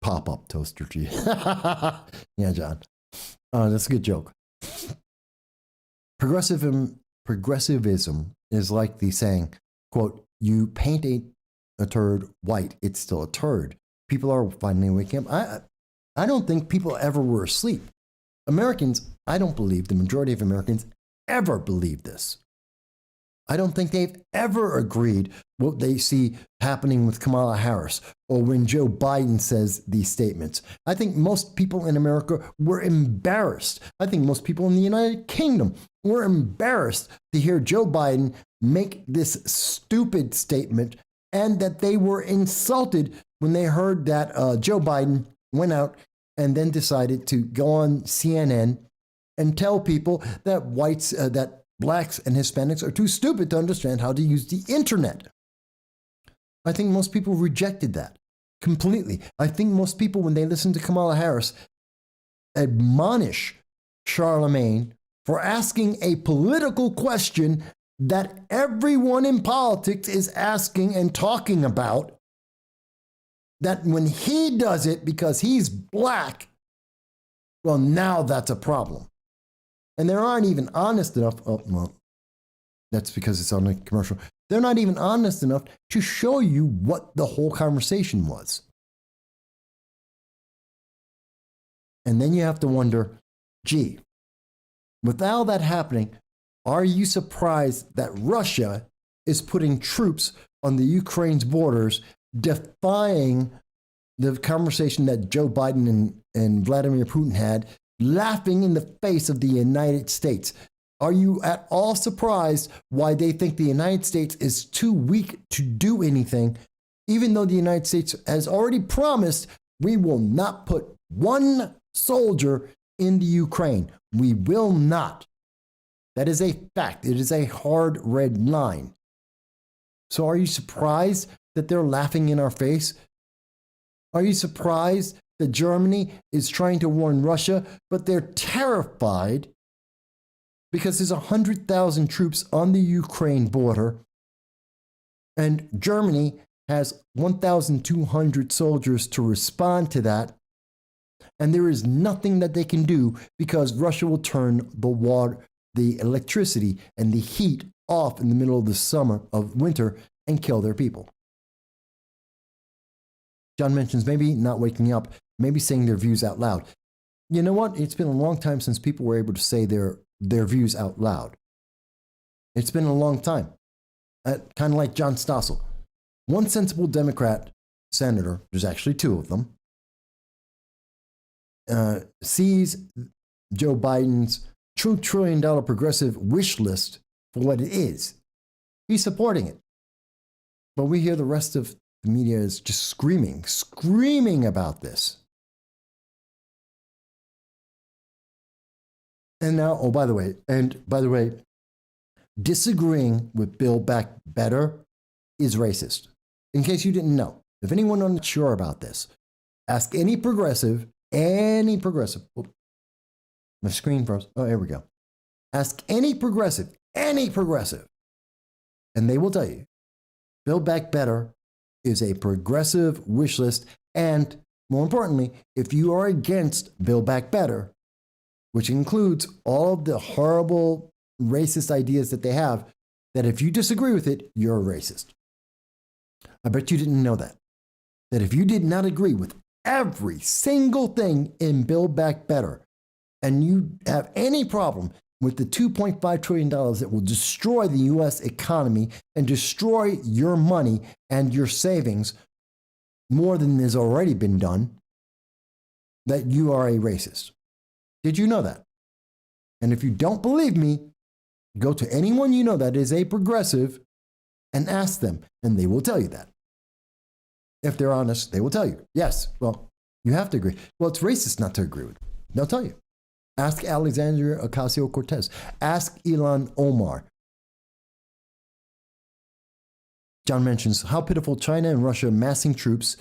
S1: Pop-up toaster G. Yeah, John. That's a good joke. Progressivism is like the saying, quote, you paint a turd white, it's still a turd. People are finally waking up. I don't think people ever were asleep. Americans, I don't believe the majority of Americans ever believe this. I don't think they've ever agreed what they see happening with Kamala Harris or when Joe Biden says these statements. I think most people in America were embarrassed. I think most people in the United Kingdom were embarrassed to hear Joe Biden make this stupid statement, and that they were insulted when they heard that Joe Biden went out and then decided to go on CNN and tell people that that blacks and Hispanics are too stupid to understand how to use the internet. I think most people rejected that completely. I think most people, when they listen to Kamala Harris, admonish Charlamagne for asking a political question that everyone in politics is asking and talking about, that when he does it because he's black, well, now that's a problem. And they aren't even honest enough. Oh, well, that's because it's on a commercial. They're not even honest enough to show you what the whole conversation was. And then you have to wonder, gee, with all that happening, are you surprised that Russia is putting troops on the Ukraine's borders, defying the conversation that Joe Biden and Vladimir Putin had, laughing in the face of the United States? Are you at all surprised why they think the United States is too weak to do anything, even though the United States has already promised we will not put one soldier in the Ukraine? We will not. That is a fact. It is a hard red line. So are you surprised that they're laughing in our face? Are you surprised that Germany is trying to warn Russia, but they're terrified because there's 100,000 troops on the Ukraine border, and Germany has 1,200 soldiers to respond to that, and there is nothing that they can do because Russia will turn the water, the electricity, and the heat off in the middle of the winter and kill their people. John mentions maybe not waking up, maybe saying their views out loud. You know what? It's been a long time since people were able to say their views out loud. It's been a long time. Kind of like John Stossel. One sensible Democrat senator, there's actually two of them, sees Joe Biden's $2 trillion progressive wish list for what it is. He's supporting it. But we hear the rest of the media is just screaming about this. And now, by the way, disagreeing with Build Back Better is racist. In case you didn't know, if anyone is unsure about this, ask any progressive. Oh, my screen froze. Oh, here we go. Ask any progressive, and they will tell you, Build Back Better is a progressive wish list, and more importantly, if you are against Build Back Better, which includes all of the horrible racist ideas that they have, that if you disagree with it, you're a racist. I bet you didn't know that. That if you did not agree with every single thing in Build Back Better, and you have any problem with the $2.5 trillion that will destroy the U.S. economy and destroy your money and your savings more than has already been done, that you are a racist. Did you know that? And if you don't believe me, go to anyone you know that is a progressive and ask them, and they will tell you that. If they're honest, they will tell you, yes, well, you have to agree. Well, it's racist not to agree with it. They'll tell you. Ask Alexandria Ocasio-Cortez. Ask Ilhan Omar. John mentions how pitiful China and Russia massing troops.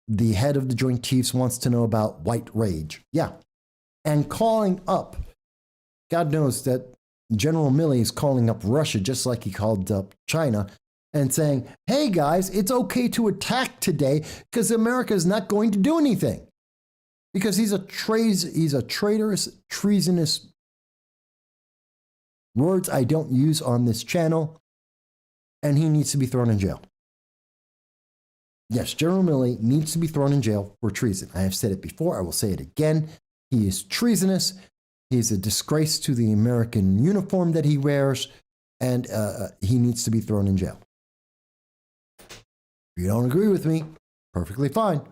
S1: The head of the Joint Chiefs wants to know about white rage. Yeah. And calling up, God knows that General Milley is calling up Russia just like he called up China and saying, hey guys, it's okay to attack today because America is not going to do anything. Because he's a traitorous, treasonous, words I don't use on this channel, and he needs to be thrown in jail. Yes, General Milley needs to be thrown in jail for treason. I have said it before, I will say it again. He is treasonous. He's a disgrace to the American uniform that he wears, and he needs to be thrown in jail. If you don't agree with me, perfectly fine.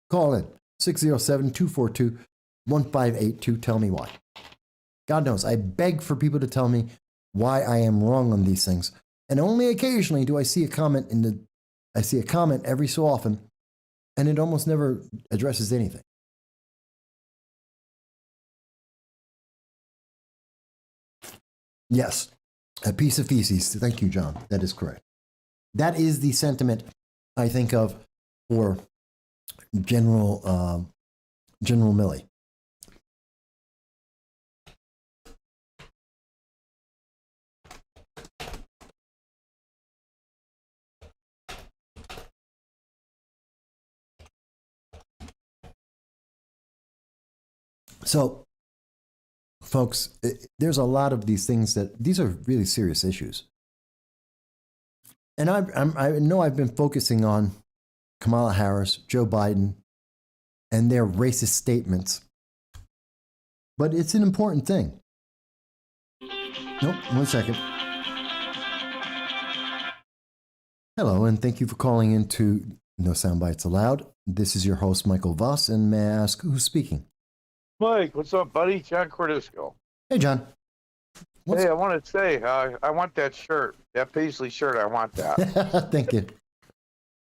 S1: Call in 607-242-1582. Tell me why. God knows, I beg for people to tell me why I am wrong on these things. And only occasionally do I see a comment I see a comment every so often, and it almost never addresses anything. Yes, a piece of feces. Thank you, John. That is correct. That is the sentiment I think of for General Milley. So, folks, there's a lot of these things these are really serious issues. And I know I've been focusing on Kamala Harris, Joe Biden, and their racist statements. But it's an important thing. Nope, 1 second. Hello, and thank you for calling into No Soundbites Allowed. This is your host, Michael Voss, and may I ask who's speaking?
S13: Mike, what's up, buddy? John Cordisco.
S1: Hey, John.
S13: Hey, I want to say, I want that shirt, that paisley shirt. I want that.
S1: Thank you.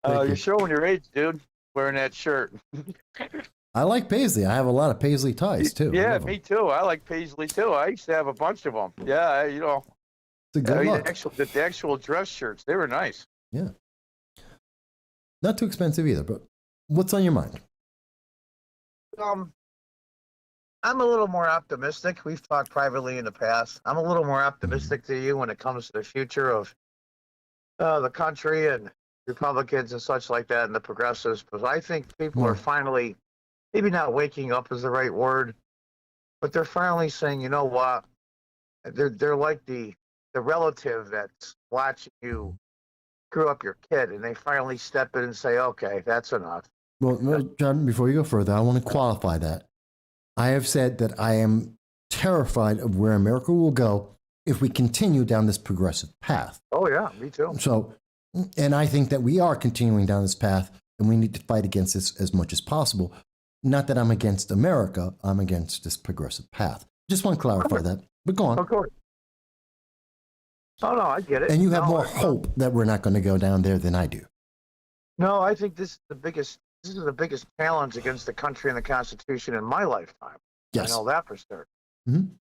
S13: You're showing your age, dude, wearing that shirt.
S1: I like paisley. I have a lot of paisley ties, too.
S13: Yeah, me too. I like paisley, too. I used to have a bunch of them. Yeah, you know.
S1: It's a good look.
S13: The actual dress shirts, they were nice.
S1: Yeah. Not too expensive either, but what's on your mind?
S13: I'm a little more optimistic. We've talked privately in the past. I'm a little more optimistic to you when it comes to the future of the country and Republicans and such like that and the progressives, because I think people are finally, maybe not waking up is the right word, but they're finally saying, you know what? They're like the relative that's watching you screw up your kid, and they finally step in and say, okay, that's enough.
S1: Well, John, before you go further, I want to qualify that. I have said that I am terrified of where America will go if we continue down this progressive path.
S13: Oh, yeah, me too.
S1: So, and I think that we are continuing down this path, and we need to fight against this as much as possible. Not that I'm against America, I'm against this progressive path. Just want to clarify that, but go on.
S13: Of course. Oh, no, I get it.
S1: And you have more hope that we're not going to go down there than I do.
S13: No, I think this is the biggest challenge against the country and the Constitution in my lifetime.
S1: Yes.
S13: I know that for certain.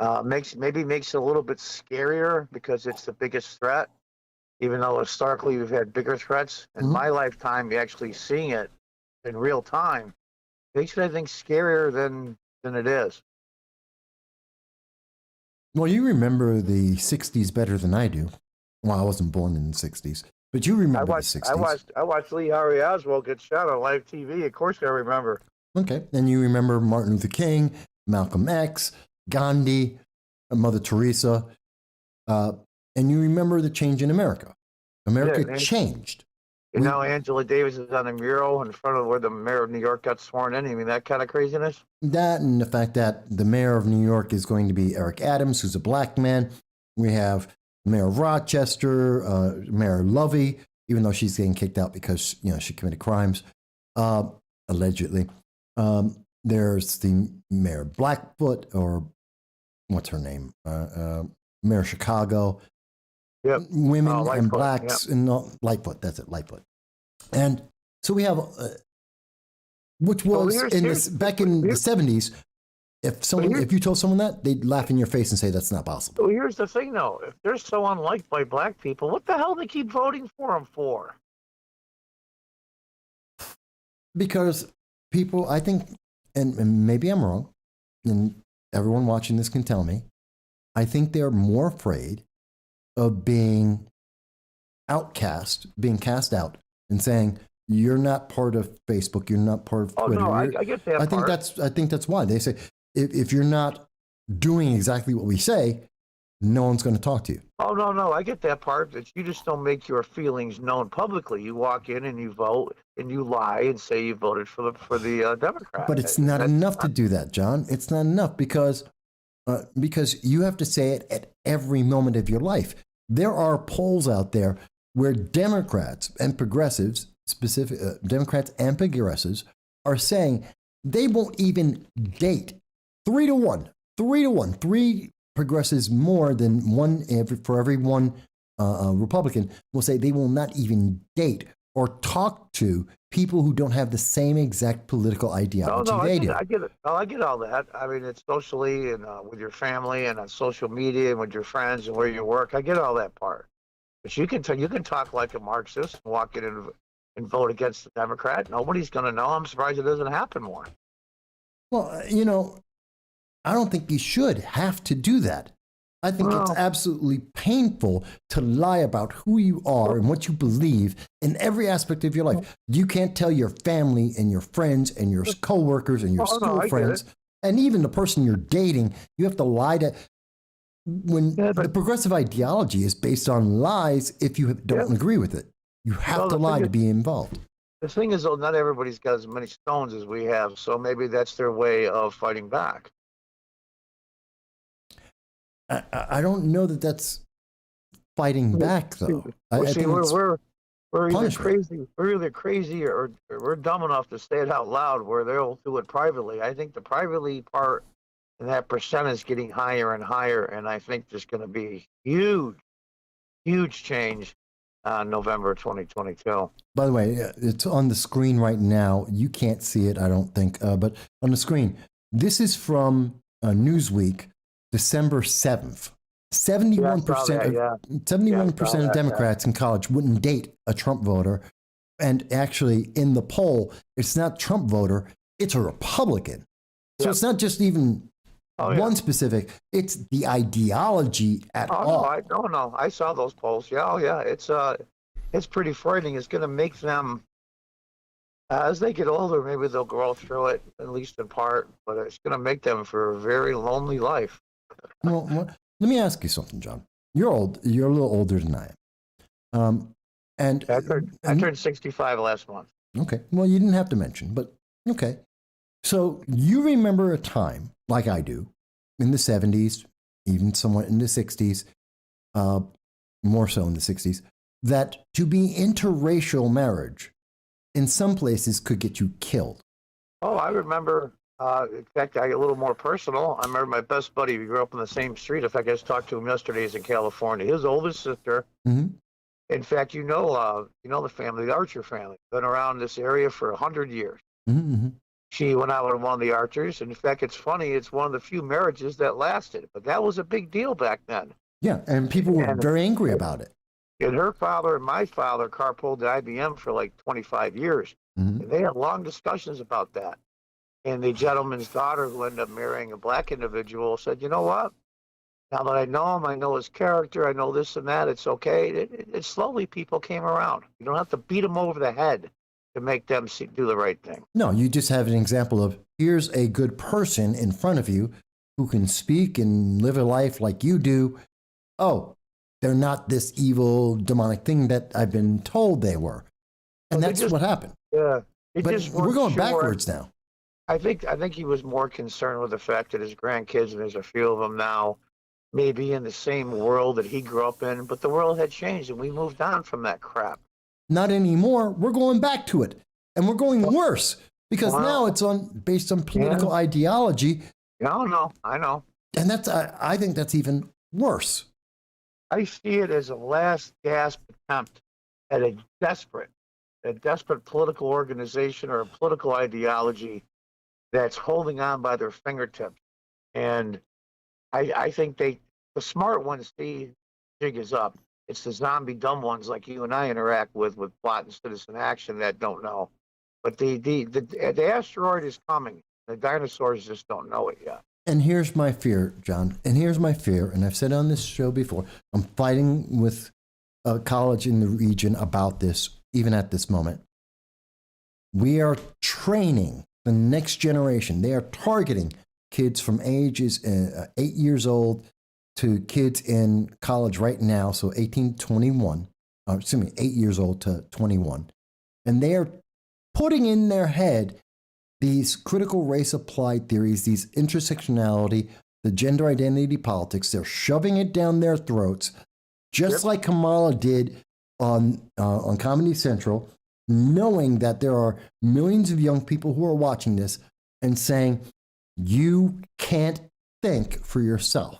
S1: Mm-hmm.
S13: Makes it a little bit scarier because it's the biggest threat, even though historically we've had bigger threats. In my lifetime, actually seeing it in real time makes it, I think, scarier than it is.
S1: Well, you remember the 60s better than I do. Well, I wasn't born in the 60s. But you remember the 60s.
S13: I watched Lee Harvey Oswald get shot on live TV. Of course I remember.
S1: Okay. And you remember Martin Luther King, Malcolm X, Gandhi, Mother Teresa, and you remember the change in America. America changed.
S13: And now Angela Davis is on a mural in front of where the mayor of New York got sworn in. I mean, that kind of craziness.
S1: That and the fact that the mayor of New York is going to be Eric Adams, who's a black man. We have the mayor of Rochester, Mayor Lovey, even though she's getting kicked out because she committed crimes, allegedly. There's the mayor of Blackfoot, or what's her name? Mayor of Chicago.
S13: Yep.
S1: Women and
S13: Lightfoot,
S1: blacks and Lightfoot. That's it, Lightfoot. And so we have, which was back in the 70s. If you told someone that, they'd laugh in your face and say that's not possible.
S13: So here's the thing, though: if they're so unliked by black people, what the hell do they keep voting for them for?
S1: Because people, I think, and maybe I'm wrong, and everyone watching this can tell me, I think they're more afraid of being outcast, being cast out, and saying you're not part of Facebook, you're not part of Twitter.
S13: Oh no, I get that.
S1: I think that's why they say if you're not doing exactly what we say, no one's going to talk to you.
S13: Oh no, I get that part. That you just don't make your feelings known publicly. You walk in and you vote and you lie and say you voted for the Democrat.
S1: But it's not enough to do that, John. It's not enough because you have to say it at every moment of your life. There are polls out there where Democrats and progressives, Democrats and progressives, are saying they won't even date 3 to 1. 3 to 1. 3 progressives more than one for every one Republican will say they will not even date or talk to people who don't have the same exact political ideology they do.
S13: I get it. Oh, I get all that. I mean, it's socially and with your family and on social media and with your friends and where you work. I get all that part. But you can talk like a Marxist and walk in and vote against the Democrat. Nobody's going to know. I'm surprised it doesn't happen more.
S1: Well, I don't think you should have to do that. I think it's absolutely painful to lie about who you are and what you believe in every aspect of your life. You can't tell your family and your friends and your coworkers and your school friends and even the person you're dating. You have to lie to. The progressive ideology is based on lies if you don't agree with it. You have to lie to be involved.
S13: The thing is, though, not everybody's got as many stones as we have, so maybe that's their way of fighting back.
S1: I don't know that that's fighting back, though.
S13: We're either crazy. We're either crazy or we're dumb enough to say it out loud, where they'll do it privately. I think the privately part and that percent is getting higher and higher, and I think there's going to be huge change on November 2022.
S1: By the way, it's on the screen right now. You can't see it, I don't think, but on the screen. This is from Newsweek. December 7th, 71% of Democrats in college wouldn't date a Trump voter. And actually, in the poll, it's not Trump voter, it's a Republican. So it's not just even one specific, it's the ideology at all.
S13: No, I saw those polls. It's pretty frightening. It's going to make them, as they get older, maybe they'll grow through it, at least in part, but it's going to make them for a very lonely life.
S1: Well, let me ask you something, John. You're old. You're a little older than I am.
S13: I turned 65 last month.
S1: Okay. Well, you didn't have to mention, but okay. So you remember a time, like I do, in the 70s, even somewhat in the 60s, more so in the 60s, that to be interracial marriage in some places could get you killed.
S13: Oh, I remember. In fact, I get a little more personal. I remember my best buddy. We grew up on the same street. In fact, I just talked to him yesterday. He's in California. His oldest sister. Mm-hmm. In fact, the family, the Archer family, been around this area for 100 years. Mm-hmm. She went out with one of the Archers. And in fact, it's funny. It's one of the few marriages that lasted. But that was a big deal back then.
S1: Yeah, and people were very angry about it.
S13: And her father and my father carpooled to IBM for like 25 years. Mm-hmm. And they had long discussions about that. And the gentleman's daughter, who ended up marrying a black individual, said, you know what? Now that I know him, I know his character, I know this and that, it's okay. It slowly people came around. You don't have to beat them over the head to make them do the right thing.
S1: No, you just have an example of here's a good person in front of you who can speak and live a life like you do. Oh, they're not this evil, demonic thing that I've been told they were. And that's what happened.
S13: Yeah.
S1: But we're going backwards now.
S13: I think he was more concerned with the fact that his grandkids, and there's a few of them now, may be in the same world that he grew up in, but the world had changed and we moved on from that crap.
S1: Not anymore. We're going back to it. And we're going worse because now it's based on political ideology.
S13: I know.
S1: And I think that's even worse.
S13: I see it as a last gasp attempt at a desperate political organization or a political ideology that's holding on by their fingertips. And I think the smart ones see jig is up. It's the zombie dumb ones like you and I interact with plot and citizen action that don't know. But the asteroid is coming. The dinosaurs just don't know it yet.
S1: And here's my fear, John. And here's my fear. And I've said on this show before, I'm fighting with a college in the region about this, even at this moment. We are training the next generation. They are targeting kids from ages 8 years old to kids in college right now, so 18 to 21, 8 years old to 21. And they are putting in their head these critical race applied theories, these intersectionality, the gender identity politics. They're shoving it down their throats, just like Kamala did on Comedy Central, knowing that there are millions of young people who are watching this and saying, you can't think for yourself.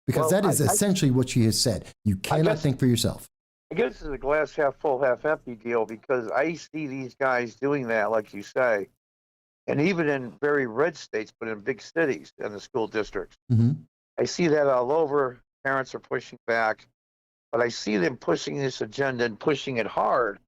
S1: Because that is essentially what she has said. You cannot think for yourself.
S13: I guess it's a glass half full, half empty deal because I see these guys doing that, like you say, and even in very red states, but in big cities and the school districts.
S1: Mm-hmm.
S13: I see that all over. Parents are pushing back, but I see them pushing this agenda and pushing it hard,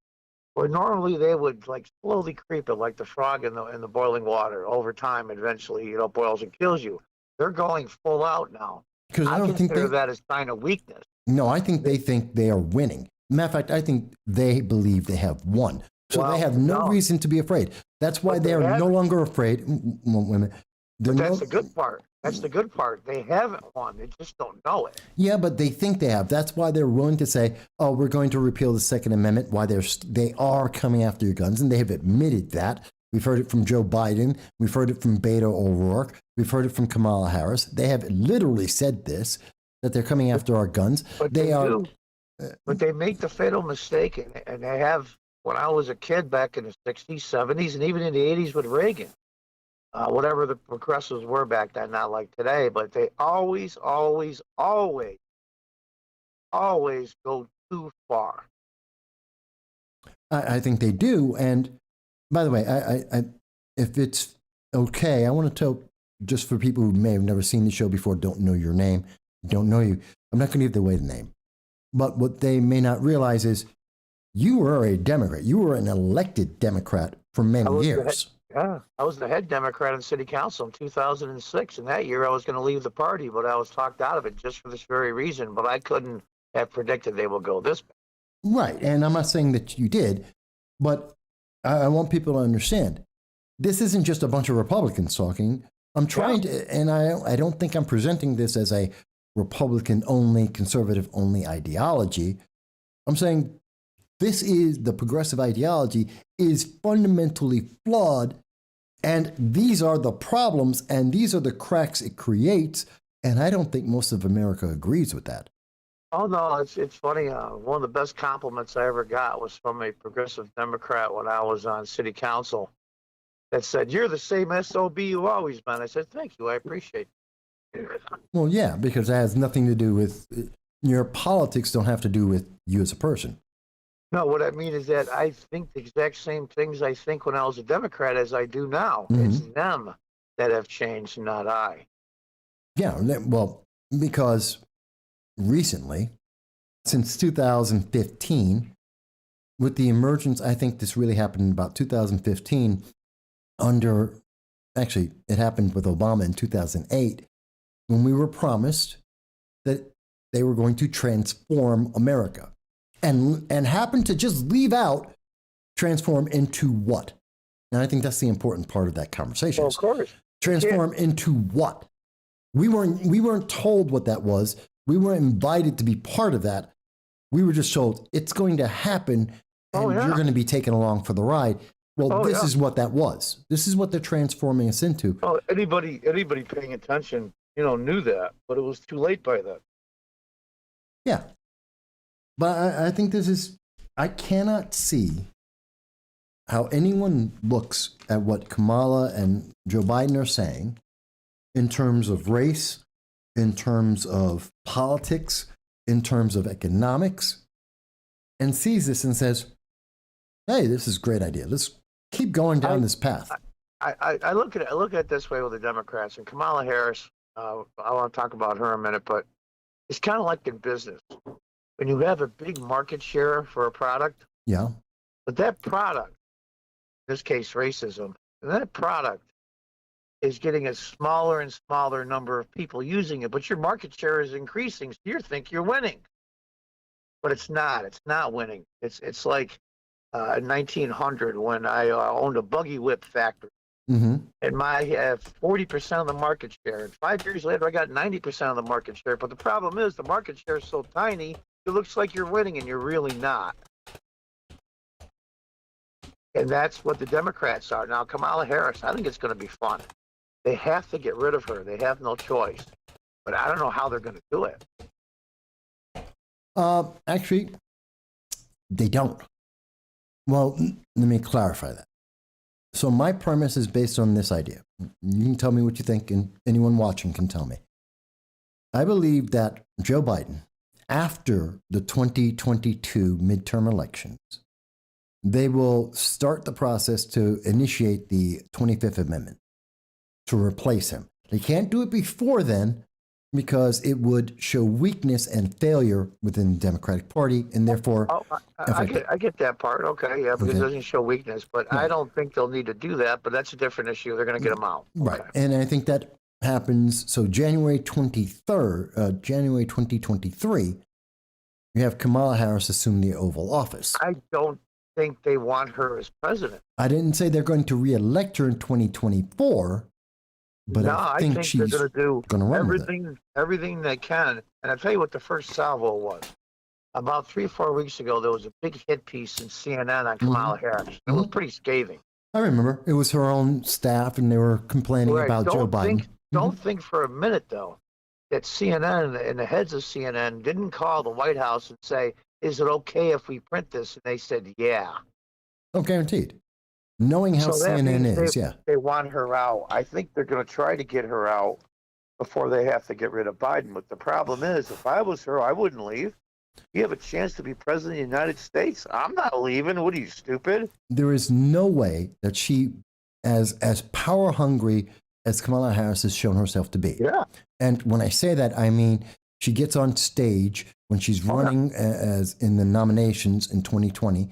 S13: where normally they would like slowly creep it like the frog in the boiling water. Over time, eventually, boils and kills you. They're going full out now.
S1: Because I don't think
S13: that as sign of weakness.
S1: No, I think they think they are winning. Matter of fact, I think they believe they have won. So they have no reason to be afraid. That's why they are no longer afraid. Women.
S13: But that's the good part. That's the good part. They haven't won. They just don't know it.
S1: Yeah, but they think they have. That's why they're willing to say, oh, we're going to repeal the Second Amendment, why they are coming after your guns. And they have admitted that. We've heard it from Joe Biden. We've heard it from Beto O'Rourke. We've heard it from Kamala Harris. They have literally said this, that they're coming after our guns.
S13: But they make the fatal mistake, and they have, when I was a kid back in the 60s, 70s, and even in the 80s with Reagan, whatever the progressives were back then, not like today, but they always go too far.
S1: I think they do. And by the way, I if it's okay, I want to tell, just for people who may have never seen the show before, don't know your name, don't know you, I'm not going to give away the name. But what they may not realize is you were a Democrat. You were an elected Democrat for many years.
S13: I was the head Democrat in city council in 2006. And that year I was going to leave the party, but I was talked out of it just for this very reason. But I couldn't have predicted they will go this way.
S1: Right. And I'm not saying that you did, but I want people to understand this isn't just a bunch of Republicans talking. I'm trying to, and I don't think I'm presenting this as a Republican only, conservative only ideology. I'm saying this is the progressive ideology is fundamentally flawed. And these are the problems and these are the cracks it creates. And I don't think most of America agrees with that.
S13: Oh, no, it's funny. One of the best compliments I ever got was from a progressive Democrat when I was on city council that said, "You're the same SOB you've always been." I said, "Thank you. I appreciate it."
S1: Well, yeah, because it has nothing to do with your politics, don't have to do with you as a person.
S13: No, what I mean is that I think the exact same things I think when I was a Democrat as I do now.
S1: Mm-hmm.
S13: It's them that have changed, not I.
S1: Yeah, well, because recently, since 2015, with the emergence, I think this really happened in about 2015, actually, it happened with Obama in 2008, when we were promised that they were going to transform America, and happened to just leave out transform into what? And I think that's the important part of that conversation.
S13: Well, of course.
S1: Transform into what? We weren't told what that was. We weren't invited to be part of that. We were just told it's going to happen, and you're going to be taken along for the ride. Well, this is what that was. This is what they're transforming us into.
S13: Oh, anybody paying attention, knew that, but it was too late by then.
S1: Yeah. But I think I cannot see how anyone looks at what Kamala and Joe Biden are saying in terms of race, in terms of politics, in terms of economics, and sees this and says, hey, this is a great idea. Let's keep going down this path.
S13: I look at it this way with the Democrats and Kamala Harris. I want to talk about her in a minute, but it's kind of like in business. When you have a big market share for a product, but that product, in this case racism, and that product is getting a smaller and smaller number of people using it, but your market share is increasing, so you think you're winning. But it's not. It's not winning. It's like in 1900 when I owned a buggy whip factory.
S1: Mm-hmm.
S13: And my 40% of the market share. And 5 years later, I got 90% of the market share. But the problem is the market share is so tiny, it looks like you're winning, and you're really not. And that's what the Democrats are. Now, Kamala Harris, I think it's going to be fun. They have to get rid of her. They have no choice. But I don't know how they're going to do it.
S1: Actually, they don't. Well, let me clarify that. So my premise is based on this idea. You can tell me what you think, and anyone watching can tell me. I believe that Joe Biden, after the 2022 midterm elections, they will start the process to initiate the 25th Amendment to replace him. They can't do it before then because it would show weakness and failure within the Democratic Party, and therefore...
S13: I get that part. Okay, yeah, because it doesn't show weakness. But I don't think they'll need to do that, but that's a different issue. They're going to get them out.
S1: Right, and I think that happens... So January 23rd, January 2023, you have Kamala Harris assume the Oval Office.
S13: I don't think they want her as president.
S1: I didn't say they're going to re-elect her in 2024, but
S13: no,
S1: I think she's
S13: they're going to
S1: do
S13: everything they can. And I'll tell you what the first salvo was. About 3 or 4 weeks ago, there was a big hit piece in CNN on Kamala Harris. It was pretty scathing.
S1: I remember. It was her own staff, and they were complaining about Joe Biden.
S13: Don't think for a minute, though, that CNN and the heads of CNN didn't call the White House and say, is it okay if we print this? And they said, yeah.
S1: Oh, guaranteed. Knowing how CNN is,
S13: They want her out. I think they're going to try to get her out before they have to get rid of Biden. But the problem is, if I was her, I wouldn't leave. You have a chance to be president of the United States. I'm not leaving. What are you, stupid?
S1: There is no way that she, as power hungry as Kamala Harris has shown herself to be.
S13: Yeah.
S1: And when I say that, I mean she gets on stage when she's running as in the nominations in 2020.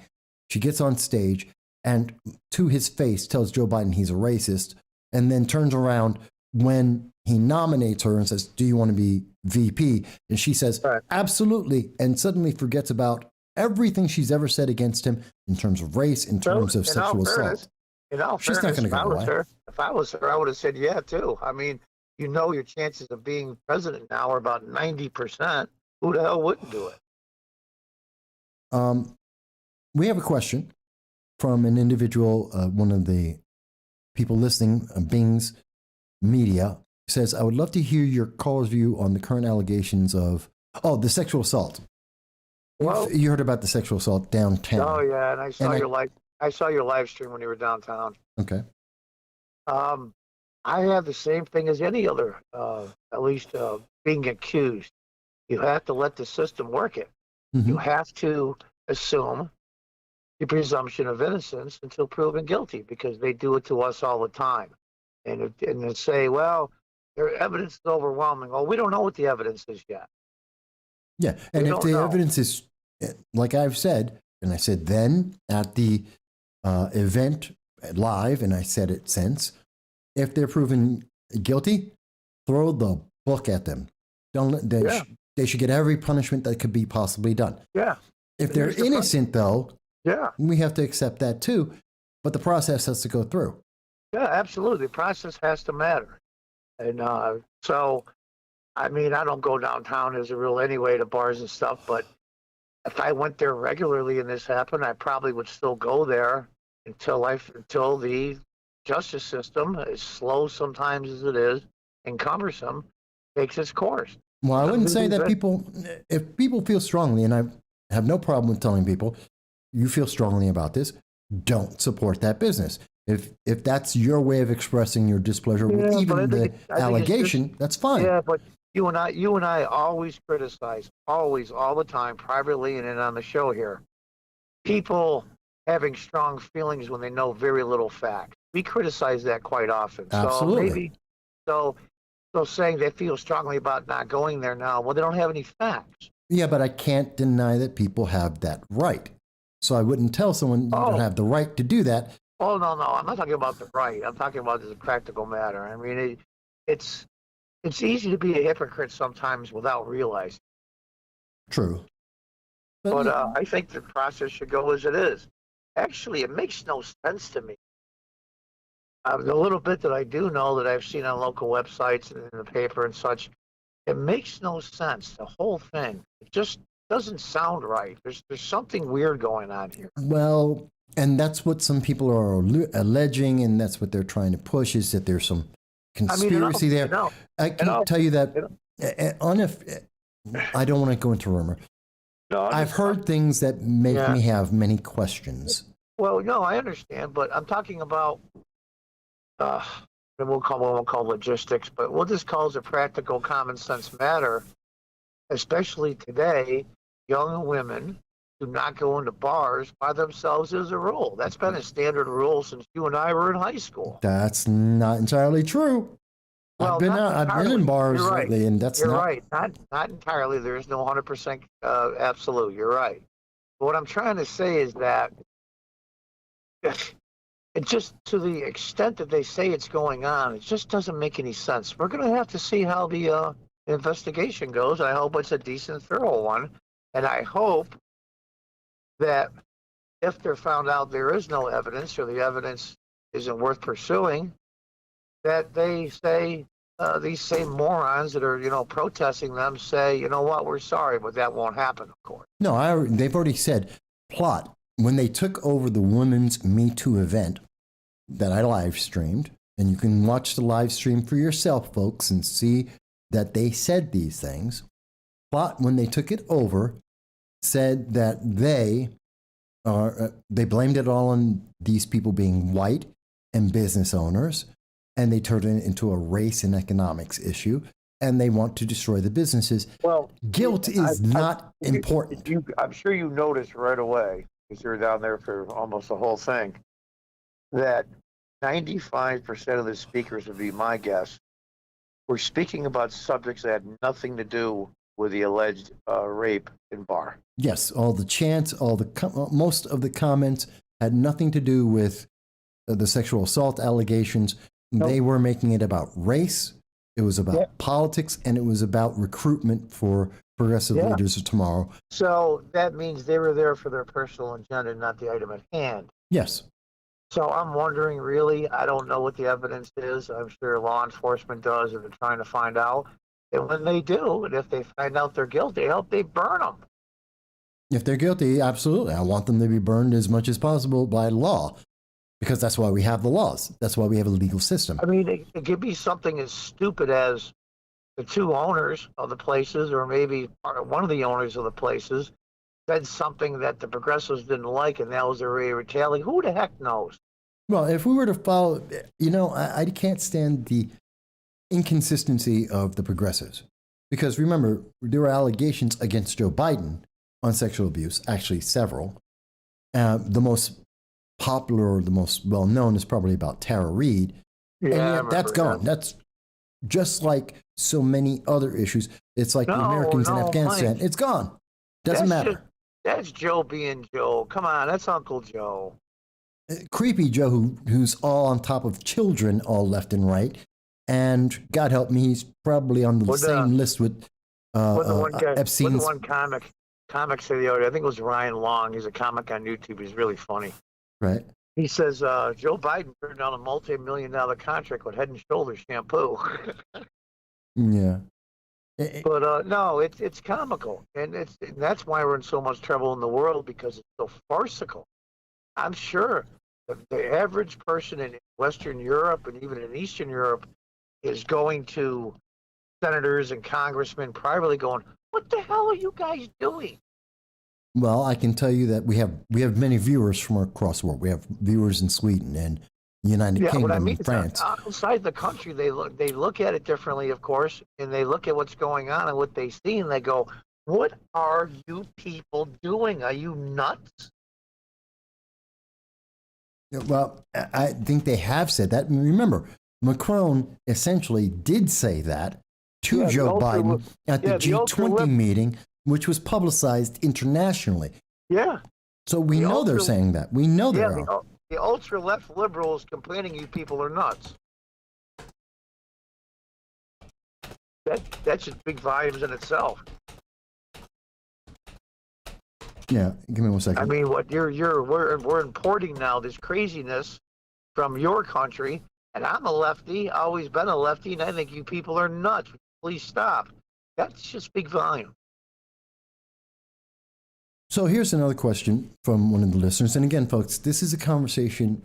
S1: She gets on stage and to his face tells Joe Biden he's a racist, and then turns around when he nominates her and says, do you want to be VP? And she says, absolutely, and suddenly forgets about everything she's ever said against him in terms of race, in terms of sexual assault.
S13: She's not going to go away. If I was her, I would have said yeah, too. I mean, your chances of being president now are about 90%. Who the hell wouldn't do it?
S1: We have a question from an individual, one of the people listening, Bing's Media, says, I would love to hear your caller's view on the current allegations of, the sexual assault. Well, you heard about the sexual assault downtown.
S13: Oh, yeah, and I saw your live stream when you were downtown.
S1: Okay.
S13: I have the same thing as any other, at least being accused. You have to let the system work it. Mm-hmm. You have to assume the presumption of innocence until proven guilty, because they do it to us all the time. And they say, well, their evidence is overwhelming. Well, we don't know what the evidence is yet.
S1: Yeah, and if the evidence is, like I've said, and I said then at the event live, and I said it since, if they're proven guilty, throw the book at them. Don't let They should get every punishment that could be possibly done.
S13: Yeah.
S1: If they're innocent, though,
S13: yeah,
S1: we have to accept that too. But the process has to go through.
S13: Yeah, absolutely. The process has to matter. And so, I mean, I don't go downtown as a rule anyway to bars and stuff, but if I went there regularly and this happened, I probably would still go there until the justice system, as slow sometimes as it is and cumbersome, takes its course.
S1: Well, I wouldn't say that if people feel strongly, and I have no problem with telling people, you feel strongly about this, don't support that business. If that's your way of expressing your displeasure with even the allegation, that's fine.
S13: Yeah, but you and I always criticize, always, all the time, privately and then on the show here, people having strong feelings when they know very little fact. We criticize that quite often.
S1: Absolutely.
S13: So saying they feel strongly about not going there now, well, they don't have any facts.
S1: Yeah, but I can't deny that people have that right. So I wouldn't tell someone you don't have the right to do that.
S13: Oh, no, I'm not talking about the right. I'm talking about as a practical matter. I mean, it's easy to be a hypocrite sometimes without realizing.
S1: True.
S13: But I think the process should go as it is. Actually, it makes no sense to me. The little bit that I do know that I've seen on local websites and in the paper and such, it makes no sense. The whole thing, it just doesn't sound right. There's something weird going on here.
S1: Well, and that's what some people are alleging, and that's what they're trying to push, is that there's some conspiracy there. I can tell you that, I don't want to go into rumor. No, I've heard things that make me have many questions.
S13: Well, no, I understand, but I'm talking about, we'll call logistics, but we'll just call it a practical common sense matter, especially today. Young women do not go into bars by themselves as a rule. That's been a standard rule since you and I were in high school.
S1: That's not entirely true.
S13: Well,
S1: I've been in bars lately, and that's
S13: right. Not entirely. There is no 100% absolute. You're right. But what I'm trying to say is that it just, to the extent that they say it's going on, it just doesn't make any sense. We're going to have to see how the investigation goes. I hope it's a decent, thorough one. And I hope that if they're found out there is no evidence, or the evidence isn't worth pursuing, that they say, these same morons that are, protesting them say, you know what, we're sorry, but that won't happen, of course.
S1: No, they've already said, plot. When they took over the Women's Me Too event that I live streamed, and you can watch the live stream for yourself, folks, and see that they said these things. Plot, when they took it over, said that they blamed it all on these people being white and business owners, and they turned it into a race and economics issue, and they want to destroy the businesses.
S13: Well,
S1: guilt is not important.
S13: I'm sure you noticed right away, because you were down there for almost the whole thing, that 95% of the speakers, would be my guess, were speaking about subjects that had nothing to do with the alleged rape in bar.
S1: Yes, all the chants, most of the comments had nothing to do with the sexual assault allegations. Nope. They were making it about race. It was about politics, and it was about recruitment for progressive leaders of tomorrow.
S13: So that means they were there for their personal agenda, not the item at hand.
S1: Yes.
S13: So I'm wondering, really, I don't know what the evidence is. I'm sure law enforcement does, and they're trying to find out. And when they do, and if they find out they're guilty, I hope they burn them.
S1: If they're guilty, absolutely. I want them to be burned as much as possible by law, because that's why we have the laws. That's why we have a legal system.
S13: I mean, it could be something as stupid as the two owners of the places, or maybe one of the owners of the places, said something that the progressives didn't like, and that was their way of retaliating. Who the heck knows?
S1: Well, if we were to follow, I can't stand the inconsistency of the progressives. Because remember, there were allegations against Joe Biden on sexual abuse, actually several. The most popular, or the most well-known, is probably about Tara Reid.
S13: Yeah,
S1: and yet that's gone. That's just like so many other issues. It's like the Americans in Afghanistan. Mike. It's gone. Doesn't matter.
S13: That's Joe being Joe. Come on, that's Uncle Joe.
S1: Creepy Joe, who's all on top of children, all left and right. And God help me, he's probably on the same list with Epstein's.
S13: One comic said the other day, I think it was Ryan Long. He's a comic on YouTube. He's really funny.
S1: Right.
S13: He says Joe Biden turned down a multi-million-dollar contract with Head and Shoulders shampoo.
S1: Yeah.
S13: But no, it's comical, and that's why we're in so much trouble in the world, because it's so farcical. I'm sure the average person in Western Europe and even in Eastern Europe is going to senators and congressmen privately going, "What the hell are you guys doing?"
S1: Well, I can tell you that we have many viewers from across the world. We have viewers in Sweden and United Kingdom and France.
S13: Outside the country, they look at it differently, of course, and they look at what's going on and what they see, and they go, "What are you people doing? Are you nuts?"
S1: Well, I think they have said that. Remember, Macron essentially did say that to Joe Biden at the G20 meeting, which was publicized internationally.
S13: Yeah.
S1: So we know they're saying that. We know they are.
S13: The ultra-left liberals complaining you people are nuts. That's just big volumes in itself.
S1: Yeah, give me 1 second.
S13: I mean, we're importing now this craziness from your country, and I'm a lefty, always been a lefty, and I think you people are nuts. Please stop. That's just big volume.
S1: So here's another question from one of the listeners. And again, folks, this is a conversation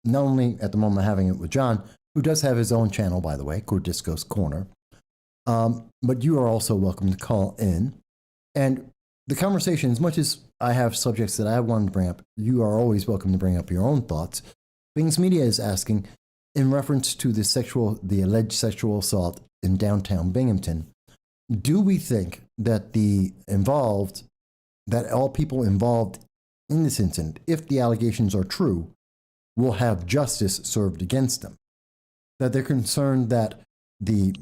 S1: not only at the moment having it with John, who does have his own channel, by the way, Cordisco's Corner, but you are also welcome to call in. And the conversation, as much as I have subjects that I want to bring up, you are always welcome to bring up your own thoughts. Things Media is asking, in reference to the alleged sexual assault in downtown Binghamton, do we think that that all people involved in this incident, if the allegations are true, will have justice served against them? That they're concerned that the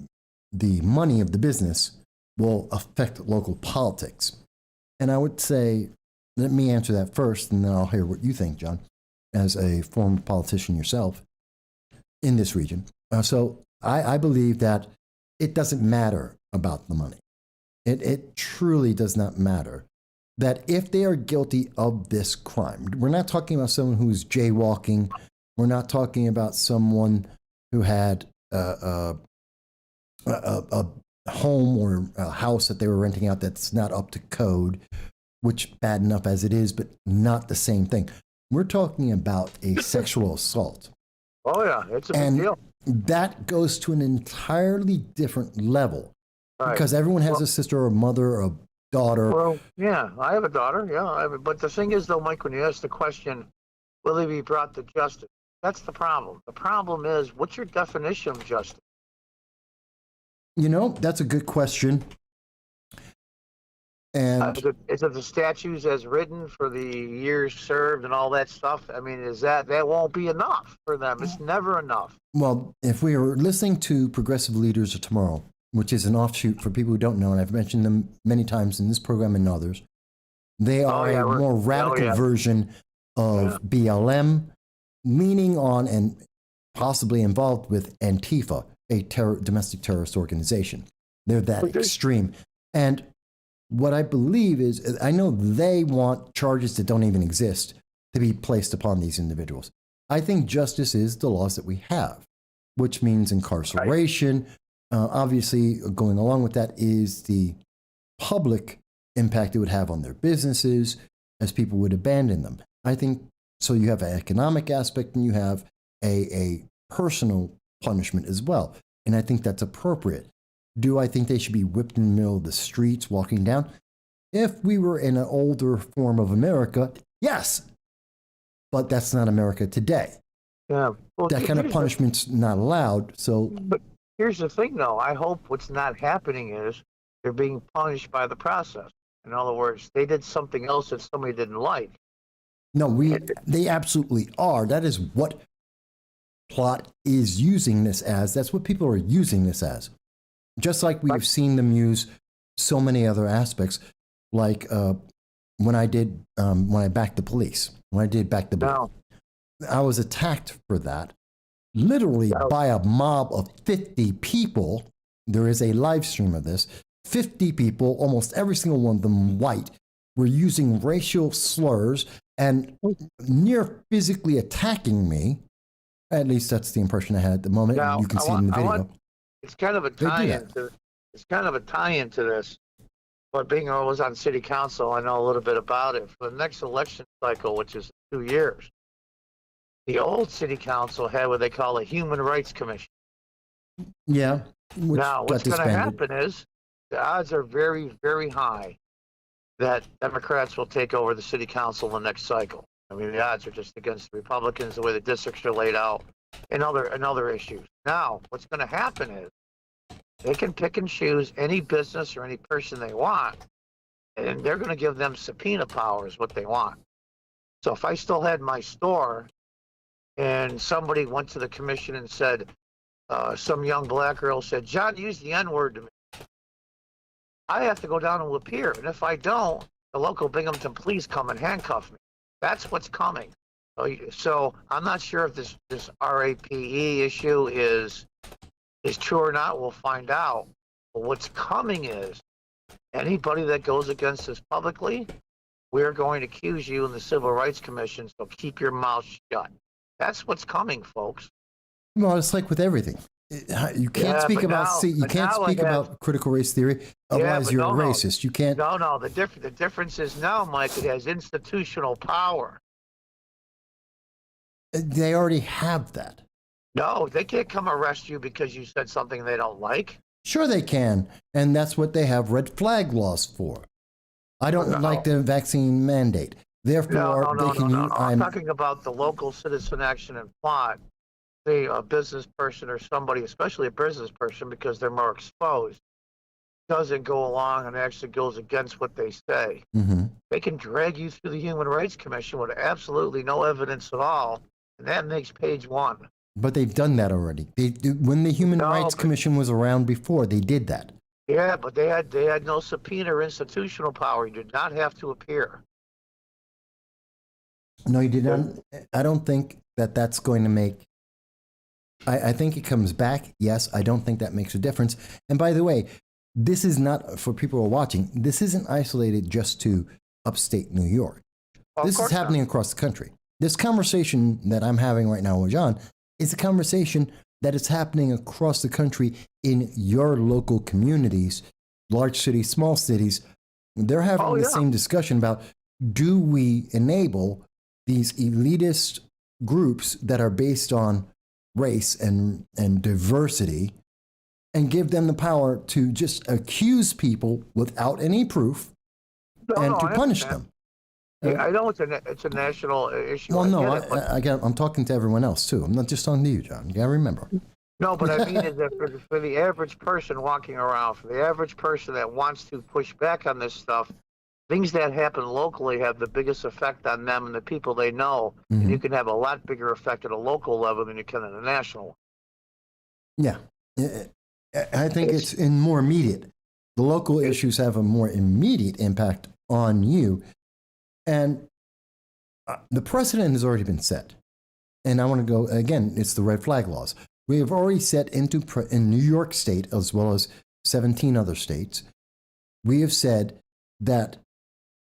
S1: money of the business will affect local politics. And I would say, let me answer that first, and then I'll hear what you think, John, as a former politician yourself in this region. So I believe that it doesn't matter about the money. It truly does not matter. That if they are guilty of this crime, we're not talking about someone who's jaywalking. We're not talking about someone who had a home or a house that they were renting out that's not up to code, which bad enough as it is, but not the same thing. We're talking about a sexual assault.
S13: Oh, yeah, it's a big deal.
S1: That goes to an entirely different level, because everyone has a sister or a mother or a daughter.
S13: Well, yeah, I have a daughter. Yeah, but the thing is, though, Mike, when you ask the question, will they be brought to justice? That's the problem. The problem is, what's your definition of justice?
S1: You know, that's a good question. And
S13: is it the statutes as written for the years served and all that stuff? I mean, that won't be enough for them? It's never enough.
S1: Well, if we are listening to Progressive Leaders of Tomorrow, which is an offshoot for people who don't know, and I've mentioned them many times in this program and others, they are a more radical version of BLM, leaning on and possibly involved with Antifa, a domestic terrorist organization. They're that extreme. And what I believe is, I know they want charges that don't even exist to be placed upon these individuals. I think justice is the laws that we have, which means incarceration. Obviously, going along with that is the public impact it would have on their businesses as people would abandon them. I think so. You have an economic aspect and you have a personal punishment as well. And I think that's appropriate. Do I think they should be whipped in the middle of the streets walking down? If we were in an older form of America, yes. But that's not America today.
S13: Yeah. Well,
S1: that kind of punishment's not allowed. So,
S13: but here's the thing, though. I hope what's not happening is they're being punished by the process. In other words, they did something else that somebody didn't like.
S1: No, they absolutely are. That is what plot is using this as. That's what people are using this as. Just like we've seen them use so many other aspects, like when I backed the police, when I did back the bill, I was attacked for that, literally by a mob of 50 people. There is a live stream of this, 50 people, almost every single one of them white, were using racial slurs and near physically attacking me. At least that's the impression I had at the moment.
S13: Now,
S1: you can see it in the video.
S13: It's kind of a tie-in to this. But being I was on city council, I know a little bit about it. For the next election cycle, which is 2 years, the old city council had what they call a Human Rights Commission.
S1: Yeah.
S13: Now, what's going to happen is the odds are very, very high that Democrats will take over the city council in the next cycle. I mean, the odds are just against the Republicans, the way the districts are laid out, and other issues. Now, what's going to happen is they can pick and choose any business or any person they want, and they're going to give them subpoena powers what they want. So if I still had my store and somebody went to the commission and said, some young black girl said, John used the N-word to me, I have to go down and appear. And if I don't, the local Binghamton police come and handcuff me. That's what's coming. So I'm not sure if this RAPE issue is true or not. We'll find out. But what's coming is anybody that goes against this publicly, we're going to accuse you in the Civil Rights Commission, so keep your mouth shut. That's what's coming, folks.
S1: Well, it's like with everything. You can't speak about about critical race theory, otherwise you're a racist. You can't.
S13: No. The difference is now, Mike, it has institutional power.
S1: They already have that.
S13: No, they can't come arrest you because you said something they don't like.
S1: Sure they can, and that's what they have red flag laws for. I don't like the vaccine mandate. Therefore,
S13: no. I'm talking about the local citizen action and plot. A business person or somebody, especially a business person, because they're more exposed, doesn't go along and actually goes against what they say.
S1: Mm-hmm.
S13: They can drag you through the Human Rights Commission with absolutely no evidence at all, and that makes page one.
S1: But they've done that already. When the Human Rights Commission was around before, they did that.
S13: Yeah, but they had no subpoena or institutional power. You did not have to appear.
S1: No, you did not. I don't think that's going to make. I think it comes back. Yes, I don't think that makes a difference. And by the way, this is not, for people who are watching, this isn't isolated just to upstate New York. This is happening across the country. This conversation that I'm having right now with John is a conversation that is happening across the country in your local communities, large cities, small cities. They're having the same discussion about, do we enable these elitist groups that are based on race and diversity and give them the power to just accuse people without any proof and to punish them?
S13: I know it's a national issue.
S1: Well, I'm talking to everyone else too. I'm not just talking to you, John. You gotta remember.
S13: No, but I mean is that for the average person walking around, for the average person that wants to push back on this stuff, things that happen locally have the biggest effect on them and the people they know. Mm-hmm. And you can have a lot bigger effect at a local level than you can at a national.
S1: Yeah. I think it's in more immediate. The local issues have a more immediate impact on you. And the precedent has already been set. And I want to go, again, it's the red flag laws. We have already set in New York State, as well as 17 other states, we have said that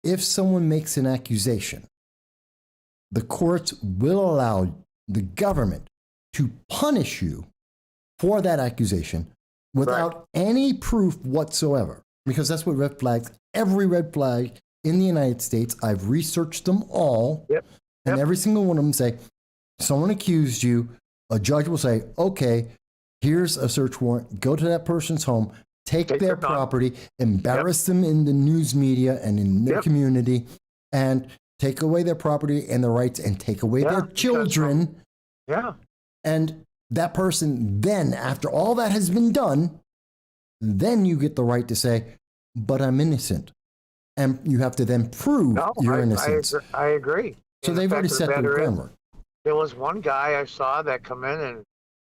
S1: if someone makes an accusation, the courts will allow the government to punish you for that accusation without any proof whatsoever. Because that's what red flags, every red flag in the United States, I've researched them all, and every single one of them say, someone accused you, a judge will say, okay, here's a search warrant, go to that person's home, take their property, embarrass them in the news media and in their community, and take away their property and their rights and take away their children. And that person then, after all that has been done, then you get the right to say, but I'm innocent. And you have to then prove your innocence.
S13: I agree.
S1: So they've already set the groundwork.
S13: There was one guy I saw that come in and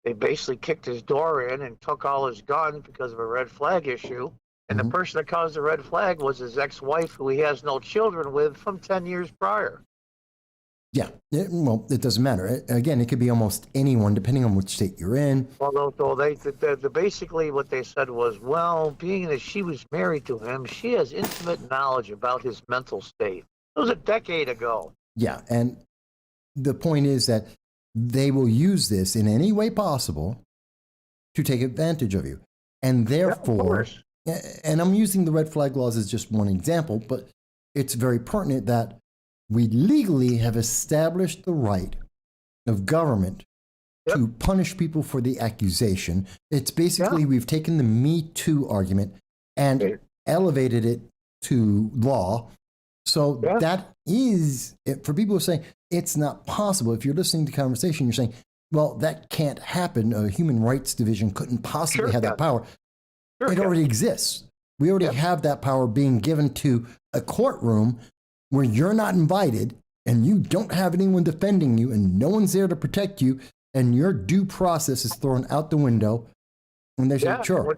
S13: they basically kicked his door in and took all his guns because of a red flag issue. And the person that caused the red flag was his ex-wife, who he has no children with, from 10 years prior.
S1: Yeah, well, it doesn't matter. Again, it could be almost anyone, depending on which state you're in.
S13: Well, they basically what they said was, well, being that she was married to him, she has intimate knowledge about his mental state. It was a decade ago.
S1: Yeah, and the point is that they will use this in any way possible to take advantage of you. And therefore, and I'm using the red flag laws as just one example, but it's very pertinent that we legally have established the right of government to punish people for the accusation. It's basically we've taken the Me Too argument and elevated it to law. So that is, for people who are saying it's not possible, if you're listening to the conversation, you're saying, well, that can't happen. A human rights division couldn't possibly have that power. It already exists. We already have that power being given to a courtroom where you're not invited and you don't have anyone defending you and no one's there to protect you, and your due process is thrown out the window. And they say, sure.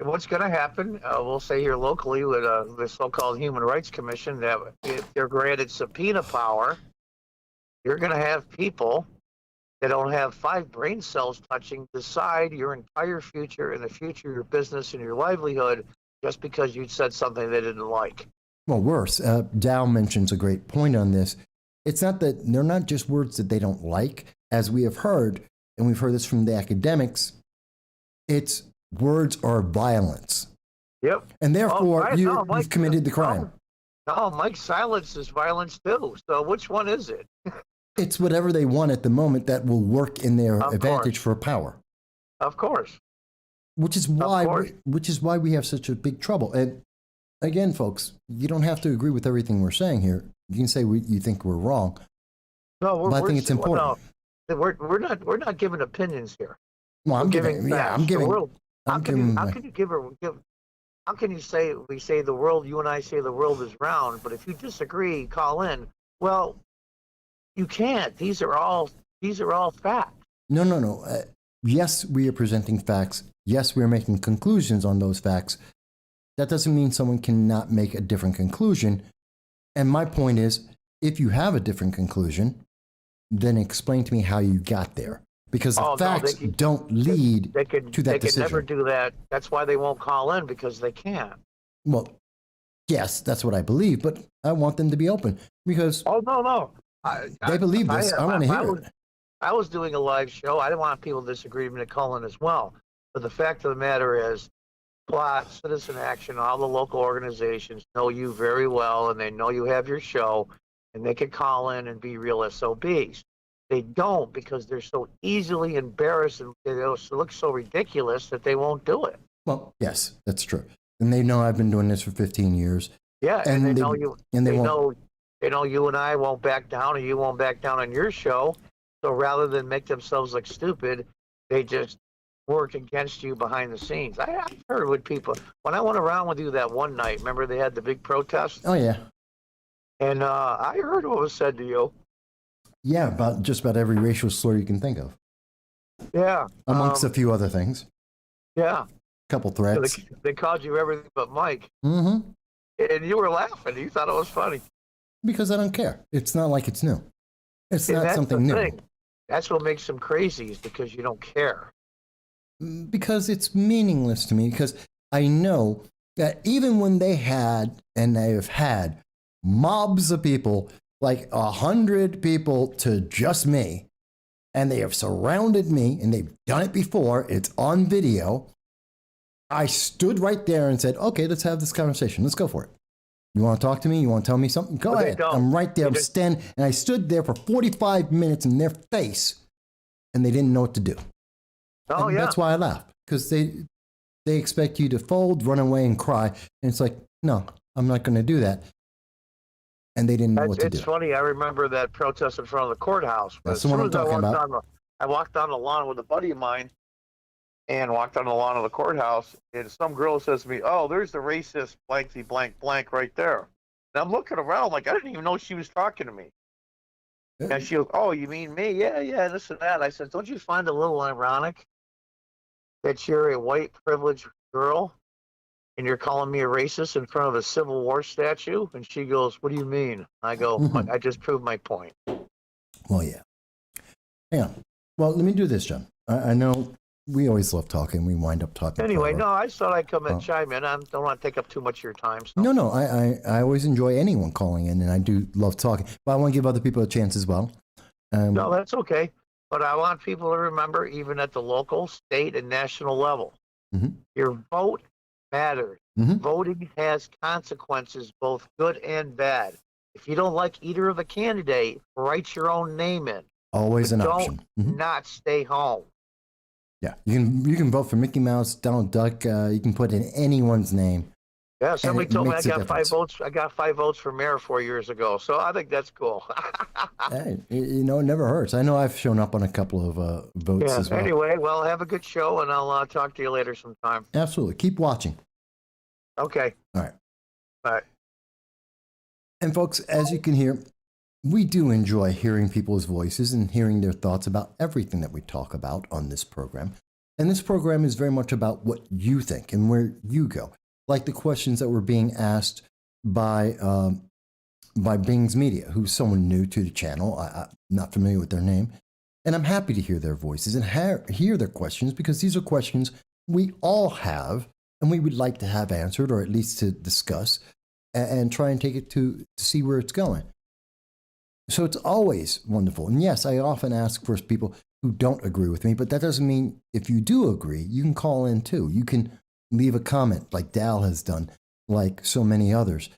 S13: What's going to happen, we'll say here locally with the so-called Human Rights Commission, that if they're granted subpoena power, you're going to have people that don't have 5 brain cells touching decide your entire future and the future of your business and your livelihood just because you said something they didn't like.
S1: Well, worse. Dow mentions a great point on this. It's not that they're not just words that they don't like, as we have heard, and we've heard this from the academics. It's words are violence.
S13: Yep.
S1: And therefore, you've committed the crime.
S13: No, Mike's silence is violence too. So which one is it?
S1: It's whatever they want at the moment that will work in their advantage for power.
S13: Of course.
S1: Which is why we have such a big trouble. And again, folks, you don't have to agree with everything we're saying here. You can say you think we're wrong.
S13: No,
S1: but I think it's important.
S13: No, we're not giving opinions here.
S1: Well, I'm giving. How can
S13: you say we say the world? You and I say the world is round, but if you disagree, call in. Well, you can't. These are all facts.
S1: No. Yes, we are presenting facts. Yes, we are making conclusions on those facts. That doesn't mean someone cannot make a different conclusion. And my point is, if you have a different conclusion, then explain to me how you got there. Because the facts don't lead to that decision. They can never do that. That's why they won't call in, because they can't. Well, yes, that's what I believe, but I want them to be open because they believe this. I want to hear it.
S13: I was doing a live show. I didn't want people to disagree with me to call in as well. But the fact of the matter is, Plot, Citizen Action, all the local organizations know you very well, and they know you have your show, and they can call in and be real SOBs. They don't, because they're so easily embarrassed and they look so ridiculous that they won't do it. Well,
S1: yes, that's true. And they know I've been doing this for 15 years.
S13: Yeah, and they know you. And they know you and I won't back down, and you won't back down on your show. So rather than make themselves look stupid, they just work against you behind the scenes. I've heard with people when I went around with you that one night. Remember they had the big protest?
S1: Oh yeah.
S13: And I heard what was said to you.
S1: Yeah, about just about every racial slur you can think of.
S13: Yeah.
S1: Amongst a few other things.
S13: Yeah.
S1: A couple threats.
S13: They called you everything but Mike.
S1: Mm-hmm.
S13: And you were laughing. You thought it was funny.
S1: Because I don't care. It's not like it's new. It's not something new.
S13: That's what makes them crazy, is because you don't care.
S1: Because it's meaningless to me. Because I know that even when they have had mobs of people, like 100 people to just me, and they have surrounded me, and they've done it before, it's on video, I stood right there and said, okay, let's have this conversation. Let's go for it. You want to talk to me? You want to tell me something? Go ahead. I'm right there. I'm standing, and I stood there for 45 minutes in their face, and they didn't know what to do.
S13: Oh,
S1: and that's why I laughed, because they expect you to fold, run away, and cry. And it's like, no, I'm not going to do that. And they didn't know what to do.
S13: It's funny. I remember that protest in front of the courthouse.
S1: That's the one I'm talking about.
S13: I walked down the lawn with a buddy of mine and walked on the lawn of the courthouse, and some girl says to me, oh, there's the racist blankety blank blank right there. And I'm looking around like I didn't even know she was talking to me. Yeah. And she goes, oh, you mean me? Yeah, this and that. I said, don't you find it a little ironic that you're a white privileged girl and you're calling me a racist in front of a Civil War statue? And she goes, what do you mean? I go, I just proved my point.
S1: Well, yeah. Yeah. Well, let me do this, John. I know we always love talking. We wind up talking.
S13: Anyway,
S1: forever.
S13: no, I just thought I'd come and chime in. I don't want to take up too much of your time. So.
S1: No, I always enjoy anyone calling in, and I do love talking. But I want to give other people a chance as well.
S13: No, that's okay. But I want people to remember, even at the local, state, and national level, your vote matters. Voting has consequences, both good and bad. If you don't like either of the candidate, write your own name in.
S1: Always
S13: but
S1: an
S13: don't
S1: option.
S13: Not stay home.
S1: Yeah, you can vote for Mickey Mouse, Donald Duck. You can put in anyone's name.
S13: Yeah, somebody told me I got 5
S1: difference.
S13: votes. I got 5 votes for mayor 4 years ago, so I think that's cool.
S1: Hey, you know, it never hurts. I know I've shown up on a couple of votes as well.
S13: Anyway, well, have a good show, and I'll talk to you later sometime.
S1: Absolutely. Keep watching.
S13: Okay.
S1: All right.
S13: All right.
S1: And folks, as you can hear, we do enjoy hearing people's voices and hearing their thoughts about everything that we talk about on this program. And this program is very much about what you think and where you go. Like the questions that were being asked by Bing's Media, who's someone new to the channel. I'm not familiar with their name. And I'm happy to hear their voices and hear their questions, because these are questions we all have and we would like to have answered, or at least to discuss and try and take it to see where it's going. So it's always wonderful. And yes, I often ask for people who don't agree with me, but that doesn't mean if you do agree, you can call in too. You can leave a comment like Dal has done, like so many others,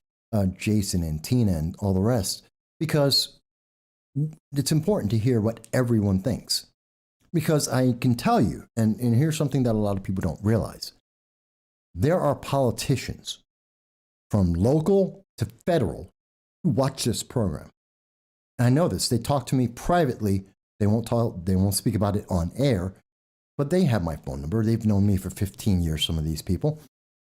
S1: Jason and Tina and all the rest, because it's important to hear what everyone thinks. Because I can tell you, and here's something that a lot of people don't realize, there are politicians from local to federal who watch this program. I know this. They talk to me privately. They won't speak about it on air, but they have my phone number. They've known me for 15 years, some of these people,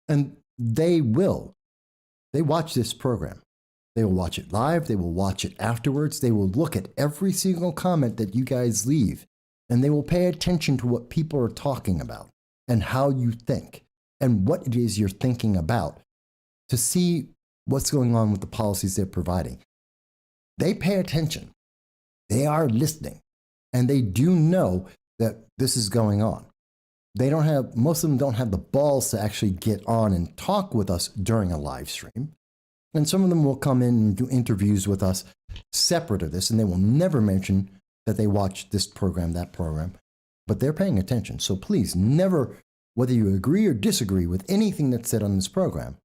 S1: and they watch this program. They will watch it live. They will watch it afterwards. They will look at every single comment that you guys leave, and they will pay attention to what people are talking about and how you think and what it is you're thinking about to see what's going on with the policies they're providing. They pay attention. They are listening, and they do know that this is going on. Most of them don't have the balls to actually get on and talk with us during a live stream. And some of them will come in and do interviews with us separate of this, and they will never mention that they watch this program, that program, but they're paying attention. So please, never, whether you agree or disagree with anything that's said on this program,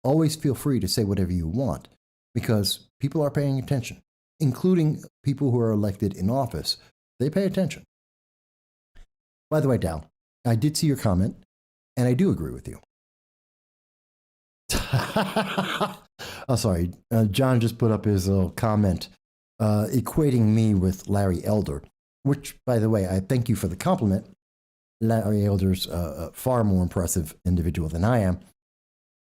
S1: always feel free to say whatever you want, because people are paying attention, including people who are elected in office. They pay attention. By the way, Dal, I did see your comment, and I do agree with you. Oh, sorry. John just put up his little comment equating me with Larry Elder, which, by the way, I thank you for the compliment. Larry Elder's a far more impressive individual than I am.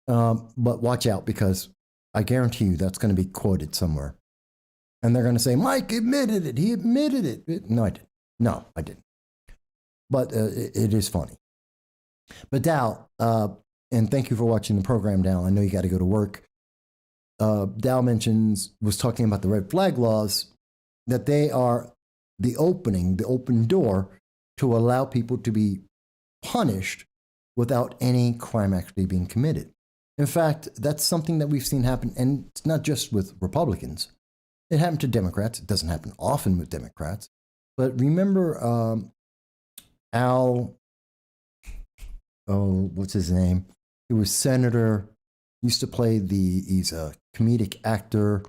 S1: But watch out, because I guarantee you that's going to be quoted somewhere. And they're going to say, Mike admitted it. He admitted it. No, I didn't. No, I didn't. But it is funny. But Dal, and thank you for watching the program, Dal. I know you got to go to work. Dal was talking about the red flag laws, that they are the open door to allow people to be punished without any crime actually being committed. In fact, that's something that we've seen happen, and it's not just with Republicans. It happened to Democrats. It doesn't happen often with Democrats. But remember what's his name? He was senator, used to play he's a comedic actor,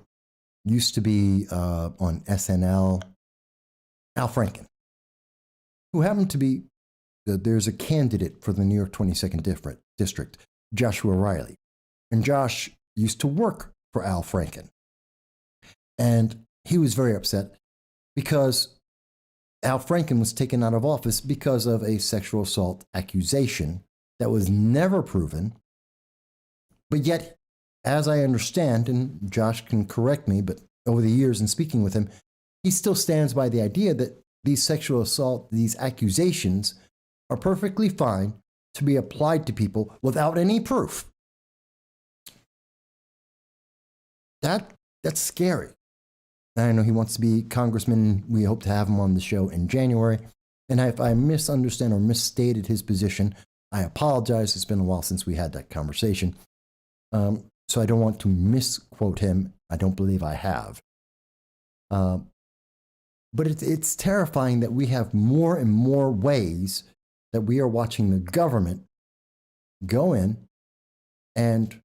S1: used to be on SNL, Al Franken, who happened to be, there's a candidate for the New York 22nd District, Joshua Riley. And Josh used to work for Al Franken. And he was very upset because Al Franken was taken out of office because of a sexual assault accusation that was never proven. But yet, as I understand, and Josh can correct me, but over the years in speaking with him, he still stands by the idea that these sexual assault, these accusations are perfectly fine to be applied to people without any proof. That's scary. I know he wants to be congressman. We hope to have him on the show in January. And if I misunderstand or misstated his position, I apologize. It's been a while since we had that conversation. So I don't want to misquote him. I don't believe I have. But it's terrifying that we have more and more ways that we are watching the government go in and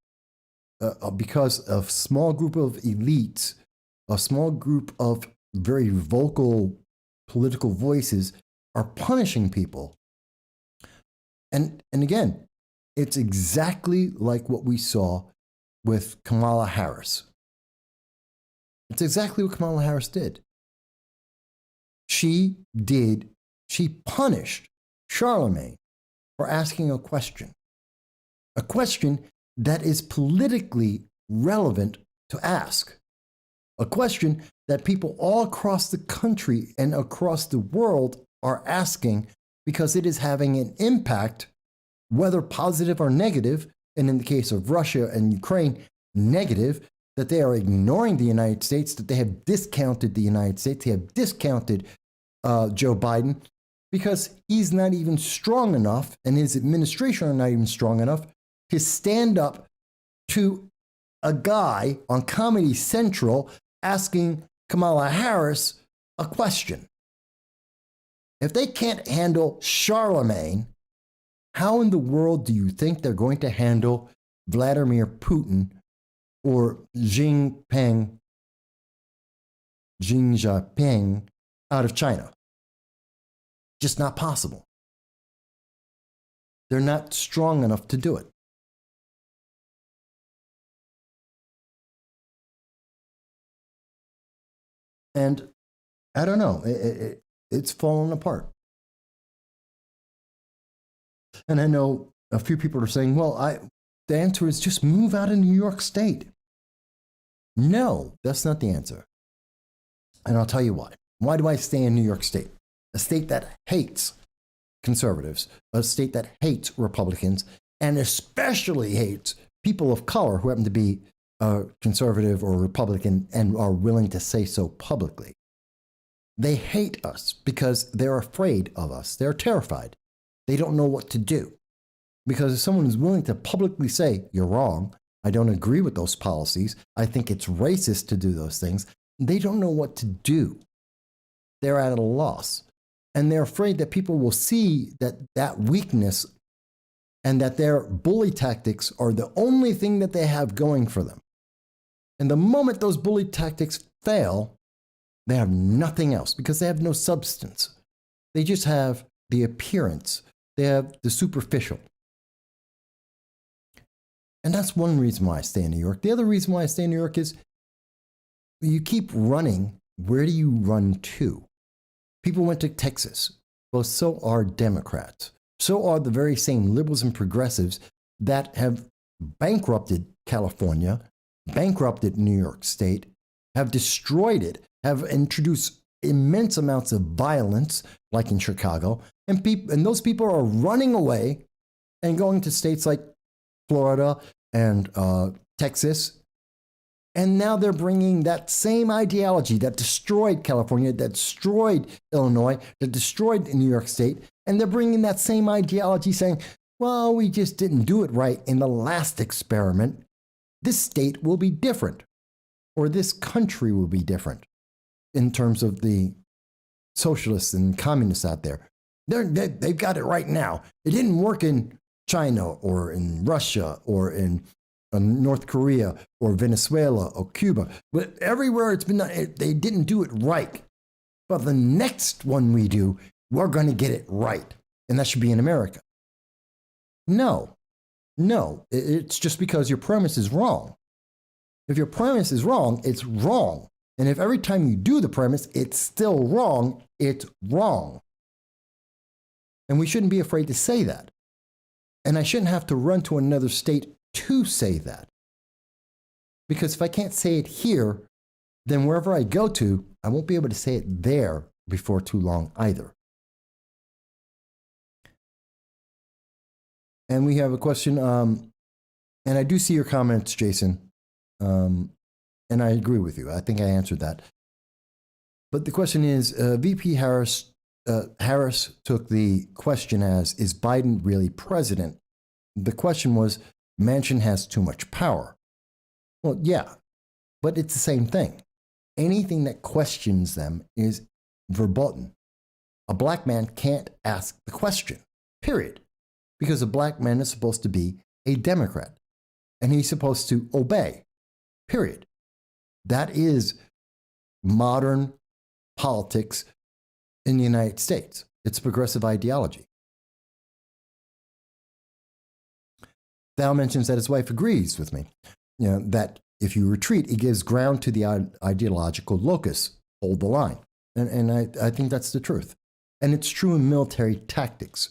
S1: because of a small group of elites, a small group of very vocal political voices are punishing people. And again, it's exactly like what we saw with Kamala Harris. It's exactly what Kamala Harris did. She punished Charlamagne for asking a question that is politically relevant to ask, a question that people all across the country and across the world are asking because it is having an impact, whether positive or negative, and in the case of Russia and Ukraine, negative, that they are ignoring the United States, that they have discounted the United States, they have discounted Joe Biden because he's not even strong enough and his administration are not even strong enough to stand up to a guy on Comedy Central asking Kamala Harris a question. If they can't handle Charlamagne, how in the world do you think they're going to handle Vladimir Putin or Xi Jinping out of China? Just not possible. They're not strong enough to do it. And I don't know, it's fallen apart. And I know a few people are saying, well, the answer is just move out of New York State. No, that's not the answer. And I'll tell you why. Why do I stay in New York State? A state that hates conservatives, a state that hates Republicans, and especially hates people of color who happen to be conservative or Republican and are willing to say so publicly. They hate us because they're afraid of us. They're terrified. They don't know what to do. Because if someone is willing to publicly say, you're wrong, I don't agree with those policies, I think it's racist to do those things, they don't know what to do. They're at a loss. And they're afraid that people will see that weakness and that their bully tactics are the only thing that they have going for them. And the moment those bully tactics fail, they have nothing else because they have no substance. They just have the appearance. They have the superficial. And that's one reason why I stay in New York. The other reason why I stay in New York is you keep running. Where do you run to? People went to Texas. Well, so are Democrats. So are the very same liberals and progressives that have bankrupted California, bankrupted New York State, have destroyed it, have introduced immense amounts of violence, like in Chicago, and those people are running away and going to states like Florida and Texas. And now they're bringing that same ideology that destroyed California, that destroyed Illinois, that destroyed New York State, and they're bringing that same ideology saying, well, we just didn't do it right in the last experiment. This state will be different, or this country will be different in terms of the socialists and communists out there. They've got it right now. It didn't work in China or in Russia or in North Korea or Venezuela or Cuba. But everywhere it's been done, they didn't do it right. But the next one we do, we're going to get it right. And that should be in America. No, it's just because your premise is wrong. If your premise is wrong, it's wrong. And if every time you do the premise, it's still wrong, it's wrong. And we shouldn't be afraid to say that. And I shouldn't have to run to another state to say that. Because if I can't say it here, then wherever I go to, I won't be able to say it there before too long either. And we have a question, and I do see your comments, Jason, and I agree with you. I think I answered that. But the question is, VP Harris took the question as, is Biden really president? The question was, Manchin has too much power. Well, yeah, but it's the same thing. Anything that questions them is verboten. A black man can't ask the question, period. Because a black man is supposed to be a Democrat and he's supposed to obey, period. That is modern politics in the United States. It's progressive ideology. Thou mentions that his wife agrees with me, that if you retreat, it gives ground to the ideological locus. Hold the line. And I think that's the truth. And it's true in military tactics.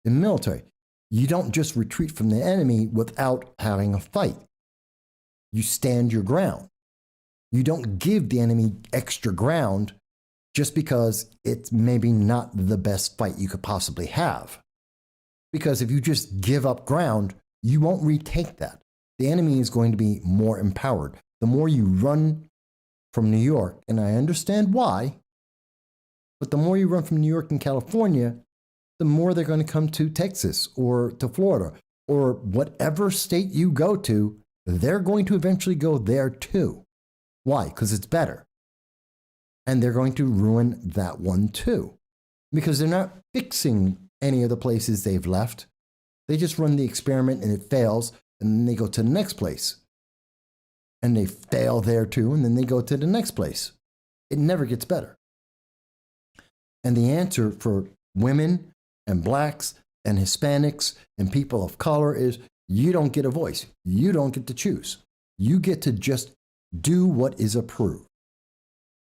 S1: In military, you don't just retreat from the enemy without having a fight. You stand your ground. You don't give the enemy extra ground just because it's maybe not the best fight you could possibly have. Because if you just give up ground, you won't retake that. The enemy is going to be more empowered. The more you run from New York, and I understand why, but the more you run from New York and California, the more they're going to come to Texas or to Florida or whatever state you go to, they're going to eventually go there too. Why? Because it's better. And they're going to ruin that one too. Because they're not fixing any of the places they've left. They just run the experiment and it fails, and then they go to the next place. And they fail there too, and then they go to the next place. It never gets better. And the answer for women and blacks and Hispanics and people of color is you don't get a voice. You don't get to choose. You get to just do what is approved.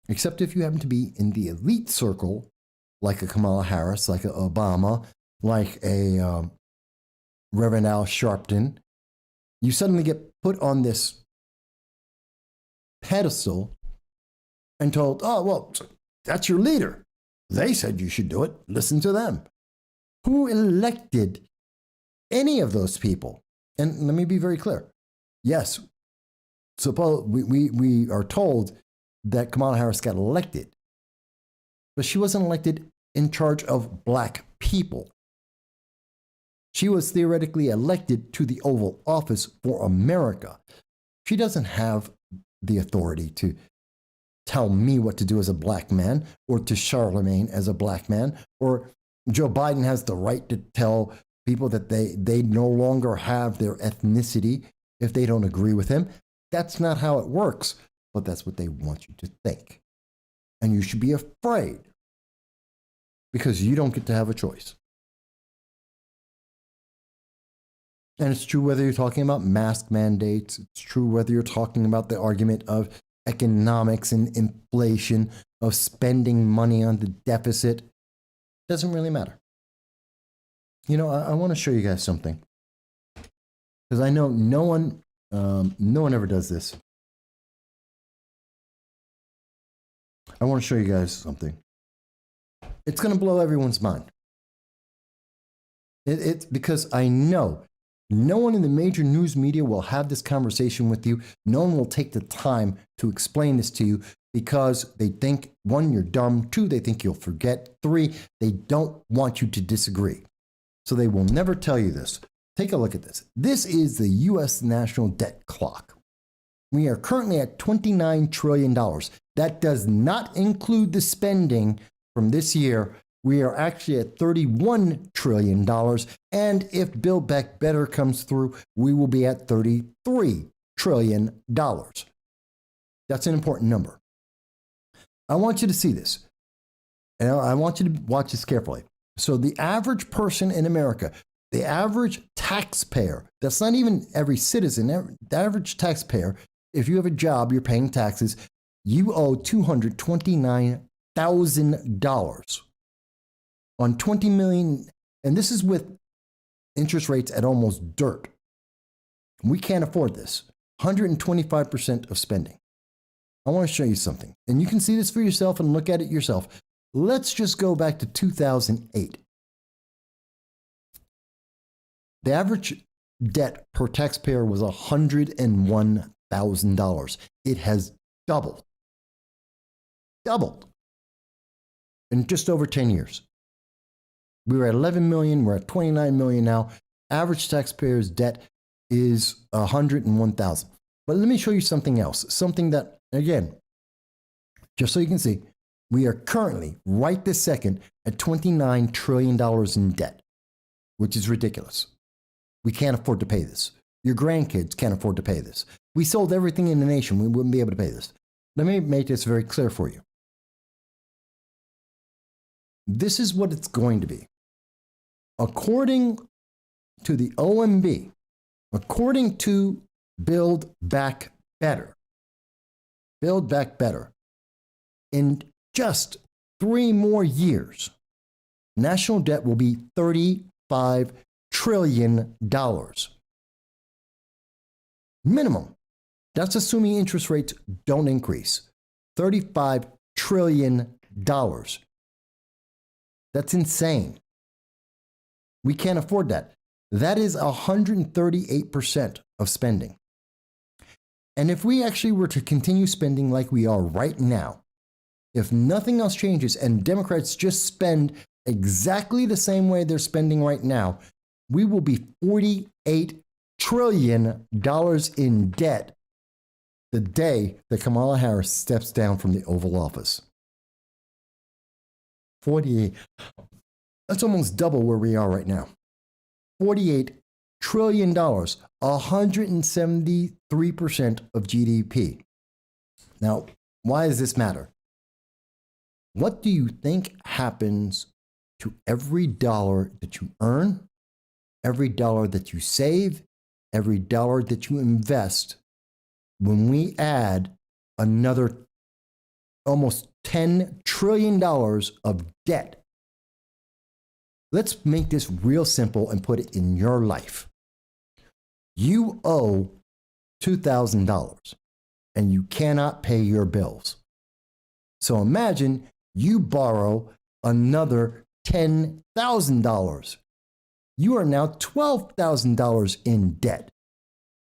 S1: Except if you happen to be in the elite circle, like a Kamala Harris, like a Obama, like a Reverend Al Sharpton, you suddenly get put on this pedestal and told, oh, well, that's your leader. They said you should do it. Listen to them. Who elected any of those people? And let me be very clear. Yes, suppose we are told that Kamala Harris got elected, but she wasn't elected in charge of black people. She was theoretically elected to the Oval Office for America. She doesn't have the authority to tell me what to do as a black man, or to Charlamagne as a black man, or Joe Biden has the right to tell people that they no longer have their ethnicity if they don't agree with him. That's not how it works, but that's what they want you to think. And you should be afraid because you don't get to have a choice. And it's true whether you're talking about mask mandates, it's true whether you're talking about the argument of economics and inflation, of spending money on the deficit. It doesn't really matter. You know, I want to show you guys something. Because I know no one ever does this. I want to show you guys something. It's going to blow everyone's mind. It's because I know no one in the major news media will have this conversation with you. No one will take the time to explain this to you because they think, one, you're dumb. Two, they think you'll forget. Three, they don't want you to disagree. So they will never tell you this. Take a look at this. This is the U.S. national debt clock. We are currently at $29 trillion. That does not include the spending from this year. We are actually at $31 trillion. And if Build Back Better comes through, we will be at $33 trillion. That's an important number. I want you to see this. And I want you to watch this carefully. So the average person in America, the average taxpayer, that's not even every citizen, the average taxpayer, if you have a job, you're paying taxes, you owe $229,000 on 20 million. And this is with interest rates at almost dirt. We can't afford this. 125% of spending. I want to show you something. And you can see this for yourself and look at it yourself. Let's just go back to 2008. The average debt per taxpayer was $101,000. It has doubled. doubled in just over 10 years. We were at 11 million, we're at 29 million now. Average taxpayer's debt is 101,000. But let me show you something else, something that, again, just so you can see, we are currently, right this second, at $29 trillion in debt, which is ridiculous. We can't afford to pay this. Your grandkids can't afford to pay this. We sold everything in the nation. We wouldn't be able to pay this. Let me make this very clear for you. This is what it's going to be. According to the OMB, according to Build Back Better, in just 3 more years, national debt will be $35 trillion. Minimum. That's assuming interest rates don't increase. $35 trillion. That's insane. We can't afford that. That is 138% of spending. And if we actually were to continue spending like we are right now, if nothing else changes and Democrats just spend exactly the same way they're spending right now, we will be $48 trillion in debt the day that Kamala Harris steps down from the Oval Office. 48. That's almost double where we are right now. $48 trillion, 173% of GDP. Now, why does this matter? What do you think happens to every dollar that you earn, every dollar that you save, every dollar that you invest when we add another almost $10 trillion of debt? Let's make this real simple and put it in your life. You owe $2,000 and you cannot pay your bills. So imagine you borrow another $10,000. You are now $12,000 in debt.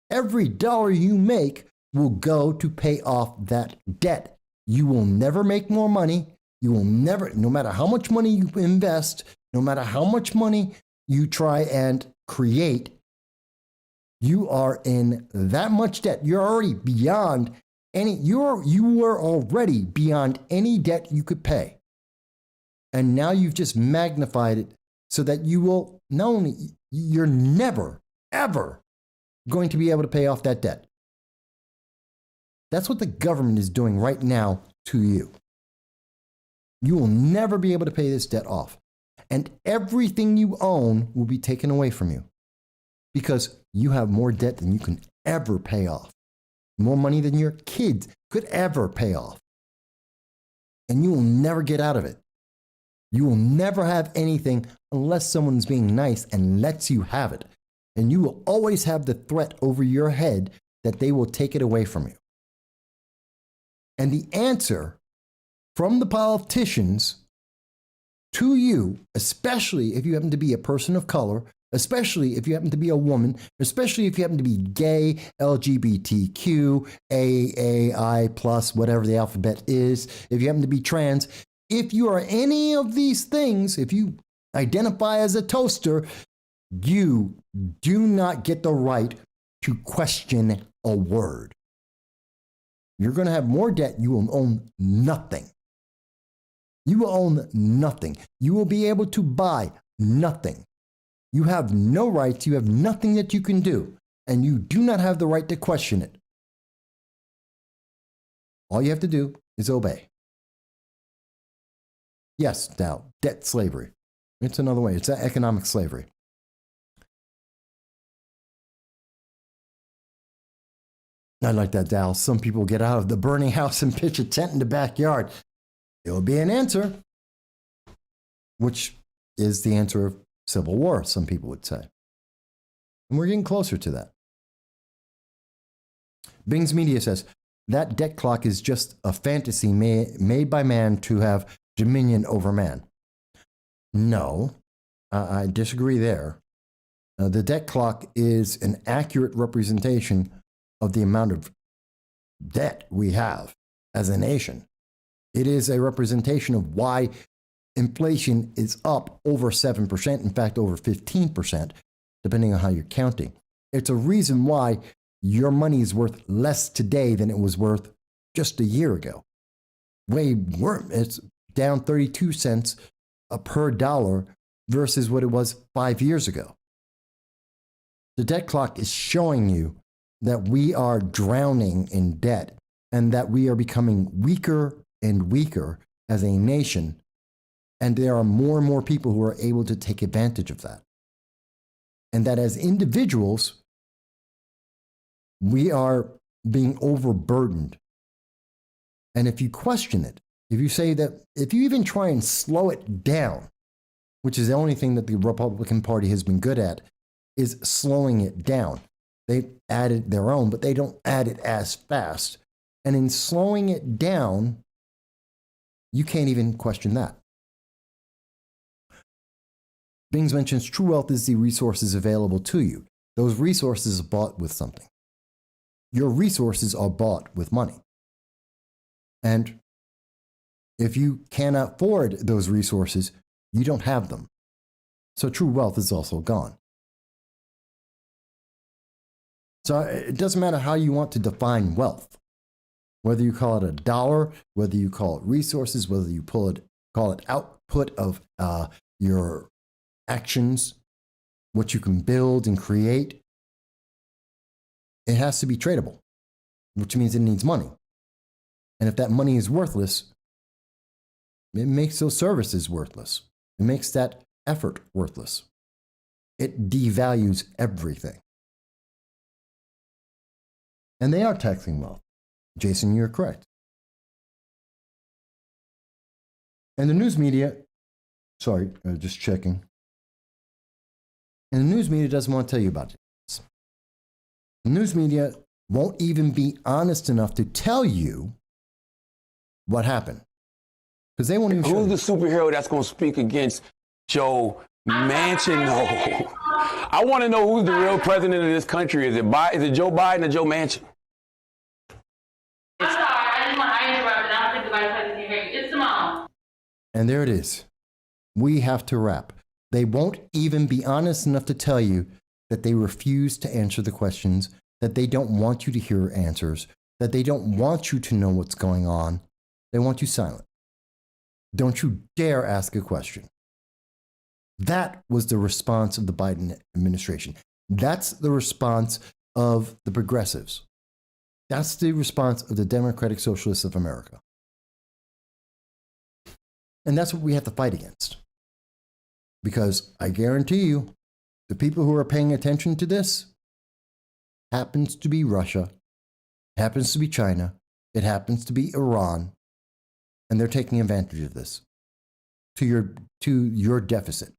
S1: Every dollar you make will go to pay off that debt. You will never make more money. You will never, no matter how much money you invest, no matter how much money you try and create, you are in that much debt. You're already beyond you were already beyond any debt you could pay. And now you've just magnified it so that you will not only, you're never, ever going to be able to pay off that debt. That's what the government is doing right now to you. You will never be able to pay this debt off. And everything you own will be taken away from you because you have more debt than you can ever pay off. More money than your kids could ever pay off. And you will never get out of it. You will never have anything unless someone's being nice and lets you have it. And you will always have the threat over your head that they will take it away from you. And the answer from the politicians to you, especially if you happen to be a person of color, especially if you happen to be a woman, especially if you happen to be gay, LGBTQ, AAI+, whatever the alphabet is, if you happen to be trans, if you are any of these things, if you identify as a toaster, you do not get the right to question a word. You're going to have more debt. You will own nothing. You will own nothing. You will be able to buy nothing. You have no rights. You have nothing that you can do. And you do not have the right to question it. All you have to do is obey. Yes, now, debt slavery. It's another way. It's economic slavery. I like that, Dal. Some people get out of the burning house and pitch a tent in the backyard. It will be an answer, which is the answer of civil war, some people would say. And we're getting closer to that. Bing's Media says, that debt clock is just a fantasy made by man to have dominion over man. No, I disagree there. The debt clock is an accurate representation of the amount of debt we have as a nation. It is a representation of why inflation is up over 7%, in fact, over 15%, depending on how you're counting. It's a reason why your money is worth less today than it was worth just a year ago. Way worse. It's down 32 cents per dollar versus what it was 5 years ago. The debt clock is showing you that we are drowning in debt and that we are becoming weaker and weaker as a nation. And there are more and more people who are able to take advantage of that. And that as individuals, we are being overburdened. And if you question it, if you say that, if you even try and slow it down, which is the only thing that the Republican Party has been good at, is slowing it down. They've added their own, but they don't add it as fast. And in slowing it down, you can't even question that. Bings mentions true wealth is the resources available to you. Those resources are bought with something. Your resources are bought with money. And if you cannot afford those resources, you don't have them. So true wealth is also gone. So it doesn't matter how you want to define wealth, whether you call it a dollar, whether you call it resources, whether you call it output of your actions, what you can build and create. It has to be tradable, which means it needs money. And if that money is worthless, it makes those services worthless. It makes that effort worthless. It devalues everything. And they are taxing wealth. Jason, you're correct. And the news media, just checking. And the news media doesn't want to tell you about it. The news media won't even be honest enough to tell you what happened. Because they won't even
S8: Who's the superhero that's going to speak against Joe Manchin? No. I want to know who's the real president of this country. Is it Joe Biden or Joe Manchin?
S7: I'm sorry, I interrupted. I don't think the vice president can hear you. It's Simone.
S1: And there it is. We have to wrap. They won't even be honest enough to tell you that they refuse to answer the questions, that they don't want you to hear answers, that they don't want you to know what's going on. They want you silent. Don't you dare ask a question. That was the response of the Biden administration. That's the response of the progressives. That's the response of the Democratic Socialists of America. And that's what we have to fight against. Because I guarantee you, the people who are paying attention to this happens to be Russia, happens to be China, it happens to be Iran, and they're taking advantage of this to your deficit.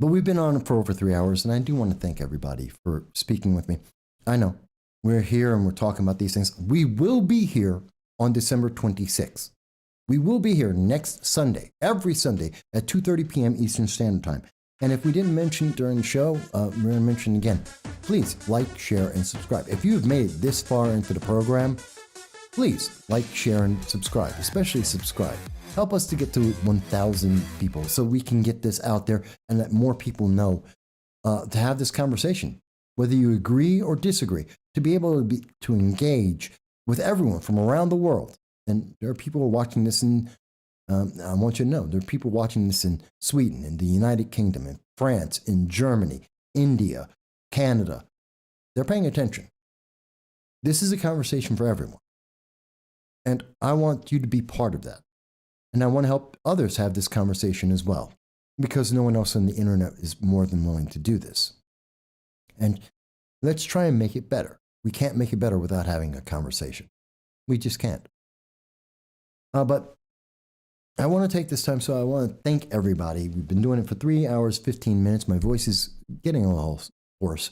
S1: But we've been on for over 3 hours, and I do want to thank everybody for speaking with me. I know we're here and we're talking about these things. We will be here on December 26th. We will be here next Sunday, every Sunday at 2:30 p.m. Eastern Standard Time. And if we didn't mention it during the show, we're going to mention it again. Please like, share, and subscribe. If you have made it this far into the program, please like, share, and subscribe, especially subscribe. Help us to get to 1,000 people so we can get this out there and let more people know to have this conversation, whether you agree or disagree, to be able to engage with everyone from around the world. And there are people watching this in, I want you to know, there are people watching this in Sweden, in the United Kingdom, in France, in Germany, India, Canada. They're paying attention. This is a conversation for everyone. And I want you to be part of that. And I want to help others have this conversation as well, because no one else on the internet is more than willing to do this. And let's try and make it better. We can't make it better without having a conversation. We just can't. But I want to take this time, so I want to thank everybody. We've been doing it for 3 hours, 15 minutes. My voice is getting a little hoarse.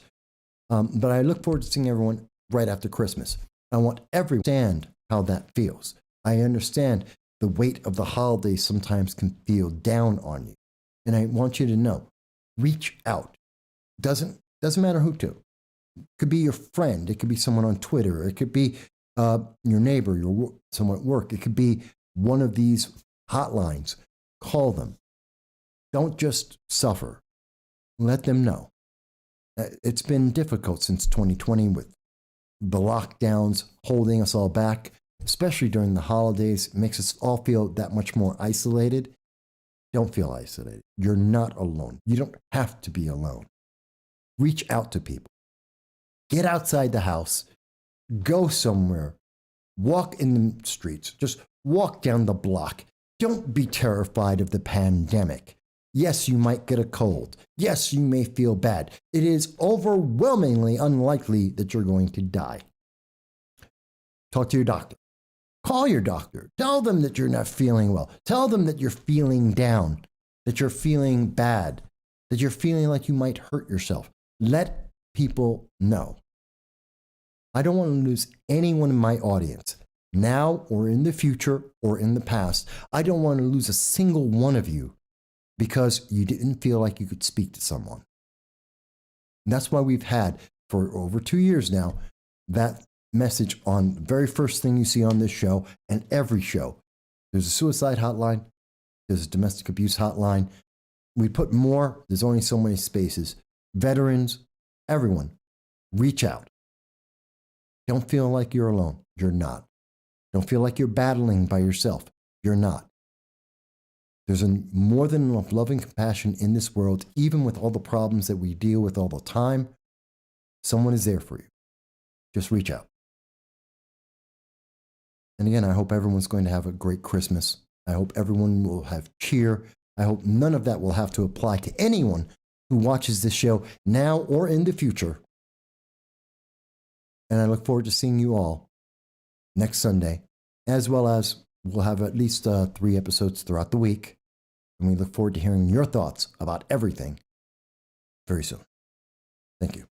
S1: But I look forward to seeing everyone right after Christmas. I want everyone to understand how that feels. I understand the weight of the holidays sometimes can feel down on you. And I want you to know, reach out. Doesn't matter who to. It could be your friend. It could be someone on Twitter. It could be your neighbor, someone at work. It could be one of these hotlines. Call them. Don't just suffer. Let them know. It's been difficult since 2020 with the lockdowns holding us all back, especially during the holidays. It makes us all feel that much more isolated. Don't feel isolated. You're not alone. You don't have to be alone. Reach out to people. Get outside the house. Go somewhere. Walk in the streets. Just walk down the block. Don't be terrified of the pandemic. Yes, you might get a cold. Yes, you may feel bad. It is overwhelmingly unlikely that you're going to die. Talk to your doctor. Call your doctor. Tell them that you're not feeling well. Tell them that you're feeling down, that you're feeling bad, that you're feeling like you might hurt yourself. Let people know. I don't want to lose anyone in my audience, now or in the future or in the past. I don't want to lose a single one of you because you didn't feel like you could speak to someone. And that's why we've had, for over 2 years now, that message on the very first thing you see on this show and every show. There's a suicide hotline. There's a domestic abuse hotline. We put more. There's only so many spaces. Veterans, everyone, reach out. Don't feel like you're alone. You're not. Don't feel like you're battling by yourself. You're not. There's more than enough love and compassion in this world, even with all the problems that we deal with all the time. Someone is there for you. Just reach out. And again, I hope everyone's going to have a great Christmas. I hope everyone will have cheer. I hope none of that will have to apply to anyone who watches this show now or in the future. And I look forward to seeing you all next Sunday, as well as we'll have at least 3 episodes throughout the week. And we look forward to hearing your thoughts about everything very soon. Thank you.